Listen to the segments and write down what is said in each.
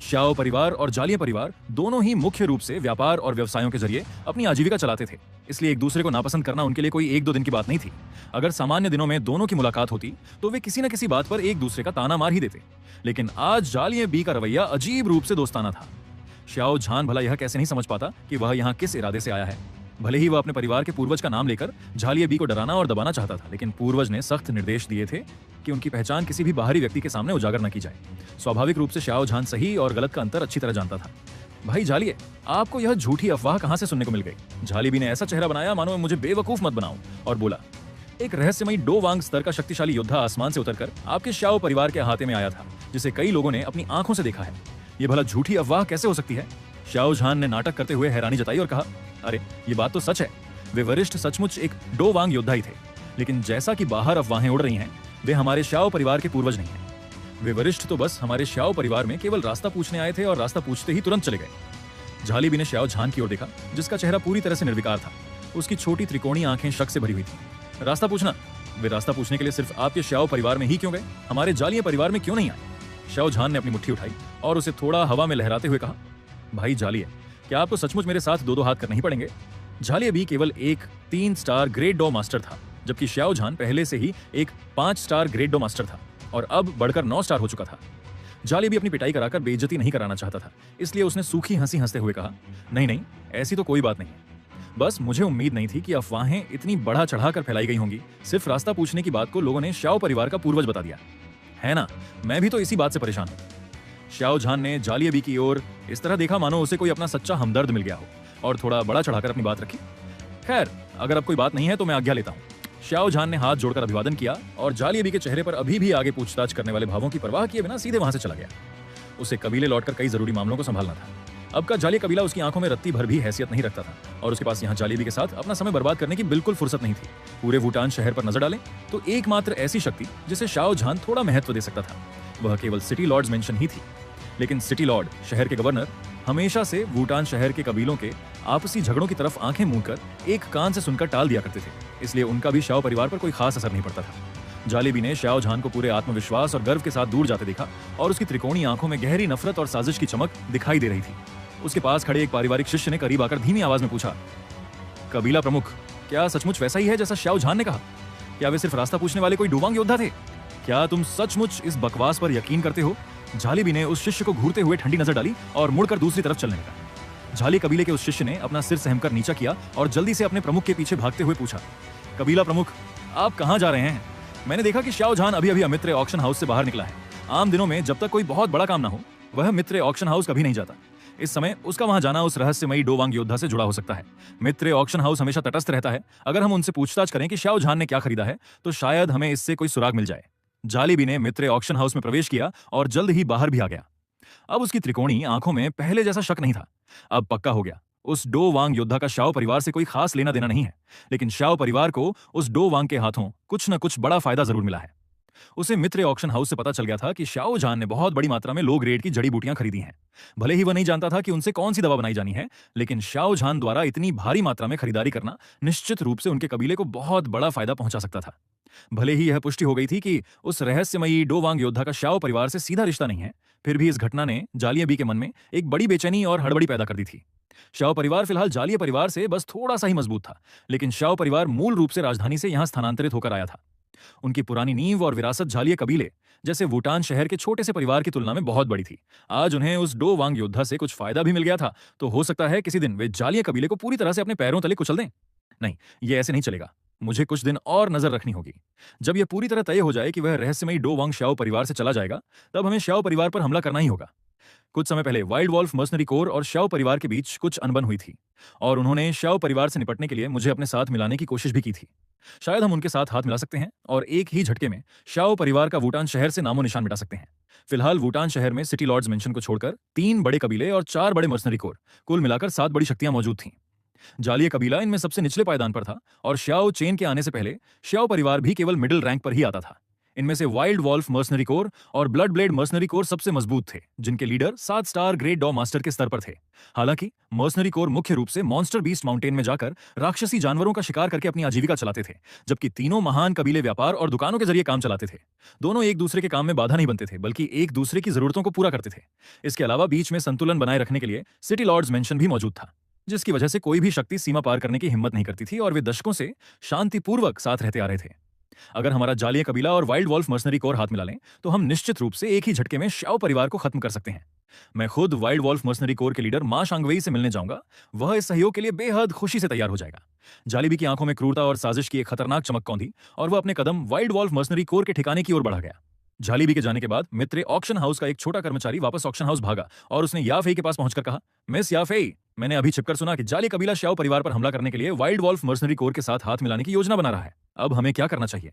श्याओ परिवार और जालिये परिवार दोनों ही मुख्य रूप से व्यापार और व्यवसायों के जरिए अपनी आजीविका चलाते थे, इसलिए एक दूसरे को नापसंद करना उनके लिए कोई एक दो दिन की बात नहीं थी। अगर सामान्य दिनों में दोनों की मुलाकात होती तो वे किसी न किसी बात पर एक दूसरे का ताना मार ही देते, लेकिन आज जालिये बी का रवैया अजीब रूप से दोस्ताना था। श्याओ झान भला यह कैसे नहीं समझ पाता कि वह यहाँ किस इरादे से आया है। भले ही वह अपने परिवार के पूर्वज का नाम लेकर जालिये बी को डराना और दबाना चाहता था, लेकिन पूर्वज ने सख्त निर्देश दिए थे कि उनकी पहचान किसी भी बाहरी व्यक्ति के सामने उजागर न की जाए। स्वाभाविक रूप से श्याओ झान सही और गलत का अंतर अच्छी तरह जानता था। भाई जालिये, आपको यह झूठी अफवाह कहां से सुनने को मिल गई? जालिये बी ने ऐसा चेहरा बनाया मानो मुझे बेवकूफ मत बनाओ और बोला, एक रहस्यमयी डो वांग स्तर का शक्तिशाली योद्धा आसमान से उतरकर आपके श्याओ परिवार के अहाते में आया था, जिसे कई लोगों ने अपनी आंखों से देखा है। ये भला झूठी अफवाह कैसे हो सकती है? श्याओ झान ने नाटक करते हुए हैरानी जताई और कहा, अरे ये बात तो सच है। वे वरिष्ठ सचमुच एक डो वांग योद्धा ही थे, लेकिन जैसा कि बाहर अफवाहें उड़ रही हैं, वे हमारे श्याओ परिवार के पूर्वज नहीं हैं। वे वरिष्ठ तो बस हमारे श्याओ परिवार में केवल रास्ता पूछने आए थे और रास्ता पूछते ही तुरंत चले गए। जालिये बी ने श्याओ झान की ओर देखा, जिसका चेहरा पूरी तरह से निर्विकार था। उसकी छोटी त्रिकोणीय आंखें शक से भरी हुई थी। रास्ता पूछना? वे रास्ता पूछने के लिए सिर्फ आपके श्याओ परिवार में ही क्यों गए? हमारे जालिये परिवार में क्यों नहीं आए? श्याओ झान ने अपनी मुट्ठी उठाई और उसे थोड़ा हवा में लहराते हुए कहा, भाई जालिये, क्या आपको सचमुच मेरे साथ दो दो हाथ करने ही पड़ेंगे? जालिये बी केवल एक 3 स्टार ग्रेट डो मास्टर था, जबकि श्याओ झान पहले से ही एक 5 स्टार ग्रेट डो मास्टर था और अब बढ़कर 9 स्टार हो चुका था। जालिये बी अपनी पिटाई कराकर बेइज्जती नहीं कराना चाहता था, इसलिए उसने सूखी हंसी हंसते हुए कहा, नहीं नहीं, ऐसी तो कोई बात नहीं। बस मुझे उम्मीद नहीं थी कि अफवाहें इतनी बढ़ा चढ़ाकर फैलाई गई होंगी। सिर्फ रास्ता पूछने की बात को लोगों ने श्याओ परिवार का पूर्वज बता दिया है ना। मैं भी तो इसी बात से परेशान हूं। श्याओ झान ने जालिये बी की ओर इस तरह देखा मानो उसे कोई अपना सच्चा हमदर्द मिल गया हो, और थोड़ा बड़ा चढ़ाकर अपनी बात रखी। खैर, अगर अब कोई बात नहीं है तो मैं आज्ञा लेता हूँ। श्याओ झान ने हाथ जोड़कर अभिवादन किया और जालिये बी के चेहरे पर अभी भी आगे पूछताछ करने वाले भावों की परवाह किए बिना सीधे वहां से चला गया। उसे कबीले लौटकर कई जरूरी मामलों को संभालना था। अब का जालिये कबीला उसकी आंखों में रत्ती भर भी हैसियत नहीं रखता था और उसके पास यहाँ जालिये बी के साथ अपना समय बर्बाद करने की बिल्कुल फुर्सत नहीं थी। पूरे वुटान शहर पर नजर डालें तो एकमात्र ऐसी शक्ति जिसे श्याओ झान थोड़ा महत्व दे सकता था, वह केवल सिटी लॉर्ड्स मेंशन ही थी। लेकिन सिटी लॉर्ड, शहर के गवर्नर, हमेशा से वुटान शहर के कबीलों के आपसी झगड़ों की तरफ आंखें मूंदकर एक कान से सुनकर टाल दिया करते थे, इसलिए उनका भी श्याओ परिवार पर कोई खास असर नहीं पड़ता था। जालिये बी ने श्याओ झान को पूरे आत्मविश्वास और गर्व के साथ दूर जाते देखा और उसकी त्रिकोणीय आंखों में गहरी नफरत और साजिश की चमक दिखाई दे रही थी। उसके पास खड़े एक पारिवारिक शिष्य ने करीब आकर धीमी आवाज में पूछा, कबीला प्रमुख, क्या सचमुच वैसा ही है जैसा श्याओ झान ने कहा? क्या वे सिर्फ रास्ता पूछने वाले कोई डोवांग योद्धा थे? क्या तुम सचमुच इस बकवास पर यकीन करते हो? जालिये बी ने उस शिष्य को घूरते हुए ठंडी नजर डाली और मुड़कर दूसरी तरफ चलने लगा। जालिये कबीले के उस शिष्य ने अपना सिर सहमकर नीचा किया और जल्दी से अपने प्रमुख के पीछे भागते हुए पूछा, कबीला प्रमुख, आप कहां जा रहे हैं? मैंने देखा कि श्याओ झान अभी अभी अमित्रे ऑक्शन हाउस से बाहर निकला है। आम दिनों में जब तक कोई बहुत बड़ा काम ना हो, वह मित्रे ऑक्शन हाउस कभी नहीं जाता। इस समय उसका वहां जाना उस रहस्यमयी डो वांग योद्धा से जुड़ा हो सकता है। मित्रे ऑक्शन हाउस हमेशा तटस्थ रहता है। अगर हम उनसे पूछताछ करें कि श्याओ झान ने क्या खरीदा है, तो शायद हमें इससे कोई सुराग मिल जाए। जालिये बी ने मित्रे ऑक्शन हाउस में प्रवेश किया और जल्द ही बाहर भी आ गया। अब उसकी त्रिकोणी आंखों में पहले जैसा शक नहीं था। अब पक्का हो गया, उस डो वांग योद्धा का श्याओ परिवार से कोई खास लेना देना नहीं है, लेकिन श्याओ परिवार को उस डो वांग के हाथों कुछ न कुछ बड़ा फायदा जरूर मिला है। उसे मित्रे ऑक्शन हाउस से पता चल गया था कि श्याओ झान ने बहुत बड़ी मात्रा में लो ग्रेड की जड़ी बूटियां खरीदी हैं। भले ही वह नहीं जानता था कि उनसे कौन सी दवा बनाई जानी है, लेकिन श्याओ झान द्वारा इतनी भारी मात्रा में खरीदारी करना निश्चित रूप से उनके कबीले को बहुत बड़ा फायदा पहुंचा सकता था। भले ही यह पुष्टि हो गई थी कि उस रहस्यमयी डो वांग योद्धा का श्याओ परिवार से सीधा रिश्ता नहीं है, फिर भी इस घटना ने जालिये बी के मन में एक बड़ी बेचैनी और हड़बड़ी पैदा कर दी थी। श्याओ परिवार फिलहाल जालिये परिवार से बस थोड़ा सा ही मजबूत था, लेकिन श्याओ परिवार मूल रूप से राजधानी से यहां स्थानांतरित होकर आया था। उनकी पुरानी नींव और विरासत जालिये कबीले जैसे वुटान शहर के छोटे से परिवार की तुलना में बहुत बड़ी थी। आज उन्हें उस डो वांग योद्धा से कुछ फायदा भी मिल गया था, तो हो सकता है किसी दिन वे जालिये कबीले को पूरी तरह से अपने पैरों तले कुचल दें। नहीं, ये ऐसे नहीं चलेगा। मुझे कुछ दिन और नजर रखनी होगी। जब यह पूरी तरह तय हो जाए कि वह रहस्यमयी डो वांग श्याओ परिवार से चला जाएगा, तब हमें श्याओ परिवार पर हमला करना ही होगा। कुछ समय पहले वाइल्ड वॉल्फ मर्सनरी कोर और श्याओ परिवार के बीच कुछ अनबन हुई थी और उन्होंने श्याओ परिवार से निपटने के लिए मुझे अपने साथ मिलाने की कोशिश भी की थी। शायद हम उनके साथ हाथ मिला सकते हैं और एक ही झटके में श्याओ परिवार का वुटान शहर से नामो निशान मिटा सकते हैं। फिलहाल वुटान शहर में सिटी लॉर्ड्स मेंशन को छोड़कर 3 बड़े कबीले और 4 बड़े मर्सनरी कोर, कुल मिलाकर 7 बड़ी शक्तियां मौजूद थीं। जालिये कबीला इनमें सबसे निचले पायदान पर था और श्याओ चेन के आने से पहले श्याओ परिवार भी केवल मिडिल रैंक पर ही आता था। इनमें से वाइल्ड वॉल्फ मर्सनरी कोर और ब्लड ब्लेड मर्सनरी कोर सबसे मजबूत थे, जिनके लीडर 7 स्टार ग्रेट डॉ मास्टर के स्तर पर थे। हालांकि मर्सनरी कोर मुख्य रूप से मॉन्स्टर बीस्ट माउंटेन में जाकर राक्षसी जानवरों का शिकार करके अपनी आजीविका चलाते थे, जबकि तीनों महान कबीले व्यापार और दुकानों के जरिए काम चलाते थे। दोनों एक दूसरे के काम में बाधा नहीं बनते थे, बल्कि एक दूसरे की जरूरतों को पूरा करते थे। इसके अलावा बीच में संतुलन बनाए रखने के लिए सिटी लॉर्ड्स मेंशन भी मौजूद था, जिसकी वजह से कोई भी शक्ति सीमा पार करने की हिम्मत नहीं करती थी और वे दशकों से शांतिपूर्वक साथ रहते आ रहे थे। अगर हमारा जालिया कबीला और वाइल्ड वॉल्फ मर्सनरी कोर हाथ मिला लें तो हम निश्चित रूप से एक ही झटके में श्याओ परिवार को खत्म कर सकते हैं। मैं खुद वाइल्ड वॉल्फ मर्सनरी कोर के लीडर मां शांगवेई से मिलने जाऊंगा। वह इस सहयोग के लिए बेहद खुशी से तैयार हो जाएगा। जालिबी की आंखों में क्रूरता और साजिश की एक खतरनाक चमक कौंधी और वह अपने कदम वाइल्ड वॉल्फ मर्सनरी कोर के ठिकाने की ओर बढ़ा गया। जालिबी के जाने के बाद मित्रे ऑक्शन हाउस का एक छोटा कर्मचारी वापस ऑक्शन हाउस भागा और उसने याफेई के पास पहुंचकर कहा, मिस याफेई, मैंने अभी छिपकर सुना कि जाली कबीला श्याओ परिवार पर हमला करने के लिए वाइल्ड वॉल्फ मर्सनरी कोर के साथ हाथ मिलाने की योजना बना रहा है। अब हमें क्या करना चाहिए?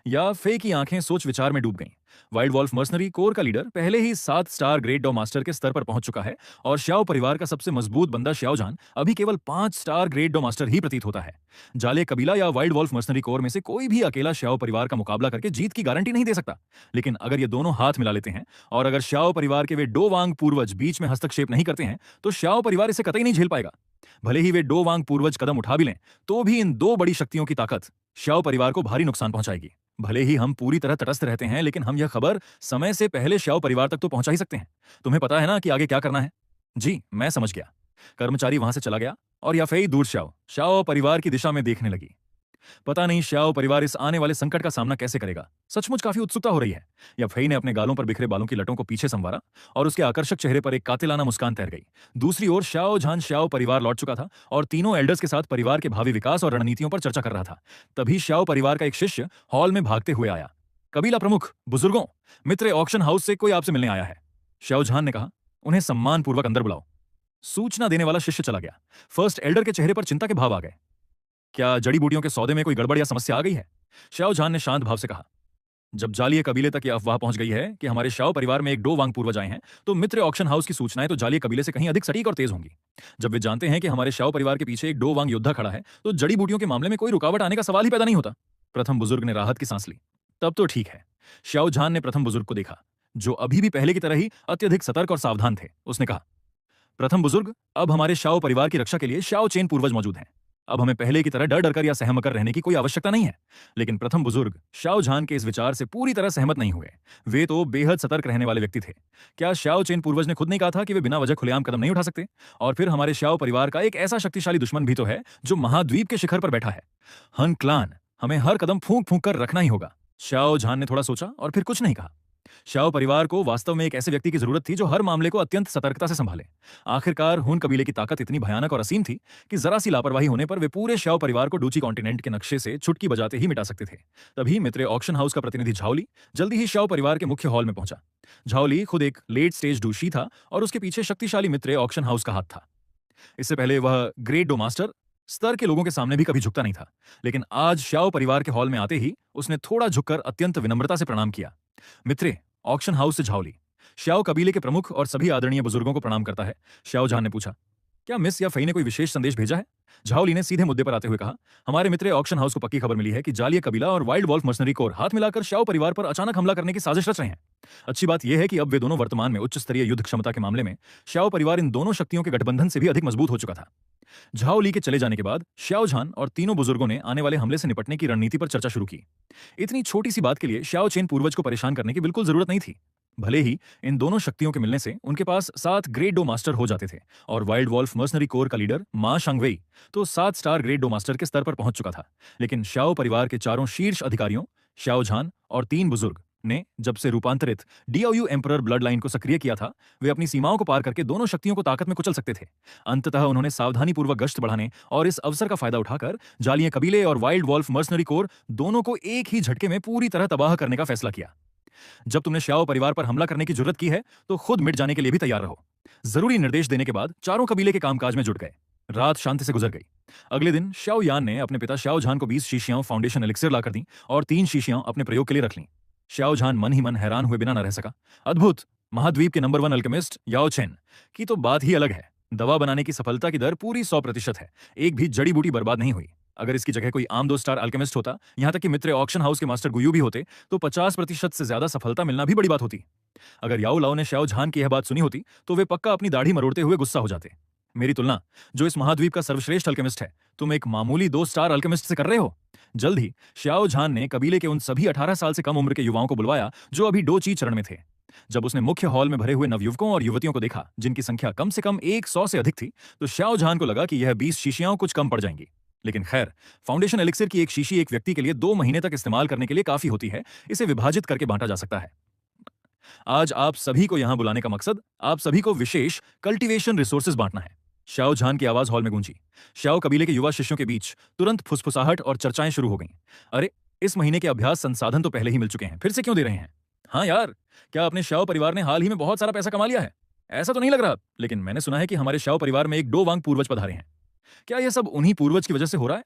याफेई की आंखें सोच विचार में डूब गईं। वाइल्ड वॉल्फ मर्सनरी कोर का लीडर पहले ही 7 स्टार ग्रेट डॉ मास्टर के स्तर पर पहुंच चुका है और श्याओ परिवार का सबसे मजबूत बंदा श्याओजान अभी केवल 5 स्टार ग्रेट डॉ मास्टर ही प्रतीत होता है। जाले कबीला या वाइल्ड वॉल्फ मर्सनरी कोर में से कोई भी अकेला श्याओ परिवार का मुकाबला करके जीत की गारंटी नहीं दे सकता। लेकिन अगर ये दोनों हाथ मिला लेते हैं और अगर श्याओ परिवार के वे डो वांग पूर्वज बीच में हस्तक्षेप नहीं करते हैं तो श्याओ परिवार इसे कतई नहीं झेल पाएगा। भले ही वे डो वांग पूर्वज कदम उठा भी लें तो भी इन दो बड़ी शक्तियों की ताकत श्याओ परिवार को भारी नुकसान पहुंचाएगी। भले ही हम पूरी तरह तटस्थ रहते हैं, लेकिन हम यह खबर समय से पहले श्याओ परिवार तक तो पहुंचा ही सकते हैं। तुम्हें पता है ना कि आगे क्या करना है? जी, मैं समझ गया। कर्मचारी वहां से चला गया और याफेई दूर श्याओ परिवार की दिशा में देखने लगी। पता नहीं श्याओ परिवार इस आने वाले संकट का सामना कैसे करेगा। सचमुच काफी उत्सुकता हो रही है। याफेई ने अपने गालों पर बिखरे बालों की लटों को पीछे संवारा और उसके आकर्षक चेहरे पर एक कातिलाना मुस्कान तैर गई। दूसरी ओर श्याओ झान श्याओ परिवार लौट चुका था और तीनों एल्डर्स के साथ परिवार के भावी विकास और रणनीतियों पर चर्चा कर रहा था। तभी श्याओ परिवार का एक शिष्य हॉल में भागते हुए आया। कबीला प्रमुख, बुजुर्गों, मित्र ऑक्शन हाउस से कोई आपसे मिलने आया है। श्याओ झान ने कहा, उन्हें सम्मानपूर्वक अंदर बुलाओ। सूचना देने वाला शिष्य चला गया। फर्स्ट एल्डर के चेहरे पर चिंता के भाव आ गए। क्या जड़ी बूटियों के सौदे में कोई गड़बड़ या समस्या आ गई है? श्याओ झान ने शांत भाव से कहा, जब जालिये कबीले तक यह अफवाह पहुंच गई है कि हमारे श्याओ परिवार में एक डो वांग पूर्वज आए हैं, तो मित्र ऑक्शन हाउस की सूचनाएं तो जालिये कबीले से कहीं अधिक सटीक और तेज होंगी। जब वे जानते हैं कि हमारे श्याओ परिवार के पीछे एक डो वांग योद्धा खड़ा है, तो जड़ी बूटियों के मामले में कोई रुकावट आने का सवाल ही पैदा नहीं होता। प्रथम बुजुर्ग ने राहत की सांस ली। तब तो ठीक है। श्याओ झान ने प्रथम बुजुर्ग को देखा, जो अभी भी पहले की तरह ही अत्यधिक सतर्क और सावधान थे। उसने कहा, प्रथम बुजुर्ग, अब हमारे श्याओ परिवार की रक्षा के लिए श्याओ चेन पूर्वज मौजूद हैं। अब हमें पहले की तरह डर डर कर या सहम कर रहने की कोई आवश्यकता नहीं है। लेकिन प्रथम बुजुर्ग श्याओ झान के इस विचार से पूरी तरह सहमत नहीं हुए। वे तो बेहद सतर्क रहने वाले व्यक्ति थे। क्या श्याओ चेन पूर्वज ने खुद नहीं कहा था कि वे बिना वजह खुलेआम कदम नहीं उठा सकते? और फिर हमारे श्याओ परिवार का एक ऐसा शक्तिशाली दुश्मन भी तो है जो महाद्वीप के शिखर पर बैठा है, हन क्लान। हमें हर कदम फूंक फूंक कर रखना ही होगा। श्याओ झान ने थोड़ा सोचा और फिर कुछ नहीं कहा। श्याओ परिवार को वास्तव में एक ऐसे व्यक्ति की जरूरत थी जो हर मामले को अत्यंत सतर्कता से संभाले। आखिरकार हुन कबीले की ताकत इतनी भयानक और असीम थी कि जरा सी लापरवाही होने पर वे पूरे श्याओ परिवार को डूची कॉन्टिनेंट के नक्शे से चुटकी बजाते ही मिटा सकते थे। तभी मित्र ऑक्शन हाउस का प्रतिनिधि झाओली जल्दी ही श्याओ परिवार के मुख्य हॉल में पहुंचा। झाओली खुद एक लेट स्टेज डूशी था और उसके पीछे शक्तिशाली मित्र ऑक्शन हाउस का हाथ था। इससे पहले वह ग्रेट डो मास्टर स्तर के लोगों के सामने भी कभी झुकता नहीं था, लेकिन आज श्याओ परिवार के हॉल में आते ही उसने थोड़ा झुककर अत्यंत विनम्रता से प्रणाम किया। मित्रे ऑक्शन हाउस से झाओली श्याओ कबीले के प्रमुख और सभी आदरणीय बुजुर्गों को प्रणाम करता है। श्याओ झान ने पूछा, क्या मिस या फई ने कोई विशेष संदेश भेजा है? झाओली ने सीधे मुद्दे पर आते हुए कहा, हमारे मित्र ऑक्शन हाउस को पक्की खबर मिली है कि जालिये कबीला और वाइल्ड वॉल्फ मर्सनरी कोर हाथ मिलाकर श्याओ परिवार पर अचानक हमला करने की साजिश रच रहे हैं। अच्छी बात यह है कि अब वे दोनों वर्तमान में उच्च स्तरीय युद्ध क्षमता के मामले में श्याओ परिवार इन दोनों शक्तियों के गठबंधन से भी अधिक मजबूत हो चुका था। झाओली के चले जाने के बाद श्याओ झान और तीनों बुजुर्गों ने आने वाले हमले से निपटने की रणनीति पर चर्चा शुरू की। इतनी छोटी सी बात के लिए श्याओ चेन पूर्वज को परेशान करने की बिल्कुल जरूरत नहीं थी। भले ही इन दोनों शक्तियों के मिलने से उनके पास 7 ग्रेट डो मास्टर हो जाते थे और वाइल्ड वॉल्फ मर्सनरी कोर का लीडर मां शांगवेई तो 7 स्टार ग्रेट डो मास्टर के स्तर पर पहुंच चुका था। लेकिन श्याओ परिवार के चारों शीर्ष अधिकारियों श्याओ झान और 3 बुजुर्ग ने जब से रूपांतरित डीओयू एम्परर ब्लड लाइन को सक्रिय किया था, वे अपनी सीमाओं को पार करके दोनों शक्तियों को ताकत में कुचल सकते थे। अंततः उन्होंने सावधानीपूर्वक गश्त बढ़ाने और इस अवसर का फायदा उठाकर जालिये कबीले और वाइल्ड वॉल्फ मर्सनरी कोर दोनों को एक ही झटके में पूरी तरह तबाह करने का फैसला किया। जब तुमने श्याओ परिवार पर हमला करने की जुर्रत की है तो खुद मिट जाने के लिए भी तैयार रहो। जरूरी निर्देश देने के बाद चारों कबीले के कामकाज में जुट गए। रात शांति से गुजर गई। अगले दिन श्याओ यान ने अपने पिता श्याओ झान को 20 शीशियां फाउंडेशन एलिक्सिर लाकर दी और 3 शीशियां अपने प्रयोग के लिए रख लीं। श्याओ झान मन ही मन हैरान हुए बिना न रह सका। अद्भुत! महाद्वीप के नंबर 1 अल्केमिस्ट याओ चेन की तो बात ही अलग है। दवा बनाने की सफलता की दर पूरी 100% है। एक भी जड़ी बूटी बर्बाद नहीं हुई। अगर इसकी जगह कोई आम 2 स्टार अल्केमिस्ट होता, यहाँ तक कि मित्र ऑक्शन हाउस के मास्टर गुयू भी होते, तो 50% से ज्यादा सफलता मिलना भी बड़ी बात होती। अगर याओ लाओ ने शाओ झान की यह बात सुनी होती, तो वे पक्का अपनी दाढ़ी मरोड़ते हुए गुस्सा हो जाते। मेरी तुलना, जो इस महाद्वीप का सर्वश्रेष्ठ अल्केमिस्ट है, तुम एक मामूली 2 स्टार अल्केमिस्ट से कर रहे हो। जल्द ही श्याओ झान ने कबीले के उन सभी 18 साल से कम उम्र के युवाओं को बुलवाया जो अभी डोची चरण में थे। जब उसने मुख्य हॉल में भरे हुए नवयुवकों और युवतियों को देखा, जिनकी संख्या कम से कम 100 से अधिक थी, तो श्याओ झान को लगा कि यह 20 शीशियां कुछ कम पड़ जाएंगी। लेकिन खैर, फाउंडेशन एलिक्सिर की एक शीशी एक व्यक्ति के लिए 2 महीने तक इस्तेमाल करने के लिए काफी होती है। इसे विभाजित करके बांटा जा सकता है। आज आप सभी को यहां बुलाने का मकसद आप सभी को विशेष कल्टीवेशन रिसोर्सेज बांटना है। श्याओ झान की आवाज हॉल में गूंजी। श्याओ कबीले के युवा शिष्यों के बीच तुरंत फुसफुसाहट और चर्चाएं शुरू हो गईं। अरे, इस महीने के अभ्यास संसाधन तो पहले ही मिल चुके हैं, फिर से क्यों दे रहे हैं? हाँ यार, क्या अपने श्याओ परिवार ने हाल ही में बहुत सारा पैसा कमा लिया है? ऐसा तो नहीं लग रहा, लेकिन मैंने सुना है कि हमारे श्याओ परिवार में एक 2 वांग पूर्वज पधारे हैं। क्या यह सब उन्हीं पूर्वज की वजह से हो रहा है?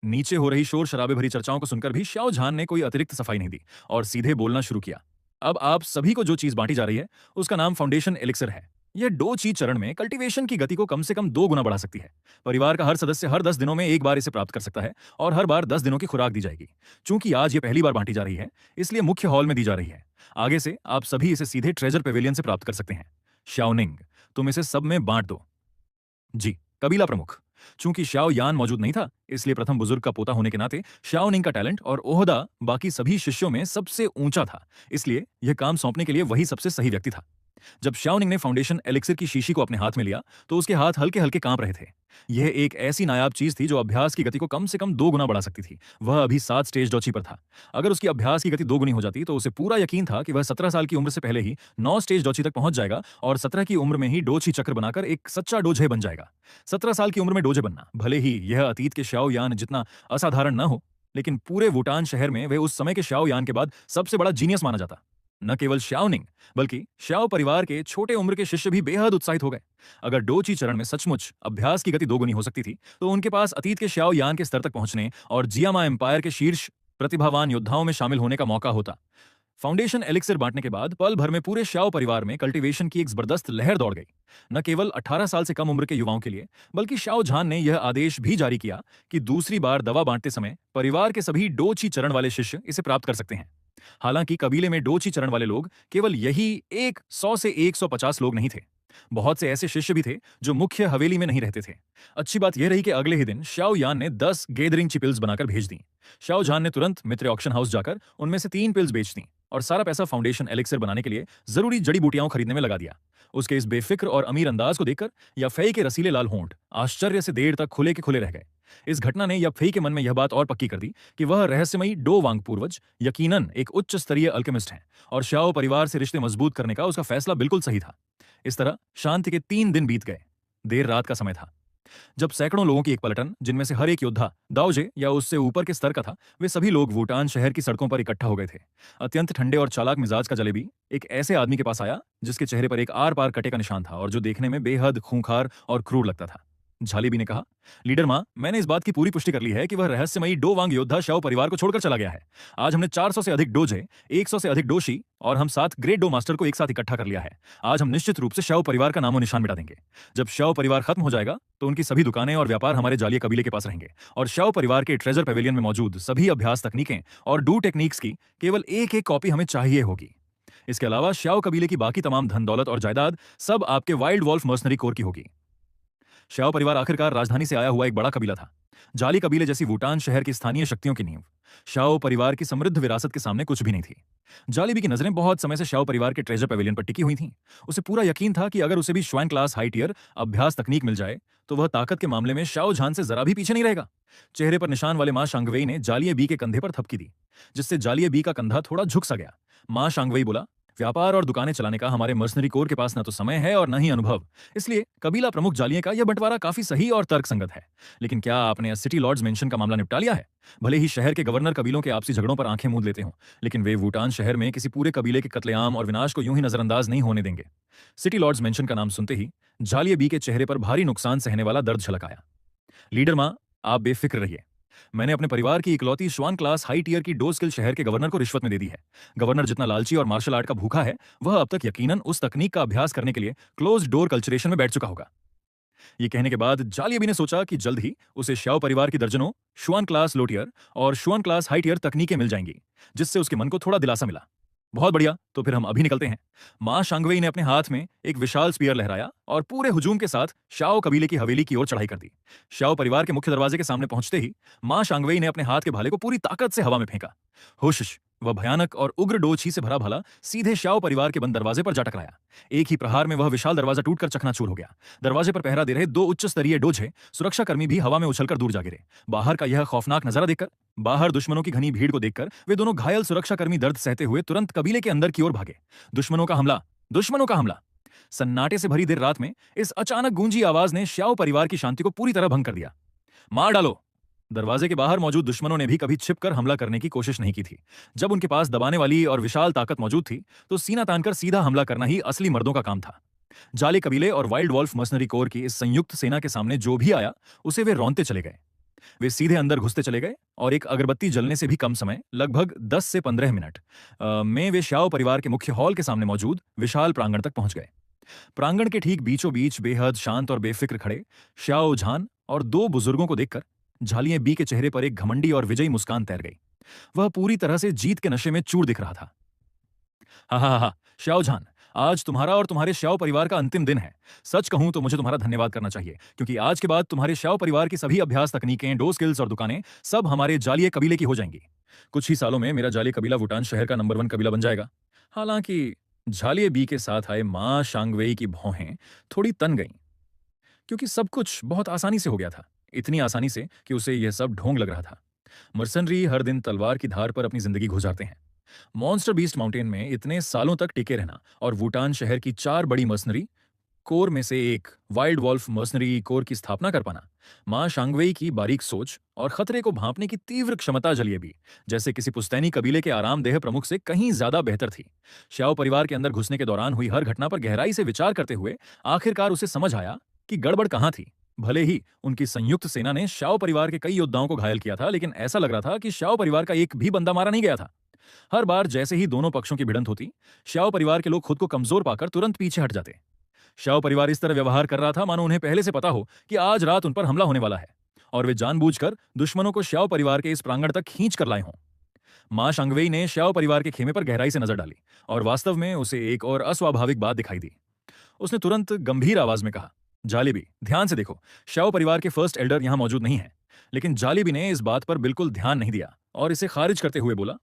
नीचे हो रही शोर शराबे भरी चर्चाओं को सुनकर भी श्याओ झान ने कोई अतिरिक्त सफाई नहीं दी और सीधे बोलना शुरू किया। अब आप सभी को जो चीज बांटी जा रही है, उसका नाम फाउंडेशन एलिक्सिर है। यह डोची चरण में कल्टीवेशन की गति को कम से कम 2 गुना बढ़ा सकती है। परिवार का हर सदस्य हर 10 दिनों में एक बार इसे प्राप्त कर सकता है और हर बार 10 दिनों की खुराक दी जाएगी। चूंकि आज ये पहली बार बांटी जा रही है, इसलिए मुख्य हॉल में दी जा रही है। आगे से आप सभी इसे सीधे ट्रेजर पेविलियन से प्राप्त कर सकते हैं। शाओनिंग, तुम इसे सब में बांट दो। जी, कबीला प्रमुख। चूंकि श्याओ यान मौजूद नहीं था, इसलिए प्रथम बुजुर्ग का पोता होने के नाते श्याओनिंग का टैलेंट और ओहदा बाकी सभी शिष्यों में सबसे ऊंचा था, इसलिए यह काम सौंपने के लिए वही सबसे सही व्यक्ति था। जब श्याओनिंग ने फाउंडेशन एलिक्सिर की शीशी को अपने हाथ में लिया, तो उसके हाथ हल्के हल्के कांप रहे थे। यह एक ऐसी नायाब चीज थी जो अभ्यास की गति को कम से कम 2 गुना बढ़ा सकती थी। वह अभी 7 स्टेज डोची पर था। अगर उसकी अभ्यास की गति 2 गुनी हो जाती, तो उसे पूरा यकीन था कि वह 17 साल की उम्र से पहले ही 9 स्टेज डोची तक पहुंच जाएगा और 17 की उम्र में ही डोची चक्र बनाकर एक सच्चा डोजे बन जाएगा। 17 साल की उम्र में डोजे बनना, भले ही यह अतीत के श्याओ यान जितना असाधारण न हो, लेकिन पूरे वुटान शहर में वे उस समय के श्याओ यान के बाद सबसे बड़ा जीनियस माना जाता। न केवल श्याओनिंग, बल्कि श्याओ परिवार के छोटे उम्र के शिष्य भी बेहद उत्साहित हो गए। अगर डोची चरण में सचमुच अभ्यास की गति 2 गुनी हो सकती थी, तो उनके पास अतीत के श्याओ यान के स्तर तक पहुंचने और जियामा एम्पायर के शीर्ष प्रतिभावान योद्धाओं में शामिल होने का मौका होता। फाउंडेशन एलिक्सिर बांटने के बाद पल भर में पूरे श्याओ परिवार में कल्टीवेशन की एक जबरदस्त लहर दौड़ गई। न केवल 18 साल से कम उम्र के युवाओं के लिए, बल्कि श्याओ झान ने यह आदेश भी जारी किया कि दूसरी बार दवा बांटते समय परिवार के सभी डोची चरण वाले शिष्य इसे प्राप्त कर सकते हैं। हालांकि कबीले में डोची चरण वाले लोग केवल यही 100 से 150 लोग नहीं थे। बहुत से ऐसे शिष्य भी थे जो मुख्य हवेली में नहीं रहते थे। अच्छी बात यह रही कि अगले ही दिन श्याओ यान ने 10 गैदरिंग चिपिल्स बनाकर भेज दी। श्याओ झान ने तुरंत मित्र ऑक्शन हाउस जाकर उनमें से 3 पिल्स बेच दी और सारा पैसा फाउंडेशन एलिक्सिर बनाने के लिए जरूरी जड़ी बूटियां खरीदने में लगा दिया। उसके इस बेफिक्र और अमीर अंदाज को देखकर याफेई के रसीले लाल होंठ आश्चर्य से देर तक खुले के खुले रह गए। इस घटना ने याफेई के मन में यह बात और पक्की कर दी कि वह रहस्यमयी डो वांग पूर्वज यकीनन एक उच्च स्तरीय अल्केमिस्ट है और श्याओ परिवार से रिश्ते मजबूत करने का उसका फैसला बिल्कुल सही था। इस तरह शांति के 3 दिन बीत गए। देर रात का समय था, जब सैकड़ों लोगों की एक पलटन, जिनमें से हर एक योद्धा दाओजे या उससे ऊपर के स्तर का था, वे सभी लोग वुटान शहर की सड़कों पर इकट्ठा हो गए थे। अत्यंत ठंडे और चालाक मिजाज का जलेबी एक ऐसे आदमी के पास आया जिसके चेहरे पर एक आर पार कटे का निशान था और जो देखने में बेहद खूंखार और क्रूर लगता था। झालीबी ने कहा, लीडर मां, मैंने इस बात की पूरी पुष्टि कर ली है कि वह रहस्यमयी डो वांग योद्धा श्याओ परिवार को छोड़कर चला गया है। आज हमने 400 से अधिक डोजे, 100 से अधिक डोशी और हम 7 ग्रेट डो मास्टर को एक साथ इकट्ठा कर लिया है। आज हम निश्चित रूप से श्याओ परिवार का नामो निशान मिटा देंगे। जब श्याओ परिवार खत्म हो जाएगा, तो उनकी सभी दुकानें और व्यापार हमारे जालिया कबीले के पास रहेंगे और श्याओ परिवार के ट्रेजर पेविलियन में मौजूद सभी अभ्यास तकनीकें और डू टेक्निक्स की केवल एक एक कॉपी हमें चाहिए होगी। इसके अलावा श्याओ कबीले की बाकी तमाम धन दौलत और जायदाद सब आपके वाइल्ड वॉल्फ मर्सनरी कोर की होगी। श्याओ परिवार आखिरकार राजधानी से आया हुआ एक बड़ा कबीला था, जाली कबीले जैसी वुटान शहर की स्थानीय शक्तियों की नींव। श्याओ परिवार की समृद्ध विरासत के सामने कुछ भी नहीं थी। जालीबी की नजरें बहुत समय से श्याओ परिवार के ट्रेजर पेविलियन पर टिकी हुई थीं। उसे पूरा यकीन था कि अगर उसे भी श्वान क्लास हाई टियर अभ्यास तकनीक मिल जाए, तो वह ताकत के मामले में श्याओ झान से जरा भी पीछे नहीं रहेगा। चेहरे पर निशान वाले मां शांगवेई ने जालिये बी के कंधे पर थपकी दी, जिससे जालिये बी का कंधा थोड़ा झुक सा गया। मां शांगवेई बोला, व्यापार और दुकानें चलाने का हमारे मर्सनरी कोर के पास न तो समय है और न ही अनुभव, इसलिए कबीला प्रमुख जालिये का यह बंटवारा काफी सही और तर्कसंगत है। लेकिन क्या आपने सिटी लॉर्ड्स मेंशन का मामला निपटा लिया है? भले ही शहर के गवर्नर कबीलों के आपसी झगड़ों पर आंखें मूंद लेते हों, लेकिन वे वुटान शहर में किसी पूरे कबीले के कत्लेआम और विनाश को यूं ही नजरअंदाज नहीं होने देंगे। सिटी लॉर्ड्स मेंशन का नाम सुनते ही जालिये बी के चेहरे पर भारी नुकसान सहने वाला दर्द झलक आया। लीडर मां, आप बेफिक्र रहिए। मैंने अपने परिवार की इकलौती श्वान क्लास हाई टियर की डो स्किल शहर के गवर्नर को रिश्वत में दे दी है। गवर्नर जितना लालची और मार्शल आर्ट का भूखा है, वह अब तक यकीनन उस तकनीक का अभ्यास करने के लिए क्लोज डोर कल्चरेशन में बैठ चुका होगा। ये कहने के बाद जालियबी ने सोचा कि जल्द ही उसे श्याओ परिवार की दर्जनों शुआन क्लास लोटियर और शुआन क्लास हाई टियर तकनीकें मिल जाएंगी, जिससे उसके मन को थोड़ा दिलासा मिला। बहुत बढ़िया, तो फिर हम अभी निकलते हैं। मां शांगवेई ने अपने हाथ में एक विशाल स्पीयर लहराया और पूरे हुजूम के साथ शाओ कबीले की हवेली की ओर चढ़ाई कर दी। शाओ परिवार के मुख्य दरवाजे के सामने पहुंचते ही मां शांगवेई ने अपने हाथ के भाले को पूरी ताकत से हवा में फेंका। हुश, वह भयानक और उग्र डोज ही से भरा भाला सीधे शाओ परिवार के बंद दरवाजे पर जा टकराया। एक ही प्रहार में वह विशाल दरवाजा टूटकर चकनाचूर हो गया। दरवाजे पर पहरा दे रहे दो उच्च स्तरीय डोझे सुरक्षाकर्मी भी हवा में उछलकर दूर जा गिरे। बाहर का यह खौफनाक नजारा देखकर, बाहर दुश्मनों की घनी भीड़ को देखकर वे दोनों घायल सुरक्षाकर्मी दर्द सहते हुए तुरंत कबीले के अंदर की ओर भागे। दुश्मनों का हमला, दुश्मनों का हमला! सन्नाटे से भरी देर रात में इस अचानक गूंजी आवाज ने श्याओ परिवार की शांति को पूरी तरह भंग कर दिया। मार डालो! दरवाजे के बाहर मौजूद दुश्मनों ने भी कभी छिपकर हमला करने की कोशिश नहीं की थी। जब उनके पास दबाने वाली और विशाल ताकत मौजूद थी, तो सीना तानकर सीधा हमला करना ही असली मर्दों का काम था। जाले कबीले और वाइल्ड वॉल्फ मर्सनरी कोर की इस संयुक्त सेना के सामने जो भी आया, उसे वे रौंदते चले गए। वे सीधे अंदर घुसते चले गए और एक अगरबत्ती जलने से भी कम समय, लगभग 10 से 15 मिनट में वे श्याओ परिवार के मुख्य हॉल के सामने मौजूद विशाल प्रांगण तक पहुंच गए। प्रांगण के ठीक बीचों बीच बेहद शांत और बेफिक्र खड़े श्याओ झान और दो बुजुर्गों को देखकर झालियां बी के चेहरे पर एक घमंडी और विजयी मुस्कान तैर गई। वह पूरी तरह से जीत के नशे में चूर दिख रहा था। हा, श्याओ झान, आज तुम्हारा और तुम्हारे श्याओ परिवार का अंतिम दिन है। सच कहूं तो मुझे तुम्हारा धन्यवाद करना चाहिए, क्योंकि आज के बाद तुम्हारे श्याओ परिवार की सभी अभ्यास तकनीकें, डो स्किल्स और दुकानें सब हमारे जालिये कबीले की हो जाएंगी। कुछ ही सालों में मेरा जालिये कबीला वुटान शहर का नंबर 1 कबीला बन जाएगा। हालांकि झालिये बी के साथ आए मां शांगवेई की भौहें थोड़ी तन गईं, क्योंकि सब कुछ बहुत आसानी से हो गया था। इतनी आसानी से कि उसे यह सब ढोंग लग रहा था। मर्सनरी हर दिन तलवार की धार पर अपनी जिंदगी गुजारते हैं। मॉन्स्टर बीस्ट माउंटेन में इतने सालों तक टिके रहना और वुटान शहर की 4 बड़ी मर्सनरी कोर में से एक वाइल्ड वॉल्फ मर्सनरी कोर की स्थापना कर पाना, मां शांगवेई की बारीक सोच और खतरे को भांपने की तीव्र क्षमता जलियबी जैसे किसी पुश्तैनी कबीले के आरामदेह प्रमुख से कहीं ज्यादा बेहतर थी। श्याओ परिवार के अंदर घुसने के दौरान हुई हर घटना पर गहराई से विचार करते हुए आखिरकार उसे समझ आया कि गड़बड़ कहां थी। भले ही उनकी संयुक्त सेना ने श्याओ परिवार के कई योद्धाओं को घायल किया था, लेकिन ऐसा लग रहा था कि श्याओ परिवार का एक भी बंदा मारा नहीं गया था। हर बार जैसे ही दोनों पक्षों की भिड़ंत होती, श्याओ परिवार के लोग खुद को कमजोर पाकर तुरंत पीछे हट जाते। श्याओ परिवार इस तरह व्यवहार कर रहा था मानो उन्हें पहले से पता हो कि आज रात उन पर हमला होने वाला है, और वे जानबूझकर दुश्मनों को श्याओ परिवार के इस प्रांगण तक खींच कर लाए हों। मां शांगवेई ने श्याओ परिवार के खेमे पर गहराई से नजर डाली और वास्तव में उसे एक और अस्वाभाविक बात दिखाई दी। उसने तुरंत गंभीर आवाज में कहा, जालिबी, ध्यान से देखो, श्याओ परिवार के फर्स्ट एल्डर यहां मौजूद नहीं है। लेकिन जालिबी ने इस बात पर बिल्कुल ध्यान नहीं दिया और इसे खारिज करते हुए बोला,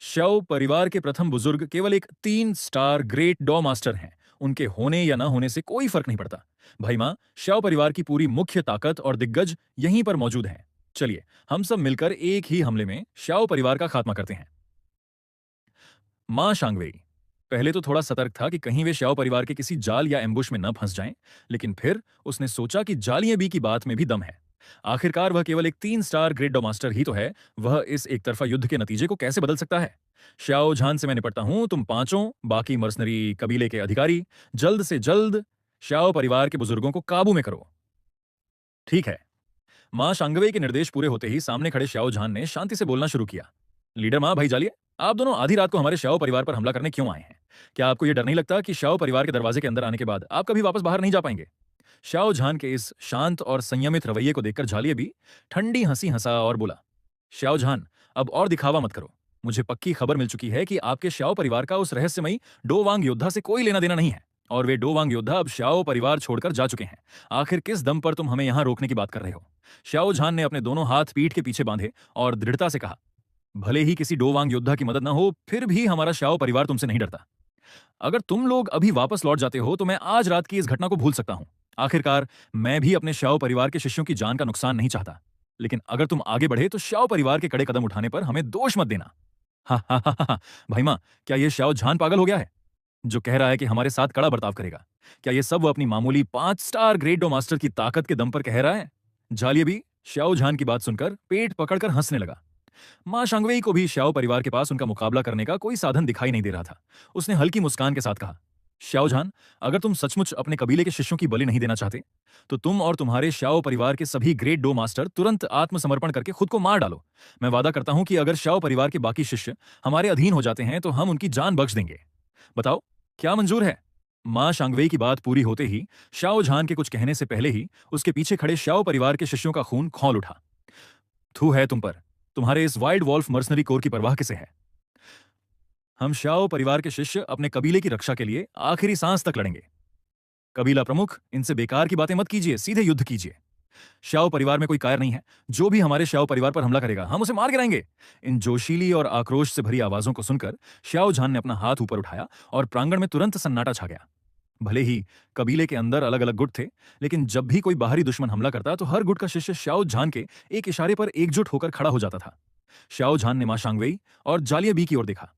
श्याओ परिवार के प्रथम बुजुर्ग केवल एक 3 स्टार ग्रेट डॉ मास्टर हैं। उनके होने या ना होने से कोई फर्क नहीं पड़ता। भाई मां, श्याओ परिवार की पूरी मुख्य ताकत और दिग्गज यहीं पर मौजूद हैं। चलिए हम सब मिलकर एक ही हमले में श्याओ परिवार का खात्मा करते हैं। मां शांगवेई पहले तो थोड़ा सतर्क था कि कहीं वे श्याओ परिवार के किसी जाल या एम्बुश में न फंस जाएं, लेकिन फिर उसने सोचा कि जालिये बी की बात में भी दम है। आखिरकार वह केवल एक 3 स्टार ग्रेट डॉ मास्टर ही तो है। वह इस एक तरफा युद्ध के नतीजे को कैसे बदल सकता है? श्याओ झान से मैं निपटता हूं, तुम पांचों बाकी मर्सनरी कबीले के अधिकारी जल्द से जल्द श्याओ परिवार के बुजुर्गों को काबू में करो। ठीक है। मां शांगवेई के निर्देश पूरे होते ही सामने खड़े श्याओ झान ने शांति से बोलना शुरू किया। लीडर मां, भाई जालिये, आप दोनों आधी रात को हमारे श्याओ परिवार पर हमला करने क्यों आए हैं? क्या आपको यह डर नहीं लगता कि श्याओ परिवार के दरवाजे के अंदर आने के बाद आप कभी वापस बाहर नहीं जा पाएंगे? श्याओ झान के इस शांत और संयमित रवैये को देखकर झालिये भी ठंडी हंसी हंसा और बोला, श्याओ झान, अब और दिखावा मत करो। मुझे पक्की खबर मिल चुकी है कि आपके श्याओ परिवार का उस रहस्यमयी डोवांग योद्धा से कोई लेना देना नहीं है, और वे डोवांग योद्धा अब श्याओ परिवार छोड़कर जा चुके हैं। आखिर किस दम पर तुम हमें यहां रोकने की बात कर रहे हो? श्याओ झान ने अपने दोनों हाथ पीठ के पीछे बांधे और दृढ़ता से कहा, भले ही किसी डोवांग योद्धा की मदद न हो, फिर भी हमारा श्याओ परिवार तुमसे नहीं डरता। अगर तुम लोग अभी वापस लौट जाते हो तो मैं आज रात की इस घटना को भूल सकता हूं। आखिरकार मैं भी अपने श्याओ परिवार के शिष्यों की जान का नुकसान नहीं चाहता, लेकिन अगर तुम आगे बढ़े तो श्याओ परिवार के कड़े कदम उठाने पर हमें दोष मत देना। हा, भाई मां, क्या यह श्याओ झान पागल हो गया है जो कह रहा है कि हमारे साथ कड़ा बर्ताव करेगा? क्या यह सब वो अपनी मामूली 5 स्टार ग्रेट डॉ मास्टर की ताकत के दम पर कह रहा है? जालिये भी श्याओ झान की बात सुनकर पेट पकड़कर हंसने लगा। मां शांगवेई को भी श्याओ परिवार के पास उनका मुकाबला करने का कोई साधन दिखाई नहीं दे रहा था। उसने हल्की मुस्कान के साथ कहा, श्याओ झान, अगर तुम सचमुच अपने कबीले के शिष्यों की बलि नहीं देना चाहते, तो तुम और तुम्हारे श्याओ परिवार के सभी ग्रेट डो मास्टर तुरंत आत्मसमर्पण करके खुद को मार डालो। मैं वादा करता हूं कि अगर श्याओ परिवार के बाकी शिष्य हमारे अधीन हो जाते हैं तो हम उनकी जान बख्श देंगे। बताओ, क्या मंजूर है? मां शांगवेई की बात पूरी होते ही शाओ झान के कुछ कहने से पहले ही उसके पीछे खड़े शाओ परिवार के शिष्यों का खून खौल उठा। थू है तुम पर, तुम्हारे इस वाइल्ड वॉल्फ मर्सनरी कोर की परवाह किसे है? हम शाओ परिवार के शिष्य अपने कबीले की रक्षा के लिए आखिरी सांस तक लड़ेंगे। कबीला प्रमुख, इनसे बेकार की बातें मत कीजिए, सीधे युद्ध कीजिए। श्याओ परिवार में कोई कायर नहीं है। जो भी हमारे श्याओ परिवार पर हमला करेगा हम उसे मार गिराएंगे। इन जोशीली और आक्रोश से भरी आवाजों को सुनकर श्याओ झान ने अपना हाथ ऊपर उठाया और प्रांगण में तुरंत सन्नाटा छा गया। भले ही कबीले के अंदर अलग अलग गुट थे, लेकिन जब भी कोई बाहरी दुश्मन हमला करता तो हर गुट का शिष्य श्याओ झान के एक इशारे पर एकजुट होकर खड़ा हो जाता था। श्याओ झान ने मां शांगवेई और जालिया बी की ओर देखा।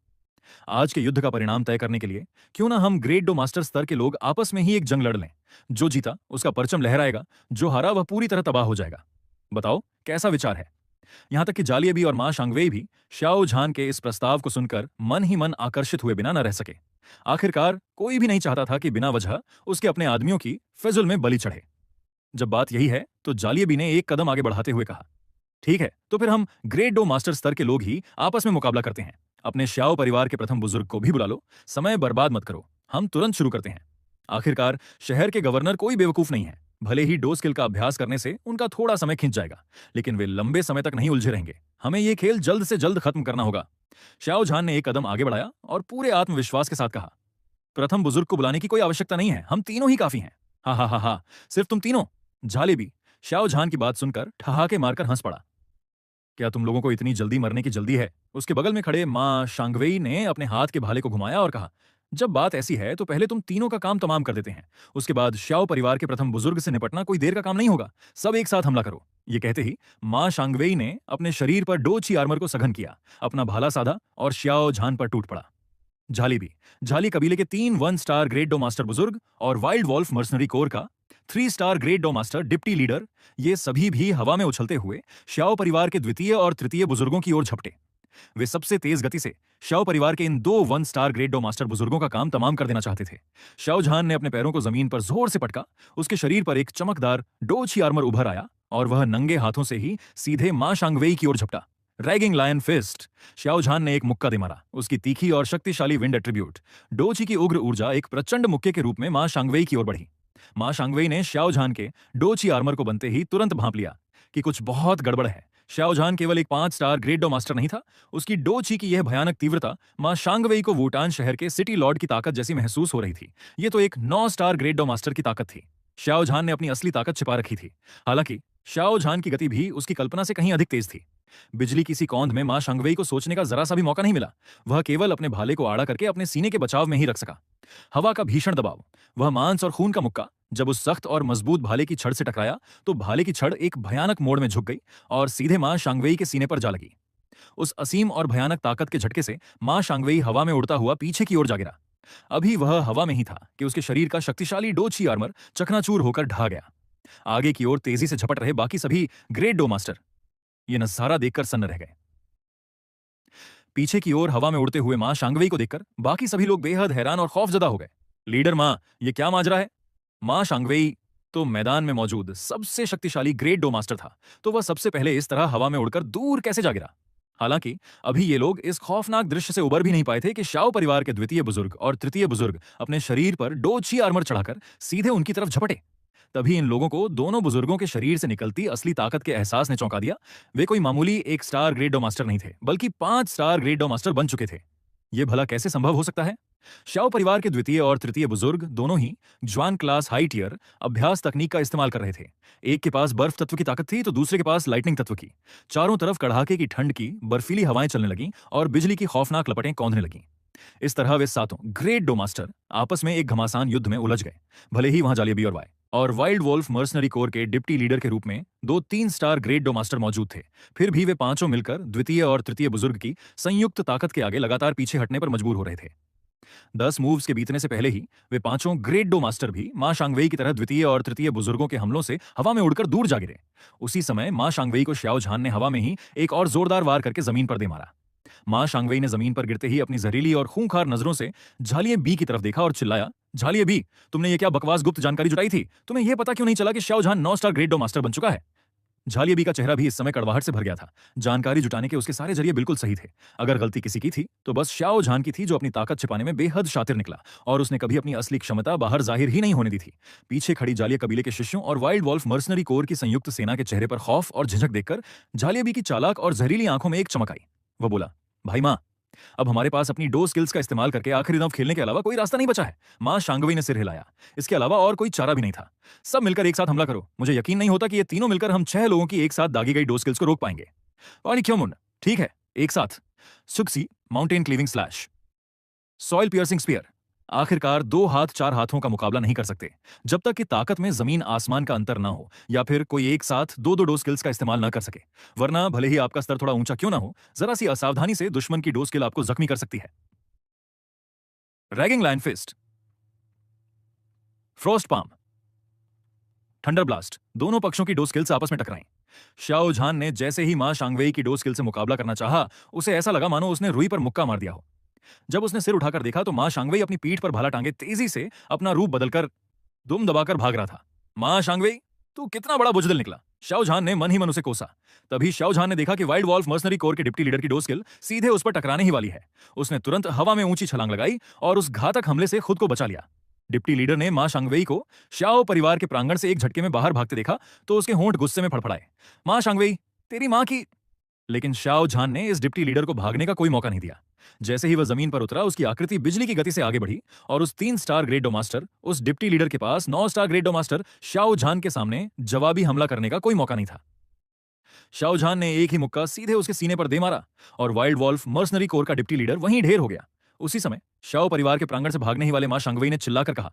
आज के युद्ध का परिणाम तय करने के लिए क्यों ना हम ग्रेट डो मास्टर स्तर के लोग आपस में ही एक जंग लड़ लें। जो जीता उसका परचम लहराएगा, जो हारा वह पूरी तरह तबाह हो जाएगा। बताओ कैसा विचार है? यहां तक कि जालियाबी और मां शांगवेई भी श्याओ झान के इस प्रस्ताव को सुनकर मन ही मन आकर्षित हुए बिना न रह सके। आखिरकार कोई भी नहीं चाहता था कि बिना वजह उसके अपने आदमियों की फिजुल में बलि चढ़े। जब बात यही है तो जालियाबी ने एक कदम आगे बढ़ाते हुए कहा, ठीक है, तो फिर हम ग्रेट डो मास्टर स्तर के लोग ही आपस में मुकाबला करते हैं। अपने श्याओ परिवार के प्रथम बुजुर्ग को भी बुला लो, समय बर्बाद मत करो, हम तुरंत शुरू करते हैं। आखिरकार शहर के गवर्नर कोई बेवकूफ नहीं है। भले ही डो स्किल का अभ्यास करने से उनका थोड़ा समय खिंच जाएगा, लेकिन वे लंबे समय तक नहीं उलझे रहेंगे। हमें यह खेल जल्द से जल्द खत्म करना होगा। श्याओ झान ने एक कदम आगे बढ़ाया और पूरे आत्मविश्वास के साथ कहा, प्रथम बुजुर्ग को बुलाने की कोई आवश्यकता नहीं है, हम तीनों ही काफी हैं। हा हा हा हा, सिर्फ तुम तीनों? जालेबी श्याओ झान की बात सुनकर ठहाके मारकर हंस पड़ा। क्या तुम लोगों को इतनी जल्दी मरने की जल्दी है? उसके बगल में खड़े मां शांगवेई ने अपने हाथ के भाले को घुमाया और कहा, जब बात ऐसी है तो पहले तुम तीनों का काम तमाम कर देते हैं, उसके बाद श्याओ परिवार के प्रथम बुजुर्ग से निपटना कोई देर का काम नहीं होगा। सब एक साथ हमला करो। ये कहते ही मां शांगवेई ने अपने शरीर पर डोची आर्मर को सघन किया, अपना भाला साधा और श्याओ झान पर टूट पड़ा। झाली कबीले के 3 1 स्टार ग्रेट डो मास्टर बुजुर्ग और वाइल्ड वॉल्फ मर्सनरी कोर का 3 स्टार ग्रेट डो मास्टर डिप्टी लीडर, ये सभी भी हवा में उछलते हुए श्याओ परिवार के द्वितीय और तृतीय बुजुर्गों की ओर झपटे। वे सबसे तेज गति से श्याओ परिवार के इन 2 1 स्टार ग्रेट डो मास्टर बुजुर्गों का काम तमाम कर देना चाहते थे। श्याओ झान ने अपने पैरों को जमीन पर जोर से पटका, उसके शरीर पर एक चमकदार डोची आर्मर उभर आया और वह नंगे हाथों से ही सीधे मां शांगवेई की ओर झपटा। Raging lion fist. Xiao Zhan ने एक मुक्का दे मारा। उसकी तीखी और शक्तिशाली विंड एट्रीब्यूट डोची की उग्र ऊर्जा एक प्रचंड मुक्के के रूप में मां शांगवेई की ओर बढ़ी। मां शांगवेई ने श्याओ झान के डोची आर्मर को बनते ही तुरंत भांप लिया कि कुछ बहुत गड़बड़ है। श्याओ झान केवल एक 5 स्टार ग्रेट डो मास्टर नहीं था, उसकी डोची की यह भयानक तीव्रता मां शांगवेई को वुटान शहर के सिटी लॉर्ड की ताकत जैसी महसूस हो रही थी। यह तो एक 9 स्टार ग्रेट डो मास्टर की ताकत थी। श्याओ झान ने अपनी असली ताकत छिपा रखी थी। हालांकि श्याओ झान की गति भी उसकी कल्पना से कहीं अधिक तेज थी। बिजली की सी कौंध में मां शांगवेई को सोचने का जरा सा भी मौका नहीं मिला। वह केवल अपने भाले को आड़ा करके अपने सीने के बचाव में ही रख सका। हवा का भीषण दबाव, वह मांस और खून का मुक्का जब उस सख्त और मजबूत भाले की छड़ से टकराया तो भाले की छड़ एक भयानक मोड़ में झुक गई और सीधे मां शांगवेई के सीने पर जा लगी। उस असीम और भयानक ताकत के झटके से मां शांगवेई हवा में उड़ता हुआ पीछे की ओर जा गिरा। अभी वह हवा में ही था कि उसके शरीर का शक्तिशाली डोची आर्मर चकनाचूर होकर ढह गया। आगे की ओर तेजी से झपट रहे बाकी सभी ग्रेट डो मास्टर ये नजारा देखकर सन्न रह गए। पीछे की ओर हवा में उड़ते हुए मां शांगवेई को देखकर बाकी सभी लोग बेहद हैरान और खौफजदा हो गए। लीडर मां, ये क्या माजरा है? मां शांगवेई तो मैदान में मौजूद सबसे शक्तिशाली ग्रेट डो मास्टर था, तो वह सबसे पहले इस तरह हवा में उड़कर दूर कैसे जा गिरा? हालांकि अभी ये लोग इस खौफनाक दृश्य से उबर भी नहीं पाए थे कि श्याओ परिवार के द्वितीय बुजुर्ग और तृतीय बुजुर्ग अपने शरीर पर डोची आर्मर चढ़ाकर सीधे उनकी तरफ झपटे। तभी इन लोगों को दोनों बुजुर्गों के शरीर से निकलती असली ताकत के एहसास ने चौंका दिया। वे कोई मामूली 1 स्टार ग्रेट डो मास्टर नहीं थे, बल्कि 5 स्टार ग्रेट डो मास्टर बन चुके थे। ये भला कैसे संभव हो सकता है? श्याओ परिवार के द्वितीय और तृतीय बुजुर्ग दोनों ही ज्वान क्लास हाई टियर अभ्यास तकनीक का इस्तेमाल कर रहे थे। एक के पास बर्फ तत्व की ताकत थी तो दूसरे के पास लाइटनिंग तत्व की। चारों तरफ कड़ाके की ठंड की बर्फीली हवाएं चलने लगीं और बिजली की खौफनाक लपटें कौंधने लगीं। इस तरह वे सातों ग्रेट डो मास्टर आपस में एक घमासान युद्ध में उलझ गए। भले ही वहां जालियाबी और वाइल्ड वॉल्फ मर्सनरी कोर के डिप्टी लीडर के रूप में 2 3 स्टार ग्रेट डो मास्टर मौजूद थे, फिर भी वे पांचों मिलकर द्वितीय और तृतीय बुजुर्ग की संयुक्त ताकत के आगे लगातार पीछे हटने पर मजबूर हो रहे थे। 10 मूव्स के बीतने से पहले ही वे पांचों ग्रेट डो मास्टर भी मां शांगवेई की तरह द्वितीय और तृतीय बुजुर्गों के हमलों से हवा में उड़कर दूर जा गिरे। उसी समय मां शांगवेई को श्याओ झान ने हवा में ही एक और जोरदार वार करके जमीन पर दे मारा। मां शांगवेई ने जमीन पर गिरते ही अपनी जहरीली और खूंखार नजरों से झालिये बी की तरफ देखा और चिल्लाया, झालिये बी, तुमने ये क्या बकवास गुप्त जानकारी जुटाई थी? तुम्हें यह पता क्यों नहीं चला कि श्याओ झान 9 स्टार ग्रेट डो मास्टर बन चुका है? झालियाबी का चेहरा भी इस समय कड़वाहट से भर गया था। जानकारी जुटाने के उसके सारे जरिए बिल्कुल सही थे। अगर गलती किसी की थी तो बस शाओ झान की थी, जो अपनी ताकत छिपाने में बेहद शातिर निकला और उसने कभी अपनी असली क्षमता बाहर जाहिर ही नहीं होने दी थी। पीछे खड़ी जालिया कबीले के शिष्यों और वाइल्ड वॉल्फ मर्सनरी कोर की संयुक्त सेना के चेहरे पर खौफ और झिझक देखकर झालियाबी की चालाक और जहरीली आंखों में एक चमक आई। वो बोला, भाई माँ, अब हमारे पास अपनी डो स्किल्स का इस्तेमाल करके आखिरी दांव खेलने के अलावा कोई रास्ता नहीं बचा है। मां शांगवी ने सिर हिलाया। इसके अलावा और कोई चारा भी नहीं था। सब मिलकर एक साथ हमला करो। मुझे यकीन नहीं होता कि ये तीनों मिलकर हम 6 लोगों की एक साथ दागी गई डो स्किल्स को रोक पाएंगे। पानी क्यों मुन? ठीक है, एक साथ। सुक्सी mountain cleaving slash, soil piercing spear. आखिरकार 2 हाथ 4 हाथों का मुकाबला नहीं कर सकते जब तक कि ताकत में जमीन आसमान का अंतर ना हो, या फिर कोई एक साथ दो दो डो स्किल्स का इस्तेमाल ना कर सके। वरना भले ही आपका स्तर थोड़ा ऊंचा क्यों ना हो, जरा सी असावधानी से दुश्मन की डो स्किल आपको जख्मी कर सकती है। Raging lion fist, frost palm, thunder blast. दोनों पक्षों की डो स्किल्स आपस में टकराई। शाओ झान ने जैसे ही मां शांगवेई की डो स्किल से मुकाबला करना चाहा, उसे ऐसा लगा मानो उसने रुई पर मुक्का मार दिया हो। जब उसने सिर उठाकर देखा तो मां शांगवेई अपनी पीठ पर भाला टांगे तेजी से अपना रूप बदलकर दुम दबाकर भाग रहा था। मां शांगवेई, तू कितना बड़ा बुजदिल निकला। शाओ झान ने मन ही मन उसे कोसा। तभी शाओ झान ने देखा कि वाइल्ड वॉल्फ मर्सनरी कोर के डिप्टी लीडर की डो स्किल सीधे उस पर टकराने ही वाली है। उसने तुरंत हवा में ऊंची छलांग लगाई और उस घातक हमले से खुद को बचा लिया। डिप्टी लीडर ने मां शांगवेई को शाओ परिवार के प्रांगण से एक झटके में बाहर भागते देखा तो उसके होंठ गुस्से में फड़फड़ाए। मां शांगवेई, तेरी मां की। लेकिन शाओ झान ने इस डिप्टी लीडर को भागने का कोई मौका नहीं दिया। जैसे ही वह जमीन पर उतरा, उसकी आकृति बिजली की गति से आगे बढ़ी और उस 3 स्टार ग्रेड डोमास्टर उस डिप्टी लीडर के पास 9 स्टार ग्रेड डोमास्टर शाओ झान के सामने जवाबी हमला करने का कोई मौका नहीं था। शाओ झान ने एक ही मुक्का सीधे उसके सीने पर दे मारा और वाइल्ड वॉल्फ मर्सनरी कोर का डिप्टी लीडर वहीं ढेर हो गया। उसी समय शाओ परिवार के प्रांगण से भागने ही वाले मां शांगवेई ने चिल्लाकर कहा,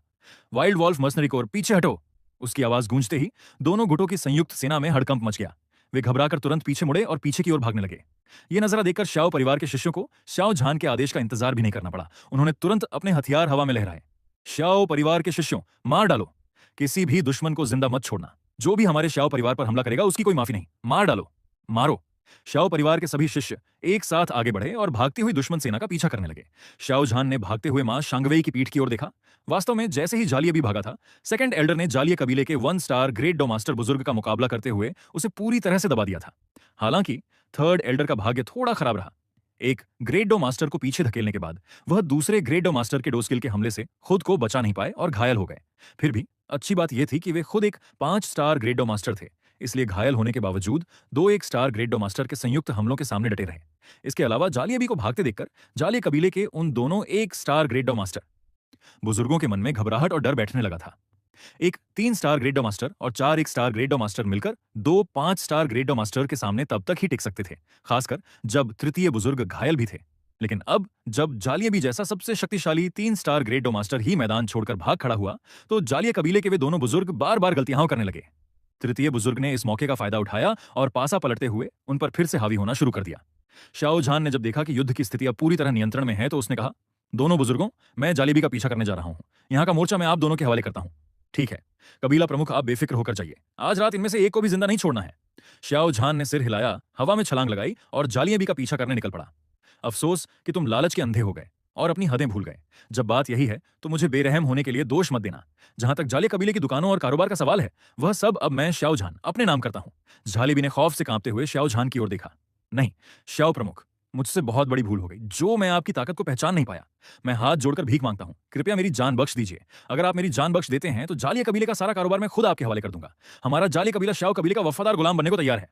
वाइल्ड वॉल्फ मर्सनरी कोर, पीछे हटो। उसकी आवाज गूंजते ही दोनों गुटों की संयुक्त सेना में हड़कंप मच गया। वे घबराकर तुरंत पीछे मुड़े और पीछे की ओर भागने लगे। ये नजारा देखकर शाओ परिवार के शिष्यों को शाओ झान के आदेश का इंतजार भी नहीं करना पड़ा। उन्होंने तुरंत अपने हथियार हवा में लहराए। शाओ परिवार के शिष्यों, मार डालो। किसी भी दुश्मन को जिंदा मत छोड़ना। जो भी हमारे शाओ परिवार पर हमला करेगा उसकी कोई माफी नहीं। मार डालो, मारो। शाओ परिवार के सभी शिष्य एक साथ आगे बढ़े और भागती हुई दुश्मन सेना का पीछा करने लगे। शाओ झान ने भागते हुए मां शांगवेई की पीठ की ओर देखा। वास्तव में जैसे ही जालिया भी भागा था, सेकंड एल्डर ने जालिया कबीले के 1 स्टार ग्रेट डोमास्टर बुजुर्ग का मुकाबला करते हुए उसे पूरी तरह से दबा दिया था। हालांकि थर्ड एल्डर का भाग्य थोड़ा खराब रहा। एक ग्रेट डो मास्टर को पीछे धकेलने के बाद वह दूसरे ग्रेट डो मास्टर के डो स्किल के हमले से खुद को बचा नहीं पाए और घायल हो गए। फिर भी अच्छी बात यह थी कि वे खुद एक 5 स्टार ग्रेट डो मास्टर थे, इसलिए घायल होने के बावजूद 2 1 स्टार ग्रेट डो मास्टर के संयुक्त हमलों के सामने डटे रहे। इसके अलावा जालियाबी को भागते देखकर जालिया कबीले के उन दोनों 1 स्टार ग्रेट डो मास्टर बुजुर्गों के मन में घबराहट और डर बैठने लगा था। एक 3 स्टार ग्रेडो मास्टर और 4 1 स्टार ग्रेडो मास्टर मिलकर 2 5 स्टार ग्रेडो मास्टर के सामने तब तक ही टिक सकते थे, खासकर जब तृतीय बुजुर्ग घायल भी थे। लेकिन अब जब जालिया भी जैसा सबसे शक्तिशाली 3 स्टार ग्रेडो मास्टर ही मैदान छोड़कर भाग खड़ा हुआ, तो जालिया कबीले के वे दोनों बुजुर्ग बार बार गलतियां करने लगे। तृतीय बुजुर्ग ने इस मौके का फायदा उठाया और पासा पलटते हुए उन पर फिर से हावी होना शुरू कर दिया। शाओ झान ने जब देखा कि युद्ध की स्थिति अब पूरी तरह नियंत्रण में है, तो उसने कहा, दोनों बुजुर्गों, मैं जालिबी का पीछा करने जा रहा हूं। यहां का मोर्चा मैं आप दोनों के हवाले करता हूं। ठीक है कबीला प्रमुख, आप बेफिक्र होकर जाइए। आज रात इनमें से एक को भी जिंदा नहीं छोड़ना है। शाओ झान ने सिर हिलाया, हवा में छलांग लगाई और जालियाबी का पीछा करने निकल पड़ा। अफसोस कि तुम लालच के अंधे हो गए और अपनी हदें भूल गए। जब बात यही है तो मुझे बेरहम होने के लिए दोष मत देना। जहां तक जालिया कबीले की दुकानों और कारोबार का सवाल है, वह सब अब मैं शाओ झान अपने नाम करता हूं। जालिबी ने खौफ से कांपते हुए शाओ झान की ओर देखा। नहीं शाओ प्रमुख, मुझसे बहुत बड़ी भूल हो गई, जो मैं आपकी ताकत को पहचान नहीं पाया। मैं हाथ जोड़कर भीख मांगता हूं, कृपया मेरी जान बख्श दीजिए। अगर आप मेरी जान बख्श देते हैं तो जालिया कबीले का सारा कारोबार मैं खुद आपके हवाले कर दूंगा। हमारा जालिया कबीला शाओ कबीले का वफादार गुलाम बनने को तैयार है।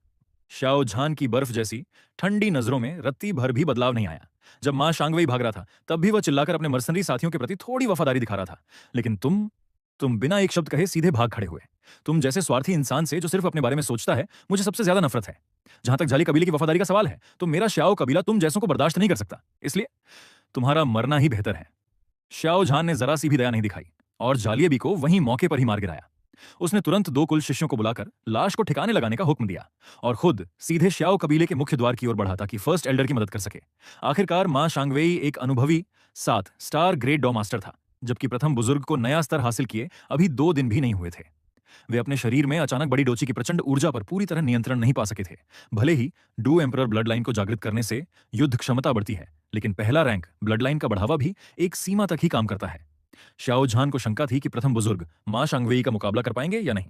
शाओ झान की बर्फ जैसी ठंडी नजरों में रत्ती भर भी बदलाव नहीं आया। जब मां शांगवेई भाग रहा था तब भी वह चिल्लाकर अपने मर्सनरी साथियों के प्रति थोड़ी वफादारी दिखा रहा था। लेकिन तुम बिना एक शब्द कहे सीधे भाग खड़े हुए। तुम जैसे स्वार्थी इंसान से जो सिर्फ अपने बारे में सोचता है, मुझे सबसे ज्यादा नफरत है। जहां तक जाली कबीले की वफादारी का सवाल है, तो मेरा शाओ कबीला तुम जैसों को बर्दाश्त नहीं कर सकता, इसलिए तुम्हारा मरना ही बेहतर है। शाओ झान ने जरा सी भी दया नहीं दिखाई और जालियाबी को वहीं मौके पर ही मार गिराया। उसने तुरंत 2 कुल शिष्यों को बुलाकर लाश को ठिकाने लगाने का हुक्म दिया और खुद सीधे शाओ कबीले के मुख्य द्वार की ओर बढ़ा ताकि फर्स्ट एल्डर की मदद कर सके। आखिरकार मां शांगवेई एक अनुभवी 7 स्टार ग्रेट डॉ मास्टर था, जबकि प्रथम बुजुर्ग को नया स्तर हासिल किए अभी 2 दिन भी नहीं हुए थे। वे अपने शरीर में अचानक बड़ी डोची की प्रचंड ऊर्जा पर पूरी तरह नियंत्रण नहीं पा सके थे। भले ही डू एम्परर ब्लड लाइन को जागृत करने से युद्ध क्षमता बढ़ती है, लेकिन पहला रैंक ब्लड लाइन का बढ़ावा भी एक सीमा तक ही काम करता है। शाओ झान को शंका थी कि प्रथम बुजुर्ग मां शांगवेई का मुकाबला कर पाएंगे या नहीं।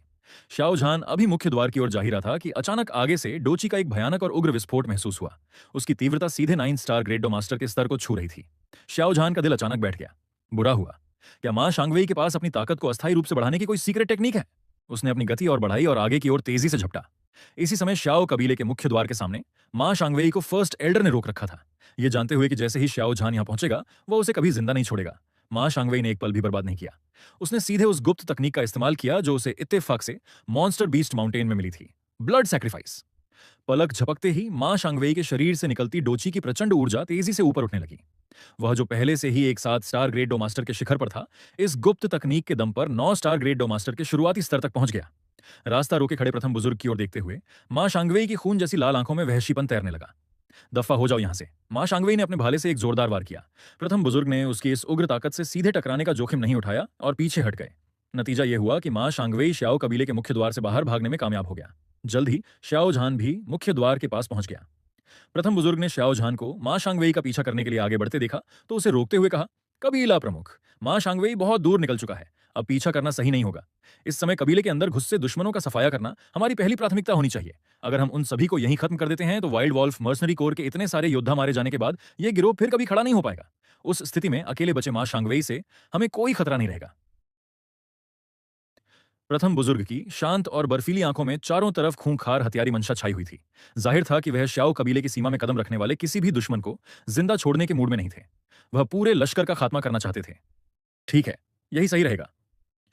शाओ झान अभी मुख्य द्वार की ओर जा ही रहा था कि अचानक आगे से डोची का एक भयानक और उग्र विस्फोट महसूस हुआ। उसकी तीव्रता सीधे 9 स्टार ग्रेड डो मास्टर के स्तर को छू रही थी। शाओ झान का दिल अचानक बैठ गया। बुरा हुआ। क्या मां शांगवेई के पास अपनी ताकत को अस्थायी रूप से बढ़ाने की कोई सीक्रेट टेक्निक है? उसने अपनी गति और बढ़ाई और आगे की ओर तेजी से झपटा। इसी समय शाओ कबीले के मुख्य द्वार के सामने मां शांगवेई को फर्स्ट एल्डर ने रोक रखा था, ये जानते हुए कि जैसे ही शाओ झान यहां पहुंचेगा वह उसे कभी जिंदा नहीं छोड़ेगा। मां शांगवेई ने एक पल भी बर्बाद नहीं किया। उसने सीधे उस गुप्त तकनीक का इस्तेमाल किया जो उसे इत्तेफाक से मॉन्स्टर बीस्ट माउंटेन में मिली थी, ब्लड सैक्रिफाइस। पलक झपकते ही मां शांगवेई के शरीर से निकलती डोची की प्रचंड ऊर्जा तेजी से ऊपर उठने लगी। वह जो पहले से ही एक 7 स्टार ग्रेड डो मास्टर के शिखर पर था, इस गुप्त तकनीक के दम पर 9 स्टार ग्रेड डो मास्टर के शुरुआती स्तर तक पहुंच गया। रास्ता रोके खड़े प्रथम बुजुर्ग की ओर देखते हुए मां शांगवेई की खून जैसी लाल आंखों में वहशीपन तैरने लगा। दफा हो जाओ यहां से। मां शांगवेई ने अपने भाले से एक जोरदार वार किया। प्रथम बुजुर्ग ने उसकी इस उग्र ताकत से सीधे टकराने का जोखिम नहीं उठाया और पीछे हट गए। नतीजा यह हुआ कि मां शांगवेई श्याओ कबीले के मुख्य द्वार से बाहर भागने में कामयाब हो गया। जल्द ही श्याओ झान भी मुख्य द्वार के पास पहुंच गया। प्रथम बुजुर्ग ने श्याओ झान को मां शांगवेई का पीछा करने के लिए आगे बढ़ते देखा तो उसे रोकते हुए कहा, कबीला प्रमुख, मां शांगवेई बहुत दूर निकल चुका है, अब पीछा करना सही नहीं होगा। इस समय कबीले के अंदर घुसे दुश्मनों का सफाया करना हमारी पहली प्राथमिकता होनी चाहिए। अगर हम उन सभी को यहीं खत्म कर देते हैं तो वाइल्ड वॉल्फ मर्सनरी कोर के इतने सारे योद्धा मारे जाने के बाद यह गिरोह फिर कभी खड़ा नहीं हो पाएगा। उस स्थिति में अकेले बचे मां शांगवेई से हमें कोई खतरा नहीं रहेगा। प्रथम बुजुर्ग की शांत और बर्फीली आंखों में चारों तरफ खूंखार हथियारी मंशा छाई हुई थी। जाहिर था कि वह श्याओ कबीले की सीमा में कदम रखने वाले किसी भी दुश्मन को जिंदा छोड़ने के मूड में नहीं थे। वह पूरे लश्कर का खात्मा करना चाहते थे। ठीक है, यही सही रहेगा।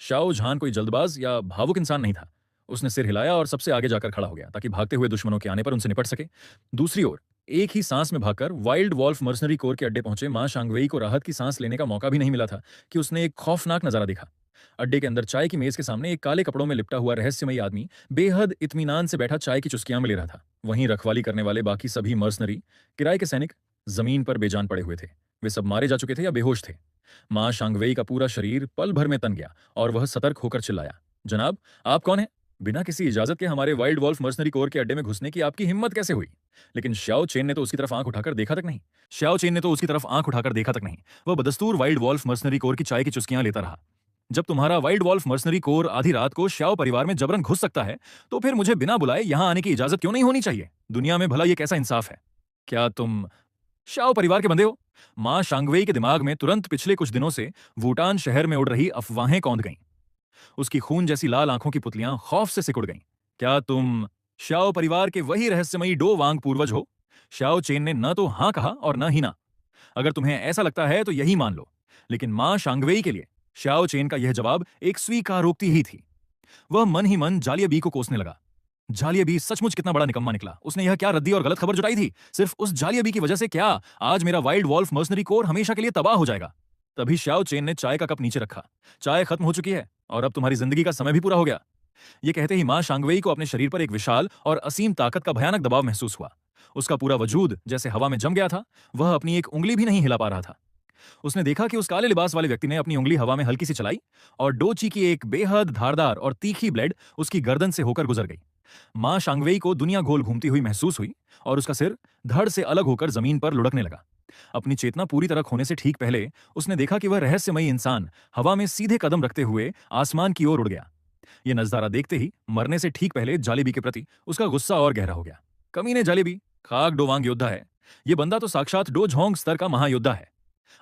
शाओ झान कोई जल्दबाज या भावुक इंसान नहीं था। उसने सिर हिलाया और सबसे आगे जाकर खड़ा हो गया ताकि भागते हुए दुश्मनों के आने पर उनसे निपट सके। दूसरी ओर एक ही सांस में भागकर वाइल्ड वॉल्फ मर्सनरी कोर के अड्डे पहुंचे मां शांगवेई को राहत की सांस लेने का मौका भी नहीं मिला था कि उसने एक खौफनाक नजारा देखा। अड्डे के अंदर चाय की मेज के सामने एक काले कपड़ों में लिपटा हुआ रहस्यमयी आदमी बेहद इत्मीनान से बैठा चाय की चुस्कियां में ले रहा था। वहीं रखवाली करने वाले बाकी सभी मर्सनरी किराए के सैनिक जमीन पर बेजान पड़े हुए थे। वे सब मारे जा चुके थे या बेहोश थे। मां शांगवेई का पूरा शरीर पल भर में तन गया और वह सतर्क होकर चिल्लाया, जनाब, आप कौन हैं? बिना किसी इजाजत के हमारे वाइल्ड वॉल्फ मर्सनरी कोर के अड्डे में घुसने की आपकी हिम्मत कैसे हुई? लेकिन श्याओ चेन ने तो उसकी तरफ आंख उठाकर देखा तक नहीं। वह बदस्तूर वाइल्ड वॉल्फ मर्सनरी कोर की चाय की चुस्कियां लेता रहा। जब तुम्हारा वाइल्ड वॉल्फ मर्सनरी कोर आधी रात को श्याओ परिवार में जबरन घुस सकता है तो फिर मुझे बिना बुलाए यहां आने की इजाजत क्यों नहीं होनी चाहिए? दुनिया में भला यह कैसा इंसाफ है? क्या तुम श्याओ परिवार के बंदे हो? मां शांगवेई के दिमाग में तुरंत पिछले कुछ दिनों से वूटान शहर में उड़ रही अफवाहें कौंध गईं। उसकी खून जैसी लाल आंखों की पुतलियां खौफ से सिकुड़ गईं। क्या तुम श्याओ परिवार के वही रहस्यमयी डो वांग पूर्वज हो? श्याओ चेन ने न तो हां कहा और न ही ना। अगर तुम्हें ऐसा लगता है तो यही मान लो, लेकिन मां शांगवेई के लिए श्याओ चेन का यह जवाब एक स्वीकारोक्ति ही थी। वह मन ही मन जालियाबी को कोसने लगा। जालियाबी सचमुच कितना बड़ा निकम्मा निकला। उसने यह क्या रद्दी और गलत खबर जुटाई थी? सिर्फ उस जालियाबी की वजह से क्या आज मेरा वाइल्ड वॉल्फ मर्सनरी कोर हमेशा के लिए तबाह हो जाएगा? तभी श्याओ चेन ने चाय का कप नीचे रखा। चाय खत्म हो चुकी है और अब तुम्हारी जिंदगी का समय भी पूरा हो गया। यह कहते ही मां शांगवेई को अपने शरीर पर एक विशाल और असीम ताकत का भयानक दबाव महसूस हुआ। उसका पूरा वजूद जैसे हवा में जम गया था। वह अपनी एक उंगली भी नहीं हिला पा रहा था। उसने देखा कि उस काले लिबास वाले व्यक्ति ने अपनी उंगली हवा में हल्की सी चलाई और डोची की एक बेहद धारदार और तीखी ब्लेड उसकी गर्दन से होकर गुजर गई। मां शांगवेई को दुनिया गोल घूमती हुई महसूस हुई और उसका सिर धड़ से अलग होकर जमीन पर लुढ़कने लगा। अपनी चेतना पूरी तरह खोने से ठीक पहले उसने देखा कि वह रहस्यमयी इंसान हवा में सीधे कदम रखते हुए आसमान की ओर उड़ गया। यह नजारा देखते ही मरने से ठीक पहले जालिबी के प्रति उसका गुस्सा और गहरा हो गया। कमीने जालिबी, खाक डोवांग योद्धा है। यह बंदा तो साक्षात डो झोंग स्तर का महायोद्धा है।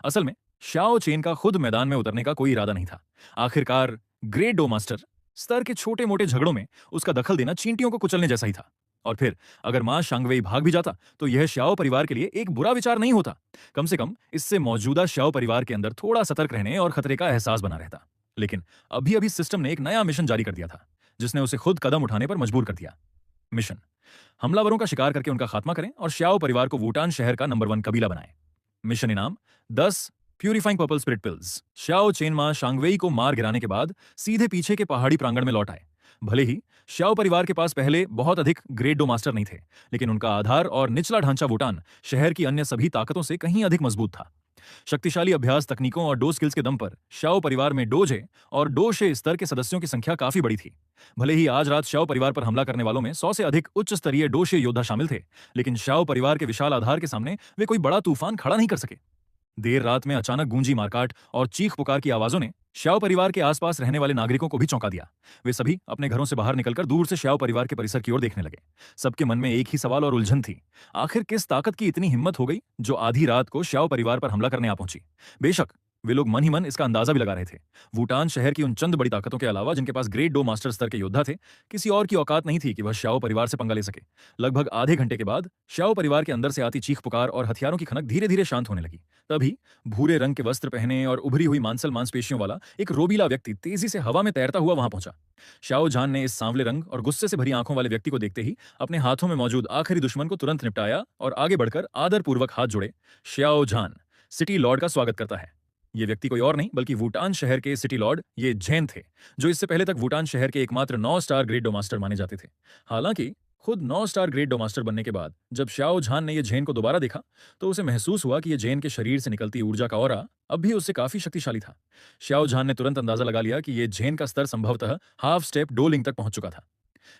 असल में श्याओ चेन का खुद मैदान में उतरने का कोई इरादा नहीं था। आखिरकार ग्रेट डो मास्टर स्तर के छोटे मोटे झगड़ों में उसका दखल देना चींटियों को कुचलने जैसा ही था। और फिर अगर मां शांगवेई भाग भी जाता तो यह श्याओ परिवार के लिए एक बुरा विचार नहीं होता। कम से कम इससे मौजूदा श्याओ परिवार के अंदर थोड़ा सतर्क रहने और खतरे का एहसास बना रहता। लेकिन अभी अभी सिस्टम ने एक नया मिशन जारी कर दिया था जिसने उसे खुद कदम उठाने पर मजबूर कर दिया। मिशन, हमलावरों का शिकार करके उनका खात्मा करें और श्याओ परिवार को वूटान शहर का नंबर 1 कबीला बनाएं। मिशन इनाम 10 purifying purple spirit pills. Xiao Chen मां शांगवेई को मार गिराने के बाद सीधे पीछे के पहाड़ी प्रांगण में लौट आए। भले ही श्याओ परिवार के पास पहले बहुत अधिक ग्रेट डो मास्टर नहीं थे, लेकिन उनका आधार और निचला ढांचा वुटान शहर की अन्य सभी ताकतों से कहीं अधिक मजबूत था। शक्तिशाली अभ्यास तकनीकों और डो स्किल्स के दम पर श्याओ परिवार में डोजे और डोशे स्तर के सदस्यों की संख्या काफी बड़ी थी। भले ही आज रात श्याओ परिवार पर हमला करने वालों में 100 से अधिक उच्च स्तरीय डोशे योद्धा शामिल थे, लेकिन श्याओ परिवार के विशाल आधार के सामने वे कोई बड़ा तूफान खड़ा नहीं कर सके। देर रात में अचानक गूंजी मारकाट और चीख पुकार की आवाजों ने श्याओ परिवार के आसपास रहने वाले नागरिकों को भी चौंका दिया। वे सभी अपने घरों से बाहर निकलकर दूर से श्याओ परिवार के परिसर की ओर देखने लगे। सबके मन में एक ही सवाल और उलझन थी, आखिर किस ताकत की इतनी हिम्मत हो गई जो आधी रात को श्याओ परिवार पर हमला करने आ पहुंची। बेशक वे लोग मन ही मन इसका अंदाजा भी लगा रहे थे। वूटान शहर की उन चंद बड़ी ताकतों के अलावा जिनके पास ग्रेट डो मास्टर स्तर के योद्धा थे, किसी और की औकात नहीं थी कि वह श्याओ परिवार से पंगा ले सके। लगभग आधे घंटे के बाद श्याओ परिवार के अंदर से आती चीख पुकार और हथियारों की खनक धीरे धीरे शांत होने लगी। तभी भूरे रंग के वस्त्र पहने और उभरी हुई मांसपेशियों वाला एक रोबीला व्यक्ति तेजी से हवा में तैरता हुआ वहां पहुंचा। शाओ झान ने इस सांवले रंग और गुस्से से भरी आंखों वाले व्यक्ति को देखते ही अपने हाथों में मौजूद आखिरी दुश्मन को तुरंत निपटाया और आगे बढ़कर आदरपूर्वक हाथ जोड़े श्याओ झान, सिटी लॉर्ड का स्वागत करता है। ये व्यक्ति कोई और नहीं बल्कि वूटान शहर के सिटी लॉर्ड ये झेन थे, जो इससे पहले तक वूटान शहर के एकमात्र 9 स्टार ग्रेट डो मास्टर माने जाते थे। हालांकि खुद 9 स्टार ग्रेट डो मास्टर बनने के बाद जब श्याओ झान ने ये झेन को दोबारा देखा तो उसे महसूस हुआ कि ये झेन के शरीर से निकलती ऊर्जा का ऑरा अब भी उससे काफी शक्तिशाली था। श्याओ झान ने तुरंत अंदाजा लगा लिया कि ये झेन का स्तर संभवतः हाफ स्टेप डोलिंग तक पहुंच चुका था।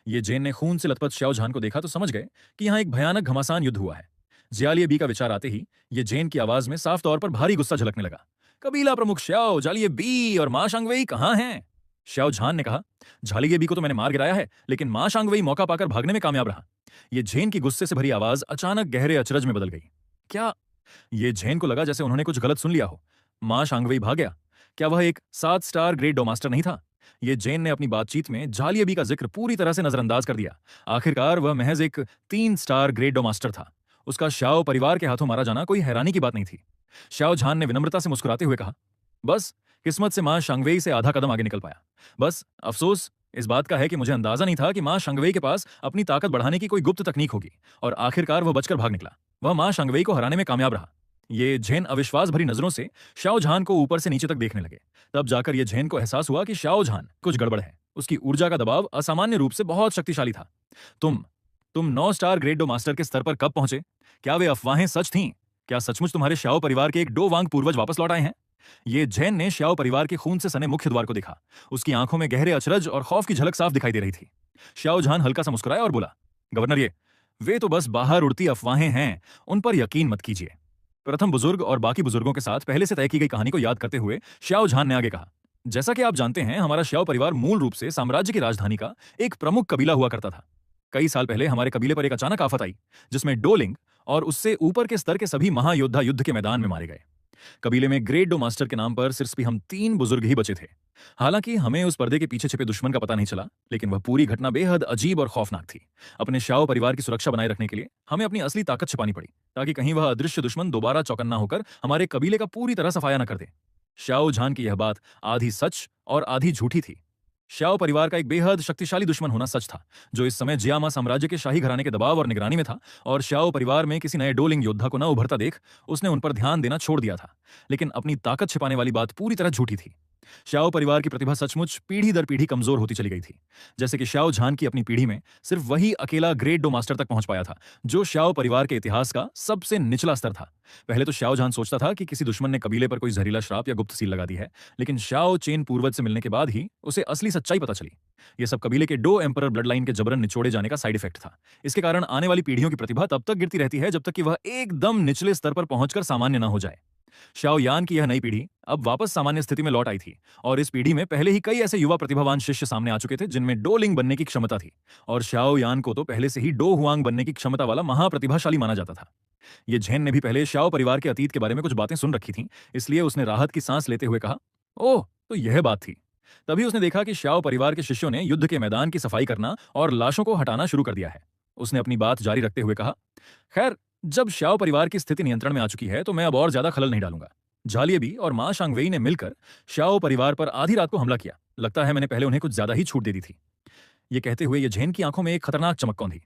ये झेन ने खून से लथपथ श्याओ झान को देखा तो समझ गए कि यहाँ एक भयानक घमासान युद्ध हुआ है। जियालिये बी का विचार आते ही ये झेन की आवाज में साफ तौर पर भारी गुस्सा झलकने लगा। कबीला प्रमुख श्याओ जालिये बी और मां शांगवेई कहां हैं? श्याओ झान ने कहा, झालिये बी को तो मैंने मार गिराया है, लेकिन मां शांगवेई मौका पाकर भागने में कामयाब रहा। ये झेन की गुस्से से भरी आवाज अचानक गहरे अचरज में बदल गई। क्या? ये झेन को लगा जैसे उन्होंने कुछ गलत सुन लिया हो। मां शांगवेई भाग गया? क्या वह एक 7 स्टार ग्रेट डो मास्टर नहीं था? ये झेन ने अपनी बातचीत में झालिये बी का जिक्र पूरी तरह से नजरअंदाज कर दिया। आखिरकार वह महज एक 3 स्टार ग्रेट डो मास्टर था। उसका श्याओ परिवार के हाथों मारा जाना कोई हैरानी की बात नहीं थी। श्याओ झान ने विनम्रता से मुस्कुराते हुए कहा, बस किस्मत से मां शांगवेई से आधा कदम आगे निकल पाया। बस अफसोस इस बात का है कि मुझे अंदाजा नहीं था कि मां शांगवेई के पास अपनी ताकत बढ़ाने की कोई गुप्त तकनीक होगी, और आखिरकार वह बचकर भाग निकला। वह मां शांगवेई को हराने में कामयाब रहा। ये झेन अविश्वास भरी नजरों से श्याओ झान को ऊपर से नीचे तक देखने लगे। तब जाकर यह झेन को एहसास हुआ कि श्याओ झान कुछ गड़बड़ है। उसकी ऊर्जा का दबाव असामान्य रूप से बहुत शक्तिशाली था। तुम 9 स्टार ग्रेट डो मास्टर के स्तर पर कब पहुंचे? क्या वे अफवाहें सच थीं? क्या सचमुच तुम्हारे श्याओ परिवार के एक डो वांग पूर्वज वापस लौट आए हैं? ये झेन ने श्याओ परिवार के खून से सने मुख्य द्वार को देखा। उसकी आंखों में गहरे अचरज और खौफ की झलक साफ दिखाई दे रही थी। श्याओ झान हल्का सा मुस्कुराया और बोला, गवर्नर, वे तो बस बाहर उड़ती अफवाहें हैं, उन पर यकीन मत कीजिए। प्रथम बुजुर्ग और बाकी बुजुर्गों के साथ पहले से तय की गई कहानी को याद करते हुए श्याओ झान ने आगे कहा, जैसा कि आप जानते हैं, हमारा श्याओ परिवार मूल रूप से साम्राज्य की राजधानी का एक प्रमुख कबीला हुआ करता था। कई साल पहले हमारे कबीले पर एक अचानक आफत आई, जिसमें डोलिंग और उससे ऊपर के स्तर के सभी महायोद्धा युद्ध के मैदान में मारे गए। कबीले में ग्रेट डो मास्टर के नाम पर सिर्फ भी हम 3 बुजुर्ग ही बचे थे। हालांकि हमें उस पर्दे के पीछे छिपे दुश्मन का पता नहीं चला, लेकिन वह पूरी घटना बेहद अजीब और खौफनाक थी। अपने श्याओ परिवार की सुरक्षा बनाए रखने के लिए हमें अपनी असली ताकत छिपानी पड़ी, ताकि कहीं वह अदृश्य दुश्मन दोबारा चौकन्ना होकर हमारे कबीले का पूरी तरह सफाया न कर दे। श्याओ झान की यह बात आधी सच और आधी झूठी थी। श्याओ परिवार का एक बेहद शक्तिशाली दुश्मन होना सच था, जो इस समय जियामा साम्राज्य के शाही घराने के दबाव और निगरानी में था, और श्याओ परिवार में किसी नए डोलिंग योद्धा को न उभरता देख उसने उन पर ध्यान देना छोड़ दिया था। लेकिन अपनी ताकत छिपाने वाली बात पूरी तरह झूठी थी। श्याओ परिवार की प्रतिभा सचमुच पीढ़ी दर पीढ़ी कमजोर होती चली गई थी। जैसे कि श्याओ झान की अपनी पीढ़ी में सिर्फ वही अकेला ग्रेट डो मास्टर तक पहुंच पाया था, जो श्याओ परिवार के इतिहास का सबसे निचला स्तर था। पहले तो श्याओ झान सोचता था कि किसी दुश्मन ने कबीले पर कोई जहरीला श्राप या गुप्त सील लगा दी है, लेकिन श्याओ चेन पूर्वज से मिलने के बाद ही उसे असली सच्चाई पता चली। यह सब कबीले के डो एम्परर ब्लड लाइन के जबरन निचोड़े जाने का साइड इफेक्ट था। इसके कारण आने वाली पीढ़ियों की प्रतिभा तब तक गिरती रहती है जब तक कि वह एकदम निचले स्तर पर पहुंचकर सामान्य न हो जाए। श्याओ यान की यह नई पीढ़ी अब वापस सामान्य स्थिति में लौट आई थी, और इस पीढ़ी में पहले ही कई ऐसे युवा प्रतिभावान शिष्य सामने आ चुके थे जिनमें डो लिंग बनने की क्षमता थी, और श्याओ यान को तो पहले से ही डो हुआंग बनने की क्षमता वाला महाप्रतिभाशाली माना जाता था। ये झेन ने भी पहले श्याओ परिवार के अतीत के बारे में कुछ बातें सुन रखी थीं, इसलिए उसने राहत की सांस लेते हुए कहा, ओह, तो यह बात थी। तभी उसने देखा कि श्याओ परिवार के शिष्यों ने युद्ध के मैदान की सफाई करना और लाशों को हटाना शुरू कर दिया है। उसने अपनी बात जारी रखते हुए कहा, खैर, जब श्याओ परिवार की स्थिति नियंत्रण में आ चुकी है तो मैं अब और ज्यादा खलल नहीं डालूंगा। झालिये बी और मां शांगवेई ने मिलकर श्याओ परिवार पर आधी रात को हमला किया। लगता है मैंने पहले उन्हें कुछ ज्यादा ही छूट दे दी थी। ये कहते हुए ये झेन की आंखों में एक खतरनाक चमक कौंधी।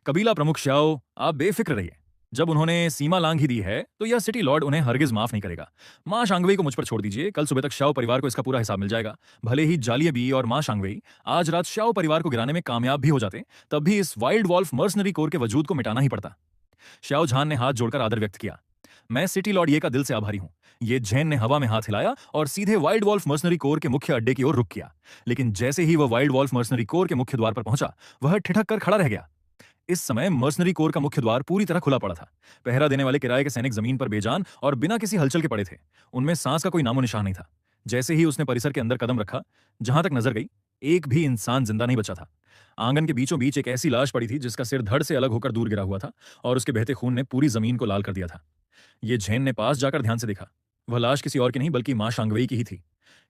कबीला प्रमुख श्याओ, आप बेफिक्र रहिए। जब उन्होंने सीमा लांघ ही दी है तो यह सिटी लॉर्ड उन्हें हरगिज माफ नहीं करेगा। मां शांगवेई को मुझ पर छोड़ दीजिए, कल सुबह तक श्याओ परिवार को इसका पूरा हिसाब मिल जाएगा। भले ही झालिये बी और मां शांगवेई आज रात श्याओ परिवार को गिराने में कामयाब भी हो जाते, तब भी इस वाइल्ड वॉल्फ मर्सनरी कोर के वजूद को मिटाना ही पड़ता। श्याओ झान ने हाथ जोड़कर आदर व्यक्त किया। मैं सिटी लॉर्ड ये का दिल से आभारी हूं। ये झेन ने हवा में हाथ हिलाया और सीधे वाइल्ड वॉल्फ मर्सनरी कोर के मुख्य अड्डे की ओर रुख किया। लेकिन जैसे ही वह वाइल्ड वॉल्फ मर्सनरी कोर के मुख्य द्वार पर पहुंचा, वह ठिठक कर खड़ा रह गया। इस समय मर्सनरी कोर का मुख्य द्वार पूरी तरह खुला पड़ा था। पहरा देने वाले किराए के सैनिक जमीन पर बेजान और बिना किसी हलचल के पड़े थे। उनमें सांस का कोई नामो निशान नहीं था। जैसे ही उसने परिसर के अंदर कदम रखा, जहां तक नजर गई, एक भी इंसान जिंदा नहीं बचा था। आंगन के बीचों बीच एक ऐसी लाश पड़ी थी जिसका सिर धड़ से अलग होकर दूर गिरा हुआ था और उसके बहते खून ने पूरी जमीन को लाल कर दिया था। ये झेन ने पास जाकर ध्यान से देखा। वह लाश किसी और की नहीं बल्कि मां शांगवई की ही थी।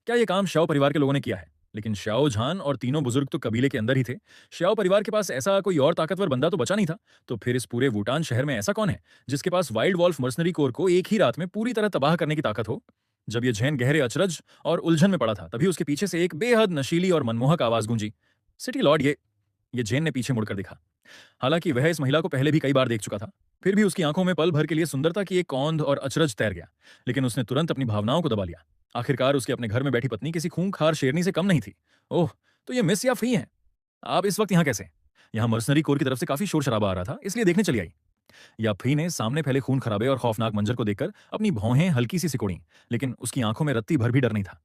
क्या यह काम श्याओ परिवार के लोगों ने किया है? लेकिन श्याओ झान और तीनों बुजुर्ग तो कबीले के अंदर ही थे। श्याओ परिवार के पास ऐसा कोई और ताकतवर बंदा तो बचा नहीं था। तो फिर इस पूरे वूटान शहर में ऐसा कौन है जिसके पास वाइल्ड वॉल्फ मर्सनरी कोर को एक ही रात में पूरी तरह तबाह करने की ताकत हो? जब यह झेन गहरे अचरज और उलझन में पड़ा था, तभी उसके पीछे से एक बेहद नशीली और मनमोहक आवाज गूंजी, सिटी लॉर्ड। ये झेन ने पीछे मुड़कर देखा। हालांकि वह इस महिला को पहले भी कई बार देख चुका था, फिर भी उसकी आंखों में पल भर के लिए सुंदरता की एक कौंध और अचरज तैर गया। लेकिन उसने तुरंत अपनी भावनाओं को दबा लिया। आखिरकार उसके अपने घर में बैठी पत्नी किसी खूंखार शेरनी से कम नहीं थी। ओह, तो ये मिस याफी हैं। आप इस वक्त यहाँ कैसे? यहाँ मर्सनरी कोर की तरफ से काफी शोर शराबा आ रहा था, इसलिए देखने चली आई। याफी ने सामने फैले खून खराबे और खौफनाक मंजर को देखकर अपनी भौहें हल्की सी सिकोड़ी, लेकिन उसकी आंखों में रत्ती भर भी डर नहीं था।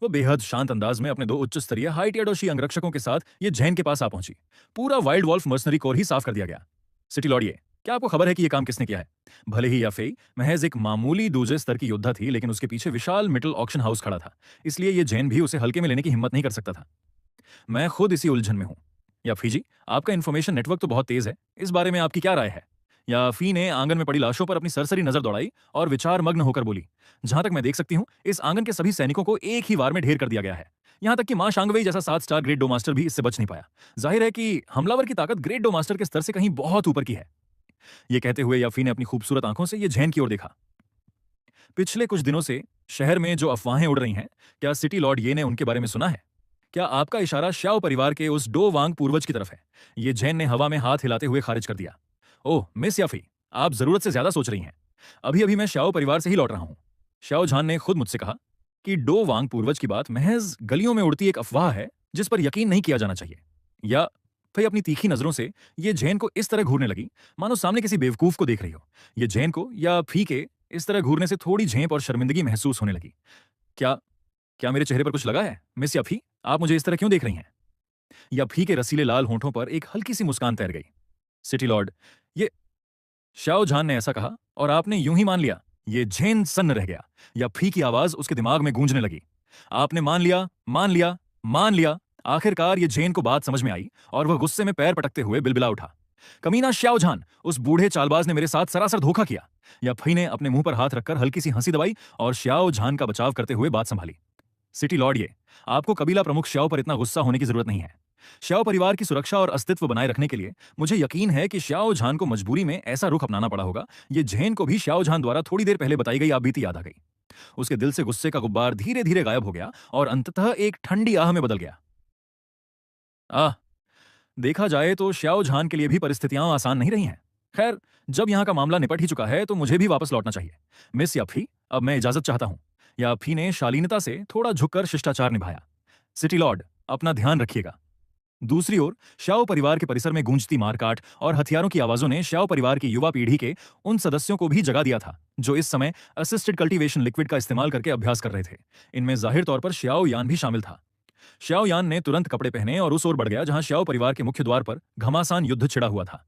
वो बेहद शांत अंदाज में अपने दो उच्च स्तरीय हाई टियाडोशी अंगरक्षकों के साथ ये झैन के पास आ पहुंची। पूरा वाइल्ड वॉल्फ मर्सनरी कोर ही साफ कर दिया गया। सिटी लॉर्ड, क्या आपको खबर है कि यह काम किसने किया है? भले ही याफेई महज एक मामूली दूसरे स्तर की योद्धा थी, लेकिन उसके पीछे विशाल मिटल ऑक्शन हाउस खड़ा था, इसलिए यह जैन भी उसे हल्के में लेने की हिम्मत नहीं कर सकता था। मैं खुद इसी उलझन में हूं। याफी जी, आपका इंफॉर्मेशन नेटवर्क तो बहुत तेज है, इस बारे में आपकी क्या राय है? याफी ने आंगन में पड़ी लाशों पर अपनी सरसरी नजर दौड़ाई और विचार मग्न होकर बोली, जहां तक मैं देख सकती हूं, इस आंगन के सभी सैनिकों को एक ही वार में ढेर कर दिया गया है। यहां तक कि मां शांगवेई जैसा 7 स्टार ग्रेट डो मास्टर भी इससे बच नहीं पाया। जाहिर है कि हमलावर की ताकत ग्रेट डो मास्टर के स्तर से कहीं बहुत ऊपर की है। यह कहते हुए याफी ने अपनी खूबसूरत आंखों से यह झैन की ओर देखा। पिछले कुछ दिनों से शहर में जो अफवाहें उड़ रही हैं, क्या सिटी लॉर्ड ये ने उनके बारे में सुना है? क्या आपका इशारा श्याओ परिवार के उस डो वांग पूर्वज की तरफ है? ये झैन ने हवा में हाथ हिलाते हुए खारिज कर दिया। ओह मिस याफी, आप जरूरत से ज्यादा सोच रही हैं। अभी अभी मैं श्याओ परिवार से ही लौट रहा हूं। श्याओ झान ने खुद मुझसे कहा कि डो वांग पूर्वज की बात महज गलियों में उड़ती एक अफवाह है जिस पर यकीन नहीं किया जाना चाहिए। या फिर अपनी तीखी नजरों से ये जैन को इस तरह घूरने लगी मानो सामने किसी बेवकूफ को देख रही हो। ये जैन को या फी के इस तरह घूरने से थोड़ी झेप और शर्मिंदगी महसूस होने लगी। क्या क्या मेरे चेहरे पर कुछ लगा है मिस याफी? आप मुझे इस तरह क्यों देख रही हैं? याफी के रसीले लाल होंठों पर एक हल्की सी मुस्कान तैर गई। सिटी लॉर्ड, ये शाओ झान ने ऐसा कहा और आपने यूं ही मान लिया? ये झेन सन्न रह गया। याफी की आवाज उसके दिमाग में गूंजने लगी। आपने मान लिया, मान लिया, मान लिया। आखिरकार ये झेन को बात समझ में आई और वह गुस्से में पैर पटकते हुए बिलबिला उठा। कमीना श्याओ झान, उस बूढ़े चालबाज ने मेरे साथ सरासर धोखा किया। याफी ने अपने मुंह पर हाथ रखकर हल्की सी हंसी दबाई और श्याओ झान का बचाव करते हुए बात संभाली। सिटी लॉर्ड, ये आपको कबीला प्रमुख श्याओ पर इतना गुस्सा होने की जरूरत नहीं है। श्याओ परिवार की सुरक्षा और अस्तित्व बनाए रखने के लिए मुझे यकीन है कि श्याओ झान को मजबूरी में ऐसा रुख अपनाना पड़ा होगा। ये झेन को भी श्याओ झान द्वारा थोड़ी देर पहले बताई गई आप बीती याद आ गई। उसके दिल से गुस्से का गुब्बार धीरे धीरे गायब हो गया और अंततः एक ठंडी आह में बदल गया। आह, देखा जाए तो श्याओ झान के लिए भी परिस्थितियां आसान नहीं रही हैं। खैर, जब यहां का मामला निपट ही चुका है तो मुझे भी वापस लौटना चाहिए। मिस याफी, अब मैं इजाजत चाहता हूं। याफी ने शालीनता से थोड़ा झुककर शिष्टाचार निभाया। सिटी लॉर्ड, अपना ध्यान रखिएगा। दूसरी ओर श्याओ परिवार के परिसर में गूंजती मारकाट और हथियारों की आवाजों ने श्याओ परिवार की युवा पीढ़ी के उन सदस्यों को भी जगा दिया था जो इस समय असिस्टेड कल्टीवेशन लिक्विड का इस्तेमाल करके अभ्यास कर रहे थे। इनमें जाहिर तौर पर श्याओ यान भी शामिल था। श्याओ यान ने तुरंत कपड़े पहने और उस ओर बढ़ गया जहां श्याओ परिवार के मुख्य द्वार पर घमासान युद्ध छिड़ा हुआ था।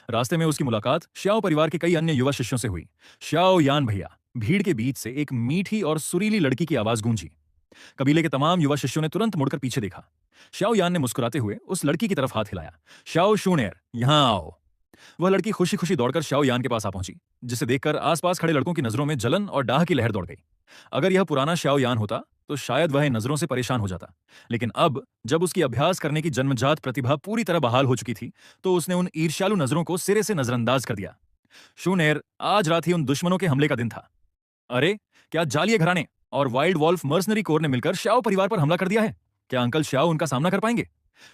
रास्ते में उसकी मुलाकात श्याओ परिवार के कई अन्य युवा शिष्यों से हुई। श्याओ यान भैया, भीड़ के बीच से एक मीठी और सुरीली लड़की की आवाज गूंजी। कबीले के तमाम युवा शिष्यों ने तुरंत मुड़कर पीछे देखा। श्याओ यान ने मुस्कुराते हुए उस लड़की की तरफ हाथ हिलाया। श्याओ शूनेर, यहां आओ। वह लड़की खुशी खुशी दौड़कर श्याओ यान के पास आ पहुंची, जिसे देखकर आसपास खड़े लड़कों की नजरों में जलन और डाह की लहर दौड़ गई। अगर यह पुराना श्याओ यान होता तो शायद वह इन नजरों से परेशान हो जाता, लेकिन अब जब उसकी अभ्यास करने की जन्मजात प्रतिभा पूरी तरह बहाल हो चुकी थी तो उसने उन ईर्ष्यालु नजरों को सिरे से नजरअंदाज कर दिया। शूनेर, आज रात ही उन दुश्मनों के हमले का दिन था। अरे, क्या जालिये घराने और वाइल्ड वॉल्फ मर्सनरी कोर ने मिलकर श्याओ परिवार पर हमला कर दिया है? क्या अंकल श्याओ उनका सामना कर पाएंगे?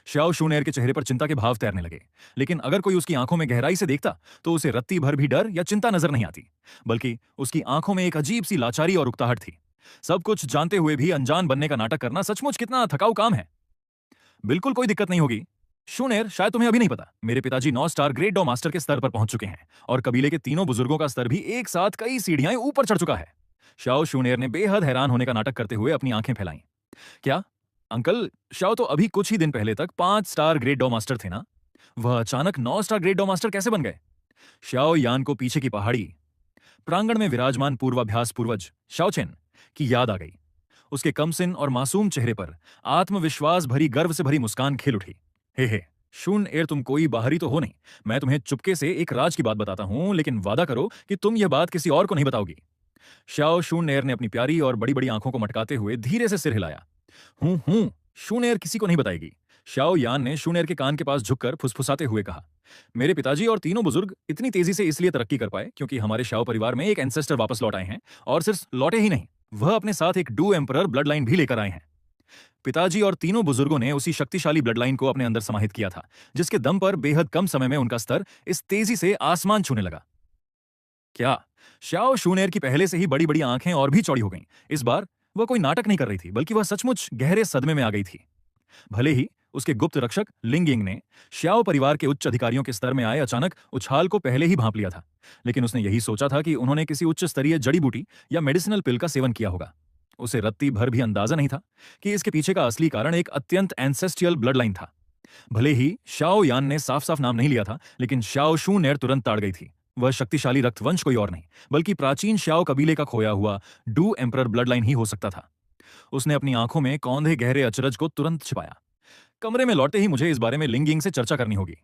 श्याओ शूनेर के चेहरे पर चिंता के भाव तैरने लगे, लेकिन अगर कोई उसकी आंखों में गहराई से देखता तो उसे रत्ती भर भी डर या चिंता नजर नहीं आती, बल्कि उसकी आंखों में एक अजीब सी लाचारी और उकताहट थी। सब कुछ जानते हुए भी अनजान बनने का नाटक करना सचमुच कितना थकाऊ काम है। बिल्कुल कोई दिक्कत नहीं होगी शूनेर, शायद तुम्हें अभी नहीं पता, मेरे पिताजी 9 स्टार ग्रेट डॉ मास्टर के स्तर पर पहुंच चुके हैं और कबीले के तीनों बुजुर्गों का स्तर भी एक साथ कई सीढ़ियां ऊपर चढ़ चुका है। श्याओ शूनेर ने बेहद हैरान होने का नाटक करते हुए अपनी आंखें फैलाईं। क्या अंकल, श्याओ तो अभी कुछ ही दिन पहले तक 5 स्टार ग्रेट डॉ मास्टर थे ना? वह अचानक 9 स्टार ग्रेट डॉमास्टर कैसे बन गए? श्याओ यान को पीछे की पहाड़ी प्रांगण में विराजमान पूर्वाभ्यास पूर्वज शाओचेन की याद आ गई। उसके कमसिन और मासूम चेहरे पर आत्मविश्वास भरी गर्व से भरी मुस्कान खिल उठी। हे शून एर, तुम कोई बाहरी तो हो नहीं। मैं तुम्हें चुपके से एक राज की बात बताता हूं, लेकिन वादा करो कि तुम यह बात किसी और को नहीं बताओगी। श्याओ शून एर ने अपनी प्यारी और बड़ी बड़ी आंखों को मटकाते हुए धीरे से सिर हिलाया। हूं, शून एर किसी को नहीं बताएगी। श्याओ यान ने शून एर के कान के पास झुककर फुसफुसाते हुए कहा, मेरे पिताजी और तीनों बुजुर्ग इतनी तेजी से इसलिए तरक्की कर पाए क्योंकि हमारे शाओ परिवार में एक एंसेस्टर वापस लौट आए हैं, और सिर्फ लौटे ही नहीं, वह अपने साथ एक डू एम्परर ब्लड लाइन भी लेकर आए हैं। पिताजी और तीनों बुजुर्गों ने उसी शक्तिशाली ब्लड लाइन को अपने अंदर समाहित किया था, जिसके दम पर बेहद कम समय में उनका स्तर इस तेजी से आसमान छूने लगा। क्या? श्याओ शूनेर की पहले से ही बड़ी बड़ी आंखें और भी चौड़ी हो गईं। इस बार वह कोई नाटक नहीं कर रही थी, बल्कि वह सचमुच गहरे सदमे में आ गई थी। भले ही उसके गुप्त रक्षक लिंगिंग ने श्याओ परिवार के उच्च अधिकारियों के स्तर में आए अचानक उछाल को पहले ही भांप लिया था, लेकिन उसने यही सोचा था कि उन्होंने किसी उच्च स्तरीय जड़ी बूटी या मेडिसिनल पिल का सेवन किया होगा। उसे रत्ती भर भी अंदाजा नहीं था कि इसके पीछे का असली कारण एक अत्यंत एंसेस्ट्रियल ब्लड लाइन था। भले ही शाओ यान ने साफ साफ नाम नहीं लिया था, लेकिन शाओ शू नेर तुरंत ताड़ गई थी। वह शक्तिशाली रक्तवंश कोई और नहीं, बल्कि प्राचीन श्याओ कबीले का खोया हुआ डू एम्परर ब्लड लाइन ही हो सकता था। उसने अपनी आंखों में कौंधे गहरे अचरज को तुरंत छिपाया। कमरे में लौटते ही मुझे इस बारे में लिंगिंग से चर्चा करनी होगी।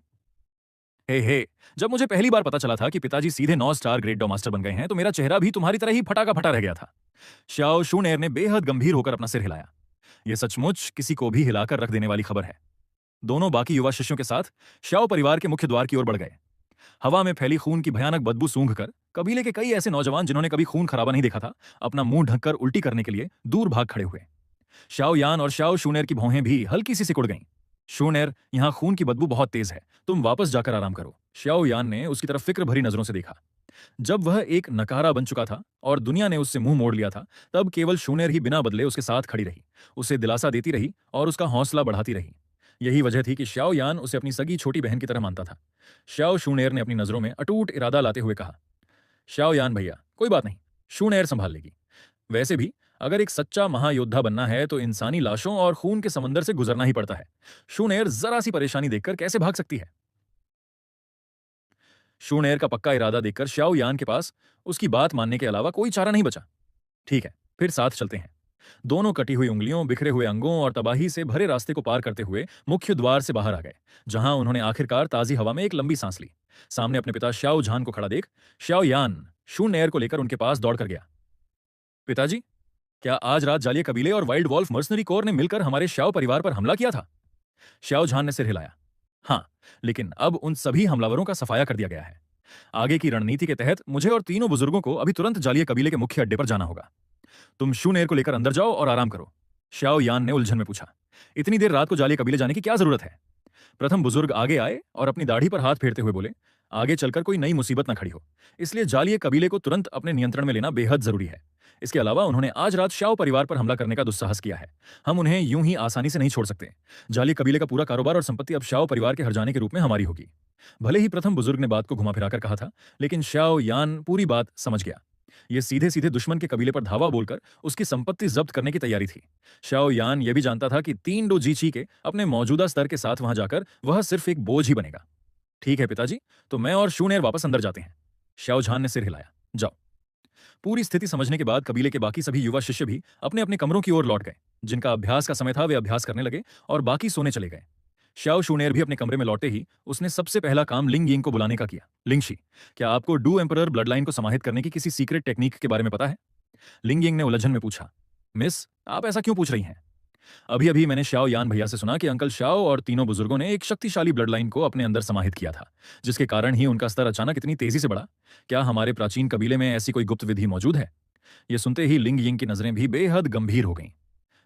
हे, जब मुझे पहली बार पता चला था कि पिताजी सीधे 9 स्टार ग्रेट डॉ मास्टर बन गए हैं, तो मेरा चेहरा भी तुम्हारी तरह ही फटा का फटा रह गया था। श्याओ शूनेर ने बेहद गंभीर होकर अपना सिर हिलाया। यह सचमुच किसी को भी हिलाकर रख देने वाली खबर है। दोनों बाकी युवा शिष्यों के साथ श्याओ परिवार के मुख्य द्वार की ओर बढ़ गए। हवा में फैली खून की भयानक बदबू सूंघकर कबीले के कई ऐसे नौजवान जिन्होंने कभी खून खराबा नहीं देखा था, अपना मुंह ढककर उल्टी करने के लिए दूर भाग खड़े हुए। श्याओ यान और श्याओ शूनेर की भौहें भी हल्की सी सिकुड़ गईं। शूनेर, यहां खून की बदबू बहुत तेज है, तुम वापस जाकर आराम करो। श्याओ यान ने उसकी तरफ फिक्र भरी नजरों से देखा। जब वह एक नकारा बन चुका था और दुनिया ने उससे मुंह मोड़ लिया था, तब केवल शूनेर ही बिना बदले उसके साथ खड़ी रही, उसे दिलासा देती रही और उसका हौसला बढ़ाती रही। यही वजह थी कि श्याओ यान उसे अपनी सगी छोटी बहन की तरह मानता था। श्याओ शूनेर ने अपनी नजरों में अटूट इरादा लाते हुए कहा, श्याओ यान भैया, कोई बात नहीं, शूनेर संभाल लेगी। वैसे भी अगर एक सच्चा महायोद्धा बनना है तो इंसानी लाशों और खून के समंदर से गुजरना ही पड़ता है। शूनेर जरा सी परेशानी देखकर कैसे भाग सकती है? शूनेर का पक्का इरादा देखकर श्याओ यान के पास उसकी बात मानने के अलावा कोई चारा नहीं बचा। ठीक है, फिर साथ चलते हैं। दोनों कटी हुई उंगलियों, बिखरे हुए अंगों और तबाही से भरे रास्ते को पार करते हुए मुख्य द्वार से बाहर आ गए, जहां उन्होंने आखिरकार ताजी हवा में एक लंबी सांस ली। सामने अपने पिता श्याओ झान को खड़ा देख श्याओ यान शूनेर को लेकर उनके पास दौड़ कर गया। पिताजी, क्या आज रात जालिये कबीले और वाइल्ड वॉल्फ मर्सनरी कोर ने मिलकर हमारे श्याओ परिवार पर हमला किया था? श्याओ झान ने सिर हिलाया। हाँ, लेकिन अब उन सभी हमलावरों का सफाया कर दिया गया है। आगे की रणनीति के तहत मुझे और तीनों बुजुर्गों को अभी तुरंत जालिये कबीले के मुख्य अड्डे पर जाना होगा। तुम शूनेर को लेकर अंदर जाओ और आराम करो। श्याओ यान ने उलझन में पूछा, इतनी देर रात को जालिये कबीले जाने की क्या जरूरत है? प्रथम बुजुर्ग आगे आए और अपनी दाढ़ी पर हाथ फेरते हुए बोले, आगे चलकर कोई नई मुसीबत न खड़ी हो, इसलिए जालिये कबीले को तुरंत अपने नियंत्रण में लेना बेहद जरूरी है। इसके अलावा उन्होंने आज रात श्याओ परिवार पर हमला करने का दुस्साहस किया है। हम उन्हें यूं ही आसानी से नहीं छोड़ सकते। जालिये कबीले का पूरा कारोबार और संपत्ति अब श्याओ परिवार के हर जाने के रूप में हमारी होगी। भले ही प्रथम बुजुर्ग ने बात को घुमा फिराकर कहा था, लेकिन श्याओ यान पूरी बात समझ गया। ये सीधे सीधे दुश्मन के कबीले पर धावा बोलकर उसकी संपत्ति जब्त करने की तैयारी थी। श्याओ यान यह भी जानता था कि 3 डो जीची के अपने मौजूदा स्तर के साथ वहां जाकर वह सिर्फ एक बोझ ही बनेगा। ठीक है पिताजी, तो मैं और शूनेर वापस अंदर जाते हैं। श्याओ झान ने सिर हिलाया। जाओ। पूरी स्थिति समझने के बाद कबीले के बाकी सभी युवा शिष्य भी अपने अपने कमरों की ओर लौट गए। जिनका अभ्यास का समय था वे अभ्यास करने लगे और बाकी सोने चले गए। श्याओ शूनेर भी अपने कमरे में लौटे ही उसने सबसे पहला काम लिंग यिंग को बुलाने का किया। लिंगशी, क्या आपको डू एम्परर ब्लड लाइन को समाहित करने की किसी सीक्रेट टेक्निक के बारे में पता है? लिंग यिंग ने उलझन में पूछा। मिस, आप ऐसा क्यों पूछ रही हैं? अभी अभी मैंने श्याओ यान भैया से सुना कि अंकल श्याओ और तीनों बुजुर्गों ने एक शक्तिशाली ब्लड लाइन को अपने अंदर समाहित किया था, जिसके कारण ही उनका स्तर अचानक इतनी तेजी से बढ़ा। क्या हमारे प्राचीन कबीले में ऐसी कोई गुप्त विधि मौजूद है? यह सुनते ही लिंग यिंग की नजरें भी बेहद गंभीर हो गईं।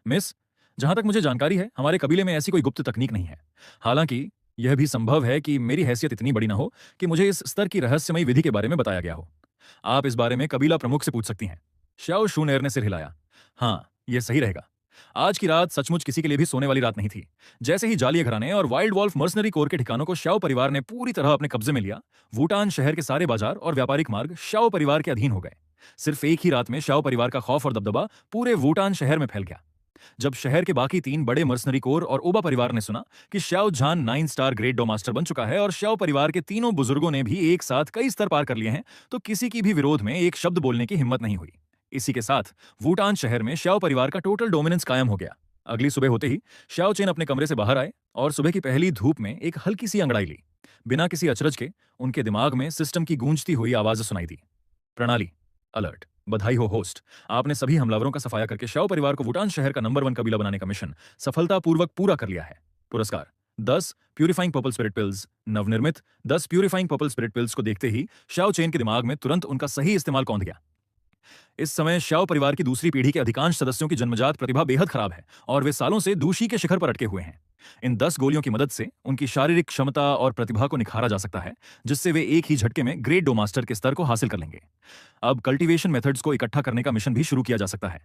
मिस, जहां तक मुझे जानकारी है, हमारे कबीले में ऐसी कोई गुप्त तकनीक नहीं है। हालांकि यह भी संभव है कि मेरी हैसियत इतनी बड़ी ना हो कि मुझे इस स्तर की रहस्यमयी विधि के बारे में बताया गया हो। आप इस बारे में कबीला प्रमुख से पूछ सकती हैं। श्याओ शूनेर ने सिर हिलाया। हाँ, यह सही रहेगा। आज की रात सचमुच किसी के लिए भी सोने वाली रात नहीं थी। जैसे ही जालिये घराने और वाइल्ड वॉल्फ मर्सनरी कोर के ठिकानों को श्याओ परिवार ने पूरी तरह अपने कब्जे में लिया, वूटान शहर के सारे बाजार और व्यापारिक मार्ग श्याओ परिवार के अधीन हो गए। सिर्फ एक ही रात में श्याओ परिवार का खौफ और दबदबा पूरे वूटान शहर में फैल गया। जब शहर के बाकी 3 बड़े मर्सनरी कोर और ओबा परिवार ने सुना कि श्याओ झान 9 स्टार ग्रेड डो मास्टर बन चुका है और श्याओ परिवार के तीनों बुजुर्गों ने भी एक साथ कई स्तर पार कर लिए हैं, तो किसी की भी विरोध में एक शब्द बोलने की हिम्मत नहीं हुई। इसी के साथ वूटान शहर में श्याओ परिवार का टोटल डोमिनेंस कायम हो गया। अगली सुबह होते ही श्याओ चेन अपने कमरे से बाहर आए और सुबह की पहली धूप में एक हल्की सी अंगड़ाई ली। बिना किसी अचरज के उनके दिमाग में सिस्टम की गूंजती हुई आवाज सुनाई दी। प्रणाली अलर्ट, बधाई हो होस्ट, आपने सभी हमलावरों का सफाया करके श्याओ परिवार को वुटान शहर का नंबर 1 कबीला बनाने का मिशन सफलतापूर्वक पूरा कर लिया है। पुरस्कार 10 प्यूरिफाइंग पर्पल स्पिरिट पिल्स। नवनिर्मित 10 प्यूरिफाइंग पर्पल स्पिरिट पिल्स को देखते ही श्याओ चेन के दिमाग में तुरंत उनका सही इस्तेमाल कौंध गया। इस समय श्याओ परिवार की दूसरी पीढ़ी के अधिकांश सदस्यों की जन्मजात प्रतिभा बेहद खराब है और वे सालों से दूषी के शिखर पर अटके हुए हैं। इन 10 गोलियों की मदद से उनकी शारीरिक क्षमता और प्रतिभा को निखारा जा सकता है, जिससे वे एक ही झटके में ग्रेट डो मास्टर के स्तर को हासिल कर लेंगे। अब कल्टीवेशन मेथड्स को इकट्ठा करने का मिशन भी शुरू किया जा सकता है।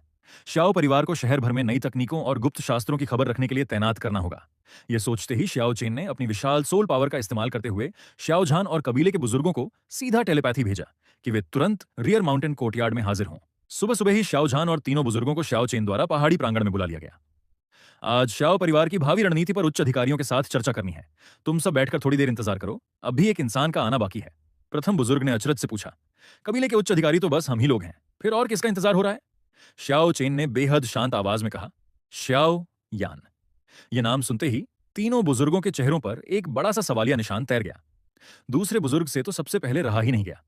श्याओ परिवार को शहर भर में नई तकनीकों और गुप्त शास्त्रों की खबर रखने के लिए तैनात करना होगा। यह सोचते ही श्याओ चेन ने अपनी विशाल सोल पावर का इस्तेमाल करते हुए श्याओ झान और कबीले के बुजुर्गों को सीधा टेलीपैथी भेजा कि वे तुरंत रियर माउंटेन कोर्टयार्ड में हाजिर हों। सुबह सुबह ही श्याओ झान और तीनों बुजुर्गों को श्याओ चेन द्वारा पहाड़ी प्रांगण में बुला लिया गया। आज श्याओ परिवार की भावी रणनीति पर उच्च अधिकारियों के साथ चर्चा करनी है। तुम सब बैठकर थोड़ी देर इंतजार करो, अभी एक इंसान का आना बाकी है। प्रथम बुजुर्ग ने अचरज से पूछा, कबीले के उच्च अधिकारी तो बस हम ही लोग हैं, फिर और किसका इंतजार हो रहा है? श्याओ चेन ने बेहद शांत आवाज में कहा, श्याओ यान। यह नाम सुनते ही तीनों बुजुर्गों के चेहरों पर एक बड़ा सा सवालिया निशान तैर गया। दूसरे बुजुर्ग से तो सबसे पहले रहा ही नहीं गया।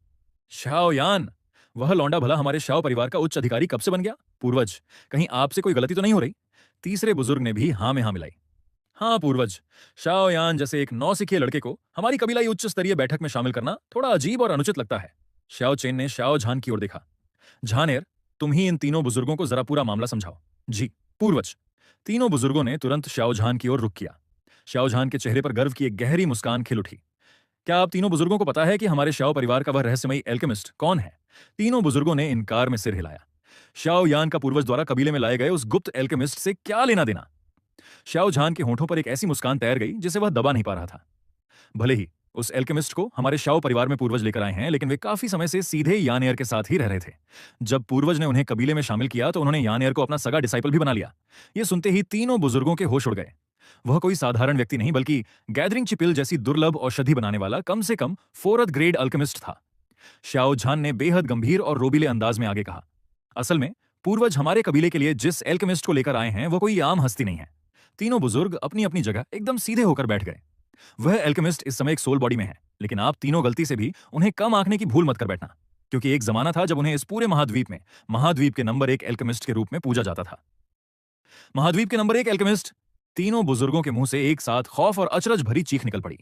श्याओ यान, वह लौंडा भला हमारे श्याओ परिवार का उच्च अधिकारी कब से बन गया? पूर्वज, कहीं आपसे कोई गलती तो नहीं हो रही? तीसरे बुजुर्ग ने भी हाँ में हाँ मिलाई। हाँ पूर्वज, श्याओ यान जैसे एक नौसिखिए लड़के को हमारी कबीलाई उच्च स्तरीय बैठक में शामिल करना थोड़ा अजीब और अनुचित लगता है। श्याओ चेन ने श्याओ झान की ओर देखा। झानेर, तुम ही इन तीनों बुजुर्गों को जरा पूरा मामला समझाओ। जी पूर्वज। तीनों बुजुर्गों ने तुरंत श्याओ झान की ओर रुख किया। श्याओ झान के चेहरे पर गर्व की एक गहरी मुस्कान खिल उठी। क्या आप तीनों बुजुर्गों को पता है कि हमारे श्याओ परिवार का वह रहस्यमयी एल्केमिस्ट कौन है? तीनों बुजुर्गों ने इनकार में सिर हिलाया। श्याओ यान का पूर्वज द्वारा कबीले में लाए गए उस गुप्त एल्केमिस्ट से क्या लेना देना? श्याओ झान के होंठों पर एक ऐसी मुस्कान तैर गई जिसे वह दबा नहीं पा रहा था। भले ही उस एल्केमिस्ट को हमारे श्याओ परिवार में पूर्वज लेकर आए हैं, लेकिन वे काफी समय से सीधे यानेर के साथ ही रह रहे थे। जब पूर्वज ने उन्हें कबीले में शामिल किया तो उन्होंने यानेर को अपना सगा डिसाइपल भी बना लिया। यह सुनते ही तीनों बुजुर्गों के होश उड़ गए। वह कोई साधारण व्यक्ति नहीं बल्कि गैदरिंग चिपिल जैसी दुर्लभ औषधि बनाने वाला कम से कम 4th ग्रेड अल्केमिस्ट था। श्याओ झान ने बेहद गंभीर और रोबीले अंदाज में आगे कहा, असल में पूर्वज हमारे कबीले के लिए जिस एल्केमिस्ट को लेकर आए हैं वो कोई आम हस्ती नहीं है। तीनों बुजुर्ग अपनी अपनी जगह एकदम सीधे होकर बैठ गए। वह एल्केमिस्ट इस समय एक सोल बॉडी में है, लेकिन आप तीनों गलती से भी उन्हें कम आंकने की भूल मत कर बैठना, क्योंकि एक जमाना था जब उन्हें इस पूरे महाद्वीप में महाद्वीप के नंबर 1 एल्केमिस्ट के रूप में पूजा जाता था। महाद्वीप के नंबर 1 एल्केमिस्ट? तीनों बुजुर्गों के मुंह से एक साथ खौफ और अचरज भरी चीख निकल पड़ी।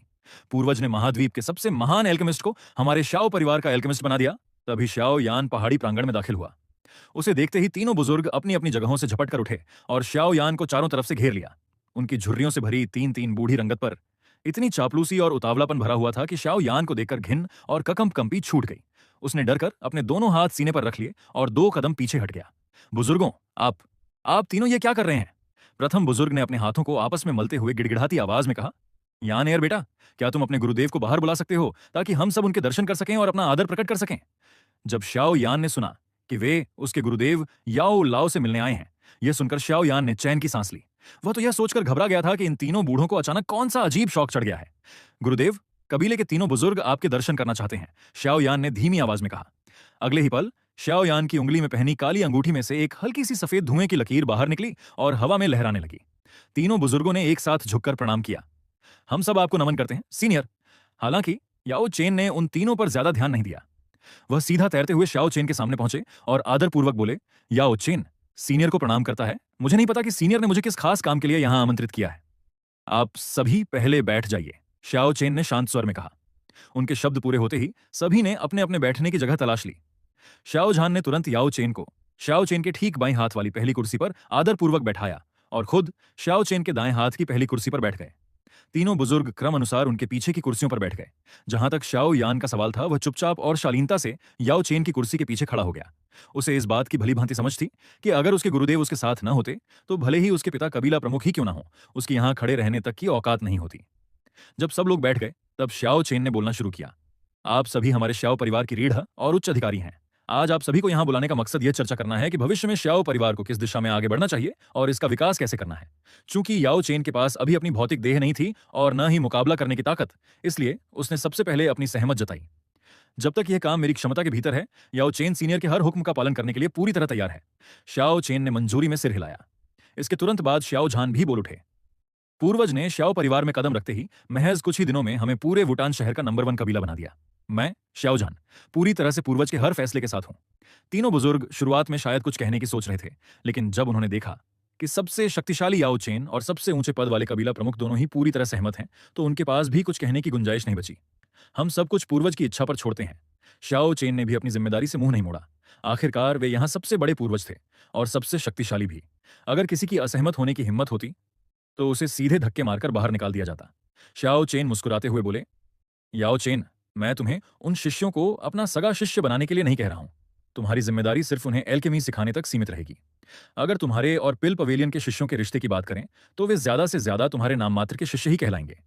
पूर्वज ने महाद्वीप के सबसे महान एल्केमिस्ट को हमारे श्याओ परिवार का एल्केमिस्ट बना दिया। तभी श्याओ यान पहाड़ी प्रांगण में दाखिल हुआ। उसे देखते ही तीनों बुजुर्ग अपनी अपनी जगहों से झपट कर उठे और श्याओ यान को चारों तरफ से घेर लिया। उनकी झुर्रियों से भरी 3-3 बूढ़ी रंगत पर इतनी चापलूसी और उतावलापन भरा हुआ था कि श्याओ यान को देखकर घिन और कंपी छूट गई। उसने डरकर अपने दोनों हाथ सीने पर रख लिए और 2 कदम पीछे हट गया। बुजुर्गों, आप तीनों ये क्या कर रहे हैं? प्रथम बुजुर्ग ने अपने हाथों को आपस में मलते हुए गिड़गिड़ाती आवाज में कहा, यानेर बेटा, क्या तुम अपने गुरुदेव को बाहर बुला सकते हो ताकि हम सब उनके दर्शन कर सकें और अपना आदर प्रकट कर सकें? जब श्याओ यान ने सुना कि वे उसके गुरुदेव याओ लाओ से मिलने आए हैं, यह सुनकर श्याओ यान ने चैन की सांस ली। वह तो यह सोचकर घबरा गया था कि इन तीनों बूढ़ों को अचानक कौन सा अजीब शौक चढ़ गया है। गुरुदेव, कबीले के तीनों बुजुर्ग आपके दर्शन करना चाहते हैं, श्याओ यान ने धीमी आवाज में कहा। अगले ही पल श्याओ यान की उंगली में पहनी काली अंगूठी में से एक हल्की सी सफेद धुएं की लकीर बाहर निकली और हवा में लहराने लगी। तीनों बुजुर्गों ने एक साथ झुककर प्रणाम किया। हम सब आपको नमन करते हैं, सीनियर। हालांकि याओ चेन ने उन तीनों पर ज्यादा ध्यान नहीं दिया। वह सीधा तैरते हुए श्याओ चेन के सामने पहुंचे और आदरपूर्वक बोले, याओ चेन, सीनियर को प्रणाम करता है। मुझे नहीं पता कि सीनियर ने मुझे किस खास काम के लिए यहां आमंत्रित किया है। आप सभी पहले बैठ जाइए, श्याओ चेन ने शांत स्वर में कहा। उनके शब्द पूरे होते ही सभी ने अपने अपने बैठने की जगह तलाश ली। श्याओ झान ने तुरंत याओ चेन को श्याओ चेन के ठीक बाईं हाथ वाली पहली कुर्सी पर आदरपूर्वक बैठाया और खुद श्याओ चेन के दाएं हाथ की पहली कुर्सी पर बैठ गए। तीनों बुजुर्ग क्रम अनुसार उनके पीछे की कुर्सियों पर बैठ गए। जहां तक श्याओ यान का सवाल था, वह चुपचाप और शालीनता से याओ चेन की कुर्सी के पीछे खड़ा हो गया। उसे इस बात की भली भांति समझ थी कि अगर उसके गुरुदेव उसके साथ न होते तो भले ही उसके पिता कबीला प्रमुख ही क्यों ना हो, उसकी यहां खड़े रहने तक की औकात नहीं होती। जब सब लोग बैठ गए तब श्याओ चेन ने बोलना शुरू किया, आप सभी हमारे श्याओ परिवार की रीढ़ और उच्च अधिकारी हैं। आज आप सभी को यहाँ बुलाने का मकसद यह चर्चा करना है कि भविष्य में श्याओ परिवार को किस दिशा में आगे बढ़ना चाहिए और इसका विकास कैसे करना है। चूंकि याओ चेन के पास अभी अपनी भौतिक देह नहीं थी और न ही मुकाबला करने की ताकत, इसलिए उसने सबसे पहले अपनी सहमत जताई। जब तक यह काम मेरी क्षमता के भीतर है, याओ चेन सीनियर के हर हुक्म का पालन करने के लिए पूरी तरह तैयार है। श्याओ चेन ने मंजूरी में सिर हिलाया। इसके तुरंत बाद श्याओ झान भी बोल उठे। पूर्वज ने श्याओ परिवार में कदम रखते ही महज कुछ ही दिनों में हमें पूरे वुटान शहर का नंबर 1 कबीला बना दिया। मैं श्याओ झान पूरी तरह से पूर्वज के हर फैसले के साथ हूं। तीनों बुजुर्ग शुरुआत में शायद कुछ कहने की सोच रहे थे, लेकिन जब उन्होंने देखा कि सबसे शक्तिशाली याओ चेन और सबसे ऊंचे पद वाले कबीला प्रमुख दोनों ही पूरी तरह सहमत हैं, तो उनके पास भी कुछ कहने की गुंजाइश नहीं बची। हम सब कुछ पूर्वज की इच्छा पर छोड़ते हैं। श्याओ चेन ने भी अपनी जिम्मेदारी से मुंह नहीं मोड़ा। आखिरकार वे यहां सबसे बड़े पूर्वज थे और सबसे शक्तिशाली भी। अगर किसी की असहमत होने की हिम्मत होती तो उसे सीधे धक्के मारकर बाहर निकाल दिया जाता। श्याओ चेन मुस्कुराते हुए बोले, याओ चेन, मैं तुम्हें उन शिष्यों को अपना सगा शिष्य बनाने के लिए नहीं कह रहा हूं। तुम्हारी जिम्मेदारी सिर्फ उन्हें एल्केमी सिखाने तक सीमित रहेगी। अगर तुम्हारे और पिल पवेलियन के शिष्यों के रिश्ते की बात करें तो वे ज्यादा से ज्यादा तुम्हारे नाम मात्र के शिष्य ही कहलाएंगे।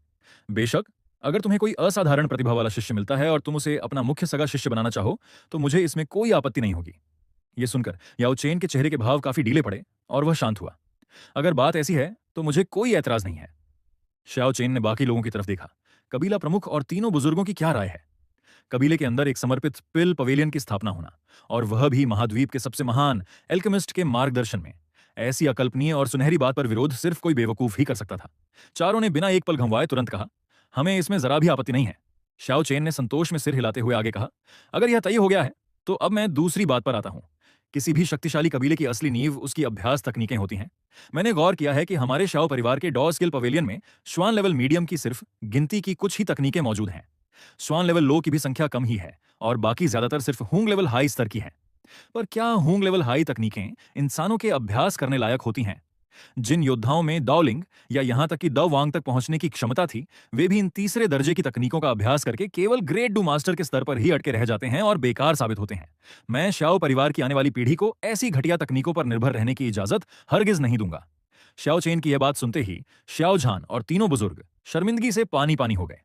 बेशक अगर तुम्हें कोई असाधारण प्रतिभा वाला शिष्य मिलता है और तुम उसे अपना मुख्य सगा शिष्य बनाना चाहो तो मुझे इसमें कोई आपत्ति नहीं होगी। यह सुनकर याओ चेन के चेहरे के भाव काफी ढीले पड़े और वह शांत हुआ। अगर बात ऐसी है तो मुझे कोई ऐतराज नहीं है। श्याओ चेन ने बाकी लोगों की तरफ देखा। कबीला प्रमुख और तीनों बुजुर्गों की क्या राय है? कबीले के अंदर एक समर्पित पिल पवेलियन की स्थापना होना, और वह भी महाद्वीप के सबसे महान एल्केमिस्ट के मार्गदर्शन में। ऐसी अकल्पनीय और सुनहरी बात पर विरोध सिर्फ कोई बेवकूफ ही कर सकता था। चारों ने बिना एक पल घंवाए तुरंत कहा, हमें इसमें जरा भी आपत्ति नहीं है। श्याओ चेन ने संतोष में सिर हिलाते हुए आगे कहा, अगर यह तय हो गया है तो अब मैं दूसरी बात पर आता हूं। किसी भी शक्तिशाली कबीले की असली नींव उसकी अभ्यास तकनीकें होती हैं। मैंने गौर किया है कि हमारे श्याओ परिवार के डॉ स्किल पवेलियन में श्वान लेवल मीडियम की सिर्फ गिनती की कुछ ही तकनीकें मौजूद हैं। श्वान लेवल लो की भी संख्या कम ही है और बाकी ज्यादातर सिर्फ हूंग लेवल हाई स्तर की हैं। पर क्या हूंग लेवल हाई तकनीकें इंसानों के अभ्यास करने लायक होती हैं? जिन योद्धाओं में दाओलिंग या यहां तक कि दाओ वांग तक पहुंचने की क्षमता थी, वे भी इन तीसरे दर्जे की तकनीकों का अभ्यास करके केवल ग्रेड डू मास्टर के स्तर पर ही अटके रह जाते हैं और बेकार साबित होते हैं। मैं श्याओ परिवार की आने वाली पीढ़ी को ऐसी घटिया तकनीकों पर निर्भर रहने की इजाजत हरगिज नहीं दूंगा। श्याओ चेन की यह बात सुनते ही श्याओ झान और तीनों बुजुर्ग शर्मिंदगी से पानी पानी हो गए।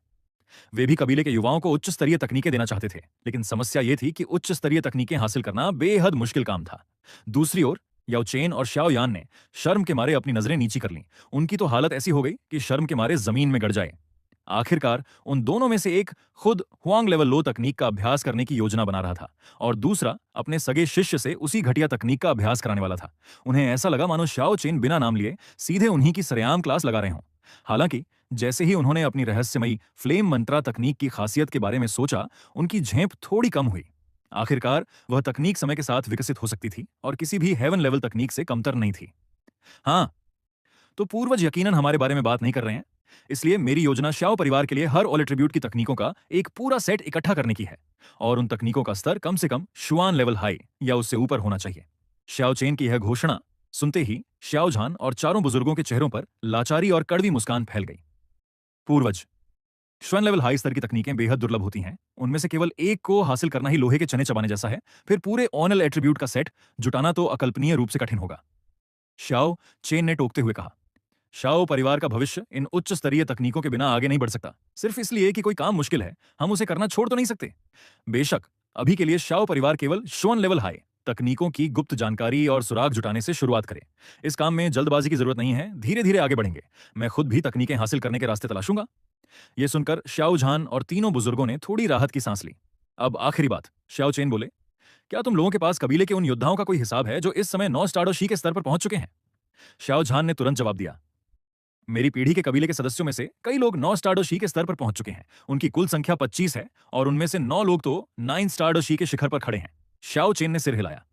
वे भी कबीले के युवाओं को उच्च स्तरीय तकनीकें देना चाहते थे, लेकिन समस्या यह थी कि उच्च स्तरीय तकनीकें हासिल करना बेहद मुश्किल काम था। दूसरी ओर याओ चेन और श्याओ यान ने शर्म के मारे अपनी नजरें नीची कर लीं। उनकी तो हालत ऐसी हो गई कि शर्म के मारे जमीन में गड़ जाए। आखिरकार उन दोनों में से एक खुद हुआंग लेवल लो तकनीक का अभ्यास करने की योजना बना रहा था और दूसरा अपने सगे शिष्य से उसी घटिया तकनीक का अभ्यास कराने वाला था। उन्हें ऐसा लगा मानो श्याओ चेन बिना नाम लिए सीधे उन्हीं की सरेआम क्लास लगा रहे हों। हालांकि जैसे ही उन्होंने अपनी रहस्यमयी फ्लेम मंत्रा तकनीक की खासियत के बारे में सोचा, उनकी झेप थोड़ी कम हुई। आखिरकार वह तकनीक समय के साथ विकसित हो सकती थी और किसी भी हेवन लेवल तकनीक से कमतर नहीं थी। हाँ, तो पूर्वज यकीनन हमारे बारे में बात नहीं कर रहे हैं, इसलिए मेरी योजना श्याओ परिवार के लिए हर ऑल एट्रीब्यूट की तकनीकों का एक पूरा सेट इकट्ठा करने की है और उन तकनीकों का स्तर कम से कम शुआन लेवल हाई या उससे ऊपर होना चाहिए। श्याओ चेन की यह घोषणा सुनते ही श्याओ झान और चारों बुजुर्गों के चेहरों पर लाचारी और कड़वी मुस्कान फैल गई। पूर्वज, श्वन लेवल हाई स्तर की तकनीकें बेहद दुर्लभ होती हैं। उनमें से केवल एक को हासिल करना ही लोहे के चने चबाने जैसा है। फिर पूरे ऑनल एट्रीब्यूट का सेट जुटाना तो अकल्पनीय रूप से कठिन होगा। श्याओ चेन ने टोकते हुए कहा, श्याओ परिवार का भविष्य इन उच्च स्तरीय तकनीकों के बिना आगे नहीं बढ़ सकता। सिर्फ इसलिए कि कोई काम मुश्किल है, हम उसे करना छोड़ तो नहीं सकते। बेशक अभी के लिए श्याओ परिवार केवल श्वन लेवल हाई तकनीकों की गुप्त जानकारी और सुराग जुटाने से शुरुआत करें। इस काम में जल्दबाजी की जरूरत नहीं है, धीरे धीरे आगे बढ़ेंगे। मैं खुद भी तकनीकें हासिल करने के रास्ते तलाशूंगा। यह सुनकर श्याओ झान और तीनों बुजुर्गों ने थोड़ी राहत की सांस ली। अब आखिरी बात, श्याओ चेन बोले, क्या तुम लोगों के पास कबीले के उन योद्धाओं का कोई हिसाब है जो इस समय 9 स्टार और शी के स्तर पर पहुंच चुके हैं? श्याओ झान ने तुरंत जवाब दिया, मेरी पीढ़ी के कबीले के सदस्यों में से कई लोग 9 स्टार और शी के स्तर पर पहुंच चुके हैं। उनकी कुल संख्या 25 है और उनमें से 9 लोग तो 9 स्टार और शी के शिखर पर खड़े हैं। श्याओ चेन ने सिर हिलाया।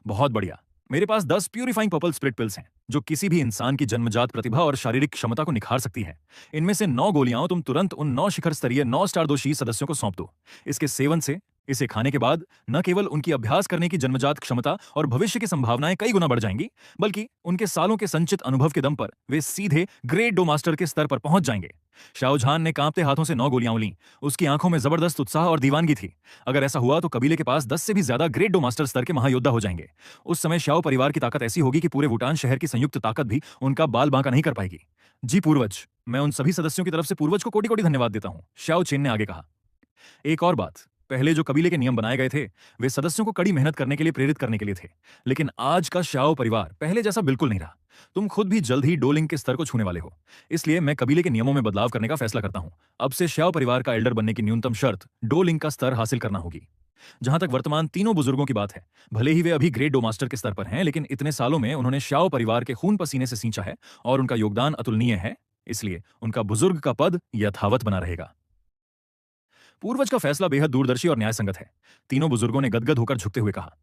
बहुत बढ़िया, मेरे पास 10 प्यूरिफाइंग पर्पल स्प्लिट पिल्स हैं जो किसी भी इंसान की जन्मजात प्रतिभा और शारीरिक क्षमता को निखार सकती है। इनमें से 9 गोलियां तुम तुरंत उन 9 शिखर स्तरीय 9 स्टार 2 शी सदस्यों को सौंप दो। इसके सेवन से, इसे खाने के बाद न केवल उनकी अभ्यास करने की जन्मजात क्षमता और भविष्य की संभावनाएं कई गुना बढ़ जाएंगी, बल्कि उनके सालों के संचित अनुभव के दम पर वे सीधे ग्रेड डो मास्टर के स्तर पर पहुंच जाएंगे। श्याओ झान ने कांपते हाथों से 9 गोलियां ली। उसकी आंखों में जबरदस्त उत्साह और दीवानगी थी। अगर ऐसा हुआ तो कबीले के पास 10 से भी ज्यादा ग्रेड डो मास्टर स्तर के महायोद्धा हो जाएंगे। उस समय श्याओ परिवार की ताकत ऐसी होगी कि पूरे वुटान शहर की संयुक्त ताकत भी उनका बाल बांका नहीं कर पाएगी। जी पूर्वज, मैं उन सभी सदस्यों की तरफ से पूर्वज को कोटि कोटि धन्यवाद देता हूं, श्याओ चेन ने आगे कहा। एक और बात, पहले जो कबीले के नियम बनाए गए थे वे सदस्यों को कड़ी मेहनत करने के लिए प्रेरित करने के लिए थे, लेकिन आज का श्याओ परिवार पहले जैसा बिल्कुल नहीं रहा। तुम खुद भी जल्द ही डोलिंग के स्तर को छूने वाले हो, इसलिए मैं कबीले के नियमों में बदलाव करने का फैसला करता हूं। अब से श्याओ परिवार का एल्डर बनने की न्यूनतम शर्त डोलिंग का स्तर हासिल करना होगी। जहां तक वर्तमान तीनों बुजुर्गों की बात है, भले ही वे अभी ग्रेट डो मास्टर के स्तर पर हैं, लेकिन इतने सालों में उन्होंने श्याओ परिवार के खून पसीने से सींचा है और उनका योगदान अतुलनीय है, इसलिए उनका बुजुर्ग का पद यथावत बना रहेगा। पूर्वज का फैसला बेहद दूरदर्शी और न्यायसंगत है, तीनों बुजुर्गों ने गदगद होकर झुकते हुए कहा।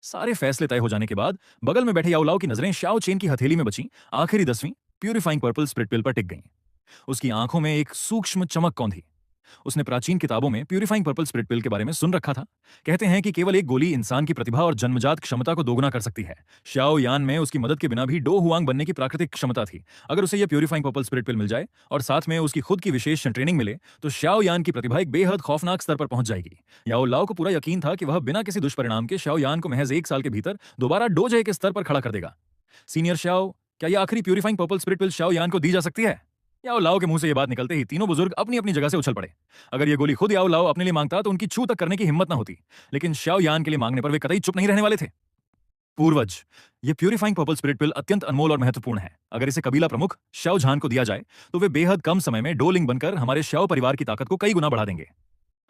सारे फैसले तय हो जाने के बाद बगल में बैठे याओलाओ की नजरें शाओ चेन की हथेली में बची आखिरी 10वीं प्यूरिफाइंग पर्पल स्प्रिट पिल पर टिक गईं। उसकी आंखों में एक सूक्ष्म चमक कौंधी। उसने प्राचीन किताबों में प्यूरिफाइंग पर्पल स्प्रिट पिल के बारे में सुन रखा था। कहते हैं कि केवल एक गोली इंसान की प्रतिभा और जन्मजात क्षमता को दोगुना कर सकती है। शाओ यान में उसकी मदद के बिना भी डो हुआंग बनने की प्राकृतिक क्षमता थी। अगर उसे यह प्यूरिफाइंग पर्पल स्प्रिट पिल मिल जाए और साथ में उसकी खुद की विशेष ट्रेनिंग मिले तो शाओ यान की प्रतिभा एक बेहद खौफनाक स्तर पर पहुंच जाएगी। याओ लाओ को पूरा यकीन था कि वह बिना किसी दुष्परिणाम के शाओ यान को महज 1 साल के भीतर दोबारा डोजे के स्तर पर खड़ा कर देगा। सीनियर शाओ, क्या यह आखिरी प्यूरिफाइंग पर्पल स्पिरिट पिल शाओ यान को दी जा सकती है? याओ लाओ के मुंह से यह बात निकलते ही तीनों बुजुर्ग अपनी अपनी जगह से उछल पड़े। अगर यह गोली खुद याओ लाओ अपने लिए मांगता तो उनकी छू तक करने की हिम्मत न होती, लेकिन शाओ यान के लिए मांगने पर वे कतई चुप नहीं रहने वाले थे। पूर्वज, यह प्यूरिफाइंग पर्पल स्पिरिट पिल अत्यंत अनमोल और महत्वपूर्ण है। अगर इसे कबीला प्रमुख शाओ झान को दिया जाए तो वे बेहद कम समय में डोलिंग बनकर हमारे शाओ परिवार की ताकत को कई गुना बढ़ा देंगे।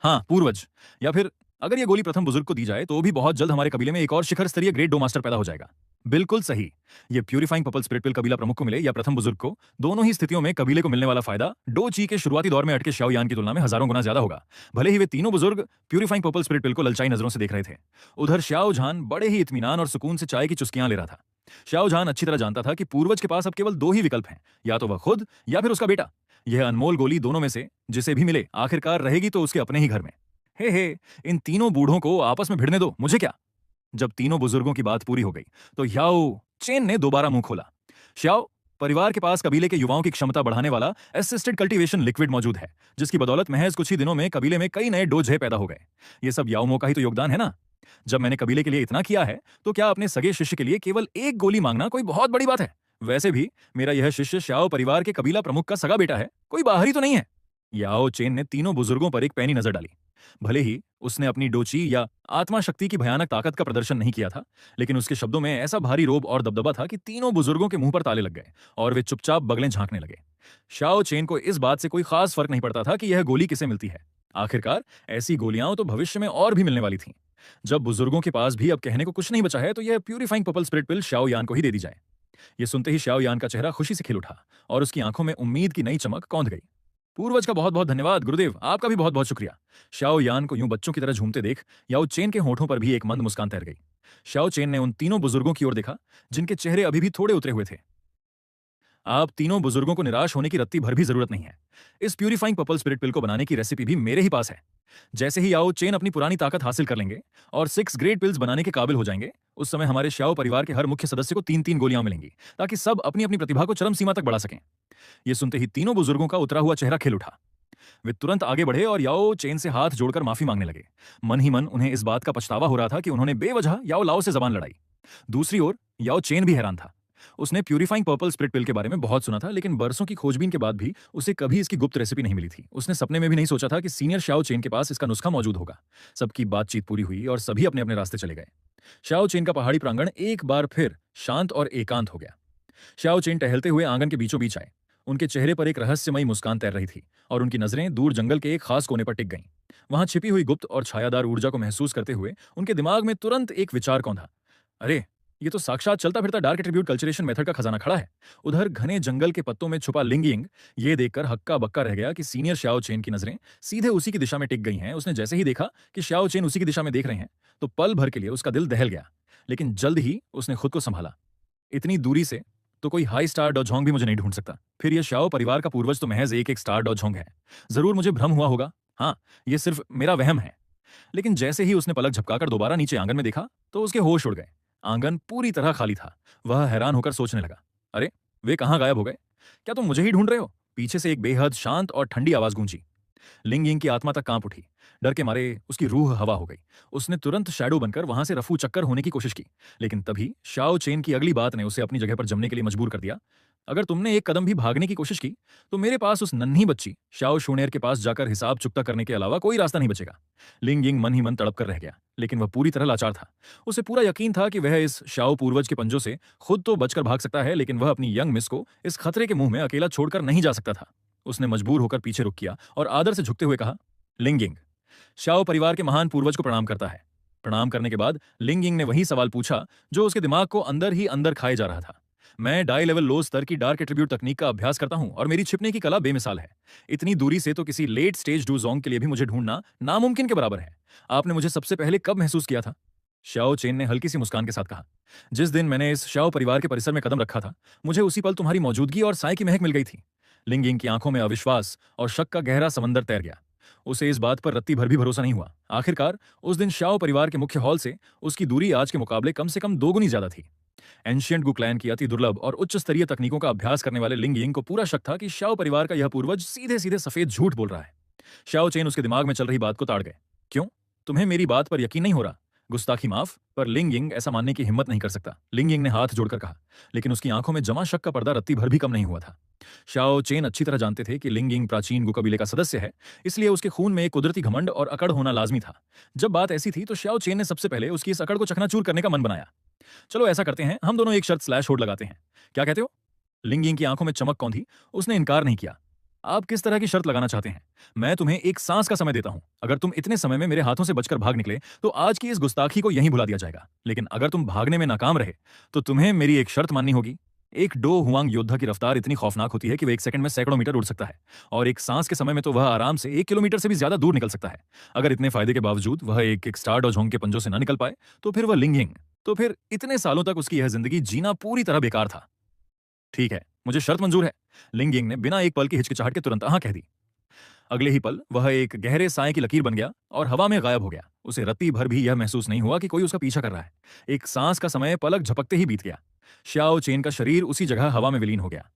हाँ पूर्वज, या फिर अगर यह गोली प्रथम बुजुर्ग को दी जाए तो भी बहुत जल्द हमारे कबीले में एक और शिखर स्तरीय ग्रेट डो मास्टर पैदा हो जाएगा। बिल्कुल सही। ये प्यूरिफाइंग पर्पल स्पिरिट पिल कबीला प्रमुख को मिले या प्रथम बुजुर्ग को, दोनों ही स्थितियों में कबीले को मिलने वाला फायदा डो ची के शुरुआती दौर में अटके शाओ यान की तुलना में हजारों गुना ज्यादा होगा। भले ही वे तीनों बुजुर्ग प्यूरिफाइंग पर्पल स्पिरिट पिल को ललचाई नजरों से देख रहे थे, उधर शाओ झान बड़े ही इत्मीनान और सुकून से चाय की चुस्कियां ले रहा था। शाओ झान अच्छी तरह जानता था कि पूर्वज के पास अब केवल 2 ही विकल्प हैं, या तो वह खुद या फिर उसका बेटा। यह अनमोल गोली दोनों में से जिसे भी मिले आखिरकार रहेगी तो उसके अपने ही घर में। हे, इन तीनों बूढ़ों को आपस में भिड़ने दो, मुझे क्या। जब तीनों बुजुर्गों की बात पूरी हो गई तो याओ चेन ने दोबारा मुंह खोला। शाओ परिवार के पास कबीले के युवाओं की क्षमता बढ़ाने वाला असिस्टेड कल्टीवेशन लिक्विड मौजूद है, जिसकी बदौलत महज कुछ ही दिनों में कबीले में कई नए डोजे पैदा हो गए। ये सब याओमो का ही तो योगदान है ना। जब मैंने कबीले के लिए इतना किया है तो क्या अपने सगे शिष्य के लिए केवल एक गोली मांगना कोई बहुत बड़ी बात है? वैसे भी मेरा यह शिष्य शाओ परिवार के कबीला प्रमुख का सगा बेटा है, कोई बाहरी तो नहीं है। याओ चेन ने तीनों बुजुर्गों पर एक पैनी नजर डाली। भले ही उसने अपनी डोची या आत्मा शक्ति की भयानक ताकत का प्रदर्शन नहीं किया था, लेकिन उसके शब्दों में ऐसा भारी रोब और दबदबा था कि तीनों बुजुर्गों के मुंह पर ताले लग गए और वे चुपचाप बगलें झांकने लगे। शाओ चेन को इस बात से कोई खास फर्क नहीं पड़ता था कि यह गोली किसे मिलती है। आखिरकार ऐसी गोलियां तो भविष्य में और भी मिलने वाली थीं। जब बुजुर्गों के पास भी अब कहने को कुछ नहीं बचा है तो यह प्यूरिफाइंग पर्पल स्पिरिट पिल शाओ यान को ही दे दी जाए। यह सुनते ही शाओ यान का चेहरा खुशी से खिल उठा और उसकी आंखों में उम्मीद की नई चमक कौंध गई। पूर्वज का बहुत बहुत धन्यवाद गुरुदेव, आपका भी बहुत बहुत शुक्रिया। शाओ यान को यूं बच्चों की तरह झूमते देख याओ चेन के होठों पर भी एक मंद मुस्कान तैर गई। शाओ चेन ने उन तीनों बुजुर्गों की ओर देखा जिनके चेहरे अभी भी थोड़े उतरे हुए थे। आप तीनों बुजुर्गों को निराश होने की रत्ती भर भी जरूरत नहीं है। इस प्यूरिफाइंग पर्पल स्पिरिट पिल को बनाने की रेसिपी भी मेरे ही पास है। जैसे ही याओ चेन अपनी पुरानी ताकत हासिल कर लेंगे और 6 ग्रेट पिल्स बनाने के काबिल हो जाएंगे, उस समय हमारे शाओ परिवार के हर मुख्य सदस्य को 3-3 गोलियां मिलेंगी, ताकि सब अपनी अपनी प्रतिभा को चरम सीमा तक बढ़ा सकें। यह सुनते ही तीनों बुजुर्गों का उतरा हुआ चेहरा खिल उठा। वे तुरंत आगे बढ़े और याओ चेन से हाथ जोड़कर माफी मांगने लगे। मन ही मन उन्हें इस बात का पछतावा हो रहा था कि उन्होंने बेवजह याओ लाओ से जबान लड़ाई। दूसरी ओर याओ चेन भी हैरान था। उसने प्यूरिफाइंग पर्पल स्पिरिट पिल के बारे में बहुत सुना था, लेकिन बरसों की खोजबीन के बाद भी उसे कभी इसकी गुप्त रेसिपी नहीं मिली थी। उसने सपने में भी नहीं सोचा था कि सीनियर शाओ चेन के पास इसका नुस्खा मौजूद होगा। सबकी बातचीत पूरी हुई और सभी अपने अपने रास्ते चले गए। शाओ चेन का पहाड़ी प्रांगण एक बार फिर शांत और एकांत हो गया। शाओ चेन टहलते हुए आंगन के बीचों बीच आए। उनके चेहरे पर एक रहस्यमयी मुस्कान तैर रही थी और उनकी नजरें दूर जंगल के एक खास कोने पर टिक गईं। वहां छिपी हुई गुप्त और छायादार ऊर्जा को महसूस करते हुए उनके दिमाग में तुरंत एक विचार कौंधा। अरे, ये तो साक्षात चलता फिरता डार्क एट्रीब्यूट कल्चरेशन मेथड का खजाना खड़ा है। उधर घने जंगल के पत्तों में छुपा लिंग यिंग ये देखकर हक्का बक्का रह गया कि सीनियर शाओ चेन की नजरें सीधे उसी की दिशा में टिक गई हैं। उसने जैसे ही देखा कि शाओ चेन उसी की दिशा में देख रहे हैं तो पल भर के लिए उसका दिल दहल गया, लेकिन जल्द ही उसने खुद को संभाला। इतनी दूरी से तो कोई हाई स्टार डॉझोंग भी मुझे नहीं ढूंढ सकता। फिर यह शाओ परिवार का पूर्वज तो महज एक स्टार डॉझोंग है। जरूर मुझे भ्रम हुआ होगा, हाँ, यह सिर्फ मेरा वहम है। लेकिन जैसे ही उसने पलक झपकाकर दोबारा नीचे आंगन में देखा तो उसके होश उड़ गए। आंगन पूरी तरह खाली था। वह हैरान होकर सोचने लगा, अरे, वे कहां गायब हो गए? क्या तुम मुझे ही ढूंढ रहे हो? पीछे से एक बेहद शांत और ठंडी आवाज गूंजी। लिंग यिंग की आत्मा तक कांप उठी। डर के मारे उसकी रूह हवा हो गई। उसने तुरंत शैडो बनकर वहां से रफू चक्कर होने की कोशिश की, लेकिन तभी शाओ चेन की अगली बात ने उसे अपनी जगह पर जमने के लिए मजबूर कर दिया। अगर तुमने एक कदम भी भागने की कोशिश की तो मेरे पास उस नन्ही बच्ची शाओ शूनेर के पास जाकर हिसाब चुकता करने के अलावा कोई रास्ता नहीं बचेगा। लिंग यिंग मन ही मन तड़प कर रह गया, लेकिन वह पूरी तरह लाचार था। उसे पूरा यकीन था कि वह इस शाओ पूर्वज के पंजों से खुद तो बचकर भाग सकता है, लेकिन वह अपनी यंग मिस को इस खतरे के मुंह में अकेला छोड़कर नहीं जा सकता था। उसने मजबूर होकर पीछे रुक किया और आदर से झुकते हुए कहा, लिंग यिंग, शाओ परिवार के महान पूर्वज को प्रणाम करता है। प्रणाम करने के बाद लिंग यिंग ने वही सवाल पूछा जो उसके दिमाग को अंदर ही अंदर खाए जा रहा था। मैं डाई लेवल लो स्तर की डार्क एट्रीब्यूट तकनीक का अभ्यास करता हूं और मेरी छिपने की कला बेमिसाल है। इतनी दूरी से तो किसी लेट स्टेज डूजोंग के लिए भी मुझे ढूंढना नामुमकिन के बराबर है। आपने मुझे सबसे पहले कब महसूस किया था? शाओ चेन ने हल्की सी मुस्कान के साथ कहा, जिस दिन मैंने इस शाओ परिवार के परिसर में कदम रखा था, मुझे उसी पल तुम्हारी मौजूदगी और साय की महक मिल गई थी। लिंग यिंग की आंखों में अविश्वास और शक का गहरा समंदर तैर गया। उसे इस बात पर रत्ती भर भी भरोसा नहीं हुआ। आखिरकार उस दिन शाओ परिवार के मुख्य हॉल से उसकी दूरी आज के मुकाबले कम से कम दोगुनी ज्यादा थी। एंशियंट गुक्लैन की अति दुर्लभ और उच्च स्तरीय तकनीकों का अभ्यास करने वाले लिंग यिंग को पूरा शक था कि शाओ परिवार का यह पूर्वज सीधे सीधे सफेद झूठ बोल रहा है। शाओ चेन उसके दिमाग में चल रही बात को ताड़ गए। क्यों? तुम्हें मेरी बात पर यकीन नहीं हो रहा? गुस्ताखी माफ, पर लिंग यिंग ऐसा मानने की हिम्मत नहीं कर सकता, लिंग यिंग ने हाथ जोड़कर कहा, लेकिन उसकी आंखों में जमा शक का पर्दा रत्ती भर भी कम नहीं हुआ था। शाओ चेन अच्छी तरह जानते थे कि लिंग यिंग प्राचीन गु कबीले का सदस्य है, इसलिए उसके खून में एक कुदरती घमंड और अकड़ होना लाजमी था। जब बात ऐसी थी तो शाओ चेन ने सबसे पहले उसकी इस अकड़ को चकनाचूर करने का मन बनाया। चलो ऐसा करते हैं, हम दोनों एक शर्त स्लैश होल्ड लगाते हैं, क्या कहते हो? लिंग यिंग की आंखों में चमक कौंधी। उसने इनकार नहीं किया। आप किस तरह की शर्त लगाना चाहते हैं? मैं तुम्हें एक सांस का समय देता हूं। अगर तुम इतने समय में मेरे हाथों से बचकर भाग निकले तो आज की इस गुस्ताखी को यहीं भुला दिया जाएगा, लेकिन अगर तुम भागने में नाकाम रहे तो तुम्हें मेरी एक शर्त माननी होगी। एक डो हुआंग योद्धा की रफ्तार इतनी खौफनाक होती है कि वह एक सेकंड में सैकड़ों मीटर उड़ सकता है, और एक सांस के समय में तो वह आराम से 1 किलोमीटर से भी ज्यादा दूर निकल सकता है। अगर इतने फायदे के बावजूद वह एक स्टार डोजोंग के पंजों से न निकल पाए तो फिर वह लिंग यिंग, तो फिर इतने सालों तक उसकी यह जिंदगी जीना पूरी तरह बेकार था। ठीक है, मुझे शर्त मंजूर है। लिंग यिंग ने बिना एक पल की हिचकिचाहट के तुरंत हाँ कह दी। अगले ही पल वह एक गहरे साए की लकीर बन गया और हवा में गायब हो गया। उसे रत्ती भर भी यह महसूस नहीं हुआ कि कोई उसका पीछा कर रहा है। एक सांस का समय पलक झपकते ही बीत गया। शाओ चेन का शरीर उसी जगह हवा में विलीन हो गया।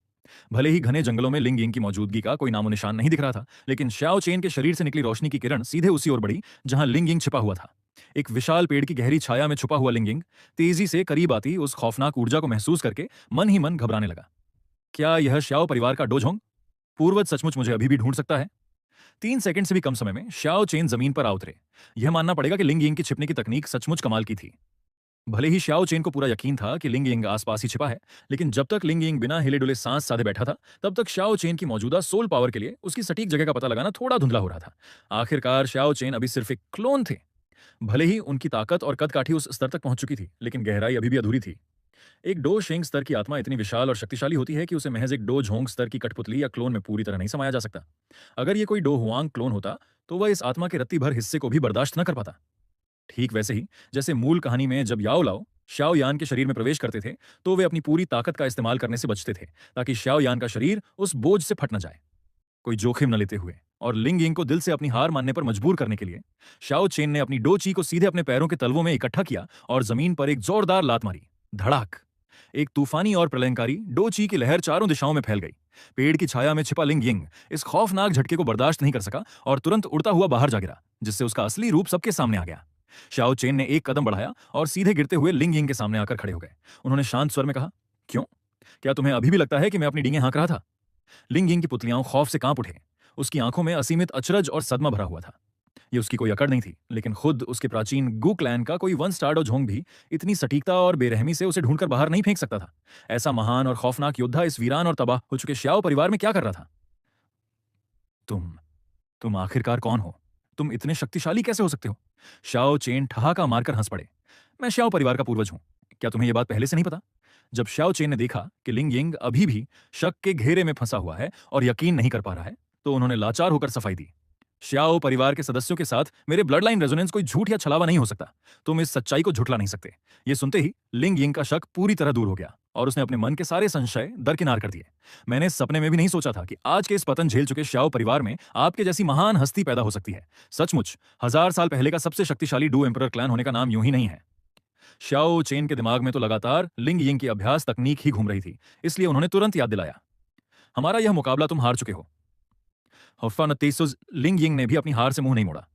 भले ही घने जंगलों में लिंग यिंग की मौजूदगी का कोई नामो निशान नहीं दिख रहा था, लेकिन शाओ चेन के शरीर से निकली रोशनी की किरण सीधे उसी ओर बढ़ी जहां लिंग यिंग छिपा हुआ था। एक विशाल पेड़ की गहरी छाया में छुपा हुआ लिंग यिंग तेजी से करीब आती उस खौफनाक ऊर्जा को महसूस करके मन ही मन घबराने लगा। क्या यह श्याओ परिवार का डोजोंग पूर्वज सचमुच मुझे अभी भी ढूंढ सकता है? 3 सेकंड से भी कम समय में शाओ चेन जमीन पर आ उतरे। यह मानना पड़ेगा कि लिंग यिंग की छिपने की तकनीक सचमुच कमाल की थी। भले ही शाओ चेन को पूरा यकीन था कि लिंग यिंग आसपास ही छिपा है, लेकिन जब तक लिंग यिंग बिना हिले डुले सांस साधे बैठा था, तब तक शाओ चेन की मौजूदा सोल पावर के लिए उसकी सटीक जगह का पता लगाना थोड़ा धुंधला हो रहा था। आखिरकार शाओ चेन अभी सिर्फ एक क्लोन थे। भले ही उनकी ताकत और कद काठी उस स्तर तक पहुंच चुकी थी, लेकिन गहराई अभी भी अधूरी थी। एक डो शेंग स्तर की आत्मा इतनी विशाल और शक्तिशाली होती है कि उसे महज एक डो झोंग स्तर की कठपुतली या क्लोन में पूरी तरह नहीं समाया जा सकता। अगर ये कोई डो हुआंग क्लोन होता तो वह इस आत्मा के रत्ती भर हिस्से को भी बर्दाश्त न कर पाता। ठीक वैसे ही जैसे मूल कहानी में जब याओ लाओ शाओ यान के शरीर में प्रवेश करते थे तो वे अपनी पूरी ताकत का इस्तेमाल करने से बचते थे, ताकि शाओ यान का शरीर उस बोझ से फट न जाए। कोई जोखिम न लेते हुए और लिंग यिंग को दिल से अपनी हार मानने पर मजबूर करने के लिए शाओ चेन ने अपनी डो ची को सीधे अपने पैरों के तलवों में इकट्ठा किया और जमीन पर एक जोरदार लात मारी। धड़ाक! एक तूफानी और प्रलयंकारी डो ची की लहर चारों दिशाओं में फैल गई। पेड़ की छाया में छिपा लिंग यिंग इस खौफनाक झटके को बर्दाश्त नहीं कर सका और तुरंत उड़ता हुआ बाहर जा गिरा, जिससे उसका असली रूप सबके सामने आ गया। शाओ चेन ने एक कदम बढ़ाया और सीधे गिरते हुए लिंग यिंग के सामने आकर खड़े हो गए। उन्होंने शांत स्वर में कहा, क्यों? क्या तुम्हें अभी भी लगता है कि मैं अपनी डींगें हाँक रहा था? लिंग यिंग की पुतलियां खौफ से कांप उठे। उसकी आंखों में असीमित अचरज और सदमा भरा हुआ था। ये उसकी कोई अकड़ नहीं थी, लेकिन खुद उसके प्राचीन गु क्लैन का कोई वन स्टार झोंग भी इतनी सटीकता और बेरहमी से उसे ढूंढकर बाहर नहीं फेंक सकता था। ऐसा महान और खौफनाक योद्धा इस वीरान और तबाह हो चुके श्याओ परिवार में क्या कर रहा था? तुम तुम आखिरकार कौन हो? तुम इतने शक्तिशाली कैसे हो सकते हो? शाओ चेन ठहाका मारकर हंस पड़े। मैं श्याओ परिवार का पूर्वज हूं। क्या तुम्हें यह बात पहले से नहीं पता? जब शाओ चेन ने देखा कि लिंग यिंग अभी भी शक के घेरे में फंसा हुआ है और यकीन नहीं कर पा रहा है, तो उन्होंने लाचार होकर सफाई दी। श्याओ परिवार के सदस्यों के साथ मेरे ब्लड लाइन रेजोनेंस कोई झूठ या छलावा नहीं हो सकता। तुम इस सच्चाई को झुठला नहीं सकते। ये सुनते ही लिंग यिंग का शक पूरी तरह दूर हो गया और उसने अपने मन के सारे संशय दरकिनार कर दिए। मैंने सपने में भी नहीं सोचा था कि आज के इस पतन झेल चुके श्याओ परिवार में आपके जैसी महान हस्ती पैदा हो सकती है। सचमुच 1000 साल पहले का सबसे शक्तिशाली डू एम्परर क्लैन होने का नाम यूं ही नहीं है। श्याओ चेन के दिमाग में तो लगातार लिंग यिंग की अभ्यास तकनीक ही घूम रही थी, इसलिए उन्होंने तुरंत याद दिलाया, हमारा यह मुकाबला तुम हार चुके हो। हफ्फानतेसुज लिंग यिंग ने भी अपनी हार से मुंह नहीं मोड़ा।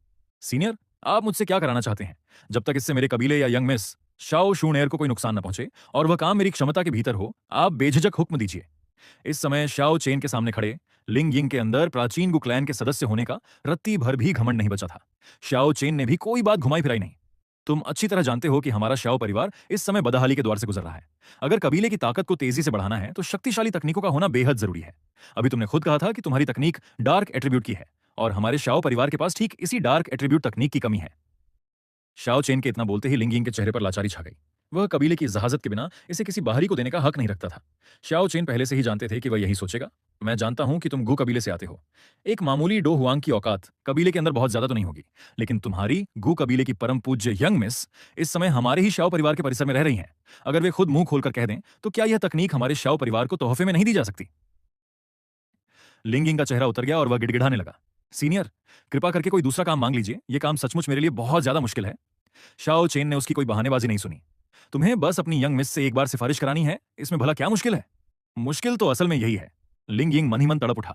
सीनियर, आप मुझसे क्या कराना चाहते हैं? जब तक इससे मेरे कबीले या यंग मिस शाओ शूनेर को कोई नुकसान न पहुंचे और वह काम मेरी क्षमता के भीतर हो, आप बेझिझक हुक्म दीजिए। इस समय शाओ चेन के सामने खड़े लिंग यिंग के अंदर प्राचीन गु क्लैन के सदस्य होने का रत्ती भर भी घमंड नहीं बचा था। शाओ चेन ने भी कोई बात घुमाई फिराई नहीं। तुम अच्छी तरह जानते हो कि हमारा शाओ परिवार इस समय बदहाली के द्वार से गुजर रहा है। अगर कबीले की ताकत को तेजी से बढ़ाना है तो शक्तिशाली तकनीकों का होना बेहद जरूरी है। अभी तुमने खुद कहा था कि तुम्हारी तकनीक डार्क एट्रीब्यूट की है और हमारे शाओ परिवार के पास ठीक इसी डार्क एट्रीब्यूट तकनीक की कमी है। शाओ चेन के इतना बोलते ही लिंग यिंग के चेहरे पर लाचारी छा गई। वह कबीले की जहाजत के बिना इसे किसी बाहरी को देने का हक नहीं रखता था। शाओ चेन पहले से ही जानते थे कि वह यही सोचेगा। मैं जानता हूं कि तुम गु कबीले से आते हो। एक मामूली डो हुआंग की औकात कबीले के अंदर बहुत ज्यादा तो नहीं होगी, लेकिन तुम्हारी गु कबीले की परम पूज्य यंग मिस इस समय हमारे ही शाओ परिवार के परिसर में रह रही हैं। अगर वे खुद मुंह खोलकर कह दें तो क्या यह तकनीक हमारे शाओ परिवार को तोहफे में नहीं दी जा सकती? लिंग यिंग का चेहरा उतर गया और वह गिड़गिड़ाने लगा। सीनियर, कृपा करके कोई दूसरा काम मांग लीजिए, यह काम सचमुच मेरे लिए बहुत ज्यादा मुश्किल है। शाओ चेन ने उसकी कोई बहानेबाजी नहीं सुनी। तुम्हें बस अपनी यंग मिस से एक बार सिफारिश करानी है, इसमें भला क्या मुश्किल है? मुश्किल तो असल में यही है। लिंग यिंग मन ही मन तड़प उठा।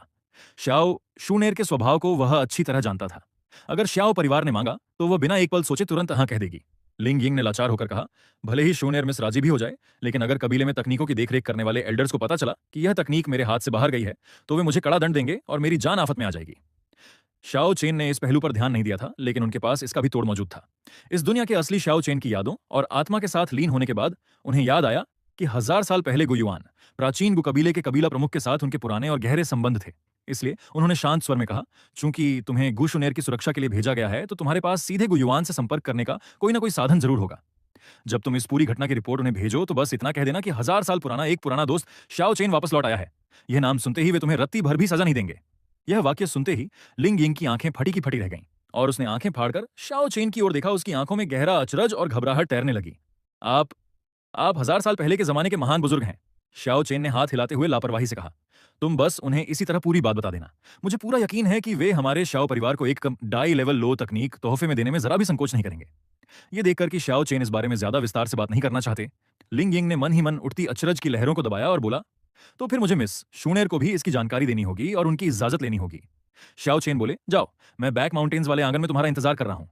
शाओ शूनेर के स्वभाव को वह अच्छी तरह जानता था। अगर शाओ परिवार ने मांगा तो वह बिना एक पल सोचे तुरंत हाँ कह देगी। लिंग यिंग ने लाचार होकर कहा, भले ही शूनेर मिस राजी भी हो जाए, लेकिन अगर कबीले में तकनीकों की देखरेख करने वाले एल्डर्स को पता चला कि यह तकनीक मेरे हाथ से बाहर गई है तो वे मुझे कड़ा दंड देंगे और मेरी जान आफत में आ जाएगी। शाओ चेन ने इस पहलू पर ध्यान नहीं दिया था, लेकिन उनके पास इसका भी तोड़ मौजूद था। इस दुनिया के असली शाओ चेन की यादों और आत्मा के साथ लीन होने के बाद उन्हें याद आया कि 1000 साल पहले गुयुआन प्राचीन गु कबीले के कबीला प्रमुख के साथ उनके पुराने और गहरे संबंध थे। इसलिए उन्होंने शांत स्वर में कहा, चूंकि तुम्हें गु शुनेर की सुरक्षा के लिए भेजा गया है तो तुम्हारे पास सीधे गुयुआन से संपर्क करने का कोई ना कोई साधन जरूर होगा। जब तुम इस पूरी घटना की रिपोर्ट उन्हें भेजो तो बस इतना कह देना कि 1000 साल पुराना एक पुराना दोस्त शाओ चेन वापस लौट आया है। यह नाम सुनते ही वे तुम्हें रत्ती भर भी सजा नहीं देंगे। यह वाक्य सुनते ही लिंग यिंग की आंखें फटी की फटी रह गईं और उसने आंखें फाड़कर शाओ चेन की ओर देखा। उसकी आंखों में गहरा अचरज और घबराहट तैरने लगी। आप आप 1000 साल पहले के जमाने के महान बुजुर्ग हैं। शाओ चेन ने हाथ हिलाते हुए लापरवाही से कहा, तुम बस उन्हें इसी तरह पूरी बात बता देना। मुझे पूरा यकीन है कि वे हमारे शाओ परिवार को एक डाई लेवल लो तकनीक तोहफे में देने में जरा भी संकोच नहीं करेंगे। यह देखकर कि शाओ चेन इस बारे में ज्यादा विस्तार से बात नहीं करना चाहते, लिंग यिंग ने मन ही मन उठती अचरज की लहरों को दबाया और बोला, तो फिर मुझे मिस शूनेर को भी इसकी जानकारी देनी होगी और उनकी इजाजत लेनी होगी। शाओ चेन बोले, जाओ, मैं बैक माउंटेन्स वाले आंगन में तुम्हारा इंतजार कर रहा हूं।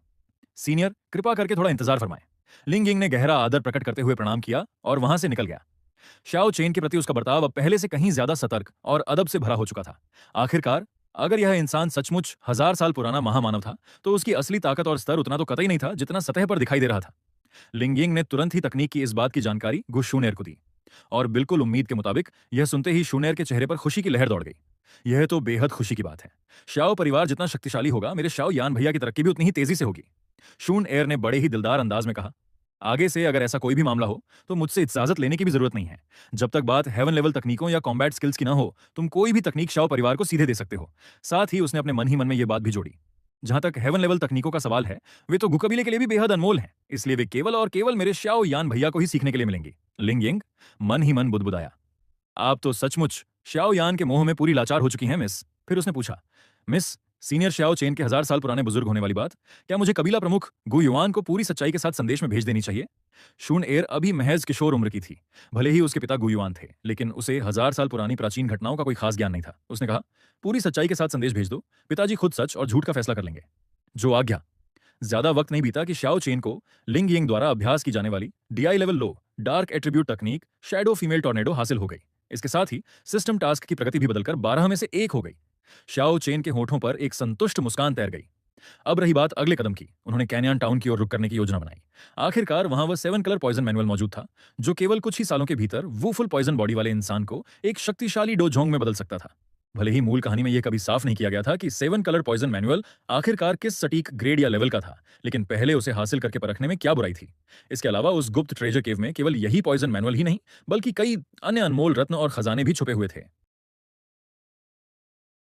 सीनियर, कृपा करके थोड़ा इंतजार फरमाएं। लिंग यिंग ने गहरा आदर प्रकट करते हुए प्रणाम किया और वहां से निकल गया। शाओ चेन के प्रति उसका बर्ताव अब पहले से कहीं ज्यादा सतर्क और अदब से भरा हो चुका था। आखिरकार अगर यह इंसान सचमुच 1000 साल पुराना महामानव था तो उसकी असली ताकत और स्तर उतना तो कतई नहीं था जितना सतह पर दिखाई दे रहा था। लिंग यिंग ने तुरंत ही तकनीक की इस बात की जानकारी गु शूनेर को दी और बिल्कुल उम्मीद के मुताबिक यह सुनते ही शूनेर के चेहरे पर खुशी की लहर दौड़ गई। यह तो बेहद खुशी की बात है। शाओ परिवार जितना शक्तिशाली होगा, मेरे शाओ यान भैया की तरक्की भी उतनी ही तेजी से होगी। शून एयर ने बड़े ही दिलदार अंदाज में कहा, आगे से अगर ऐसा कोई भी मामला हो तो मुझसे इजाजत लेने की भी जरूरत नहीं है। जब तक बात हेवन लेवल तकनीकों या कॉम्बैट स्किल्स की ना हो, तुम कोई भी तकनीक शाओ परिवार को सीधे दे सकते हो। साथ ही उसने अपने मन ही मन में यह बात भी जोड़ी, जहां तक हेवन लेवल तकनीकों का सवाल है, वे तो गु कबीले के लिए भी बेहद अनमोल हैं, इसलिए वे केवल और केवल मेरे शाओ यान भैया को ही सीखने के लिए मिलेंगी। लिंग यिंग मन ही मन बुदबुदाया, आप तो सचमुच शाओ यान के मोह में पूरी लाचार हो चुकी हैं मिस। फिर उसने पूछा, मिस, सीनियर शाओ चेन के 1000 साल पुराने बुजुर्ग होने वाली बात क्या मुझे कबीला प्रमुख गु युआन को पूरी सच्चाई के साथ संदेश में भेज देनी चाहिए? शून एयर अभी महज किशोर उम्र की थी। भले ही उसके पिता गु युआन थे, लेकिन उसे 1000 साल पुरानी प्राचीन घटनाओं का कोई खास ज्ञान नहीं था। उसने कहा, पूरी सच्चाई के साथ संदेश भेज दो, पिताजी खुद सच और झूठ का फैसला कर लेंगे। जो आज्ञा। ज्यादा वक्त नहीं बीता कि शाओ चेन को लिंग यिंग द्वारा अभ्यास की जाने वाली DI level low dark attribute तकनीक शैडो फीमेल टॉर्नेडो हासिल हो गई। इसके साथ ही सिस्टम टास्क की प्रगति भी बदलकर 12 में से 1 हो गई। शाओ चेन के होठों पर एक संतुष्ट मुस्कान तैर गई। अब रही बात अगले कदम की। उन्होंने कैनियन टाउन की ओर रुख करने की योजना बनाई। आखिरकार वहां वह 7 कलर पॉइजन मैनुअल मौजूद था, जो केवल कुछ ही सालों के भीतर वो फुल पॉइजन बॉडी वाले इंसान को एक शक्तिशाली डोजोंग में बदल सकता था। भले ही मूल कहानी में यह कभी साफ नहीं किया गया था कि 7 कलर पॉइजन मैनुअल आखिरकार किस सटीक ग्रेड या लेवल का था, लेकिन पहले उसे हासिल करके परखने में क्या बुराई थी। इसके अलावा उस गुप्त ट्रेजर केव में केवल यही पॉइजन मैनुअल ही नहीं, बल्कि कई अन्य अनमोल रत्न और खजाने भी छुपे हुए थे।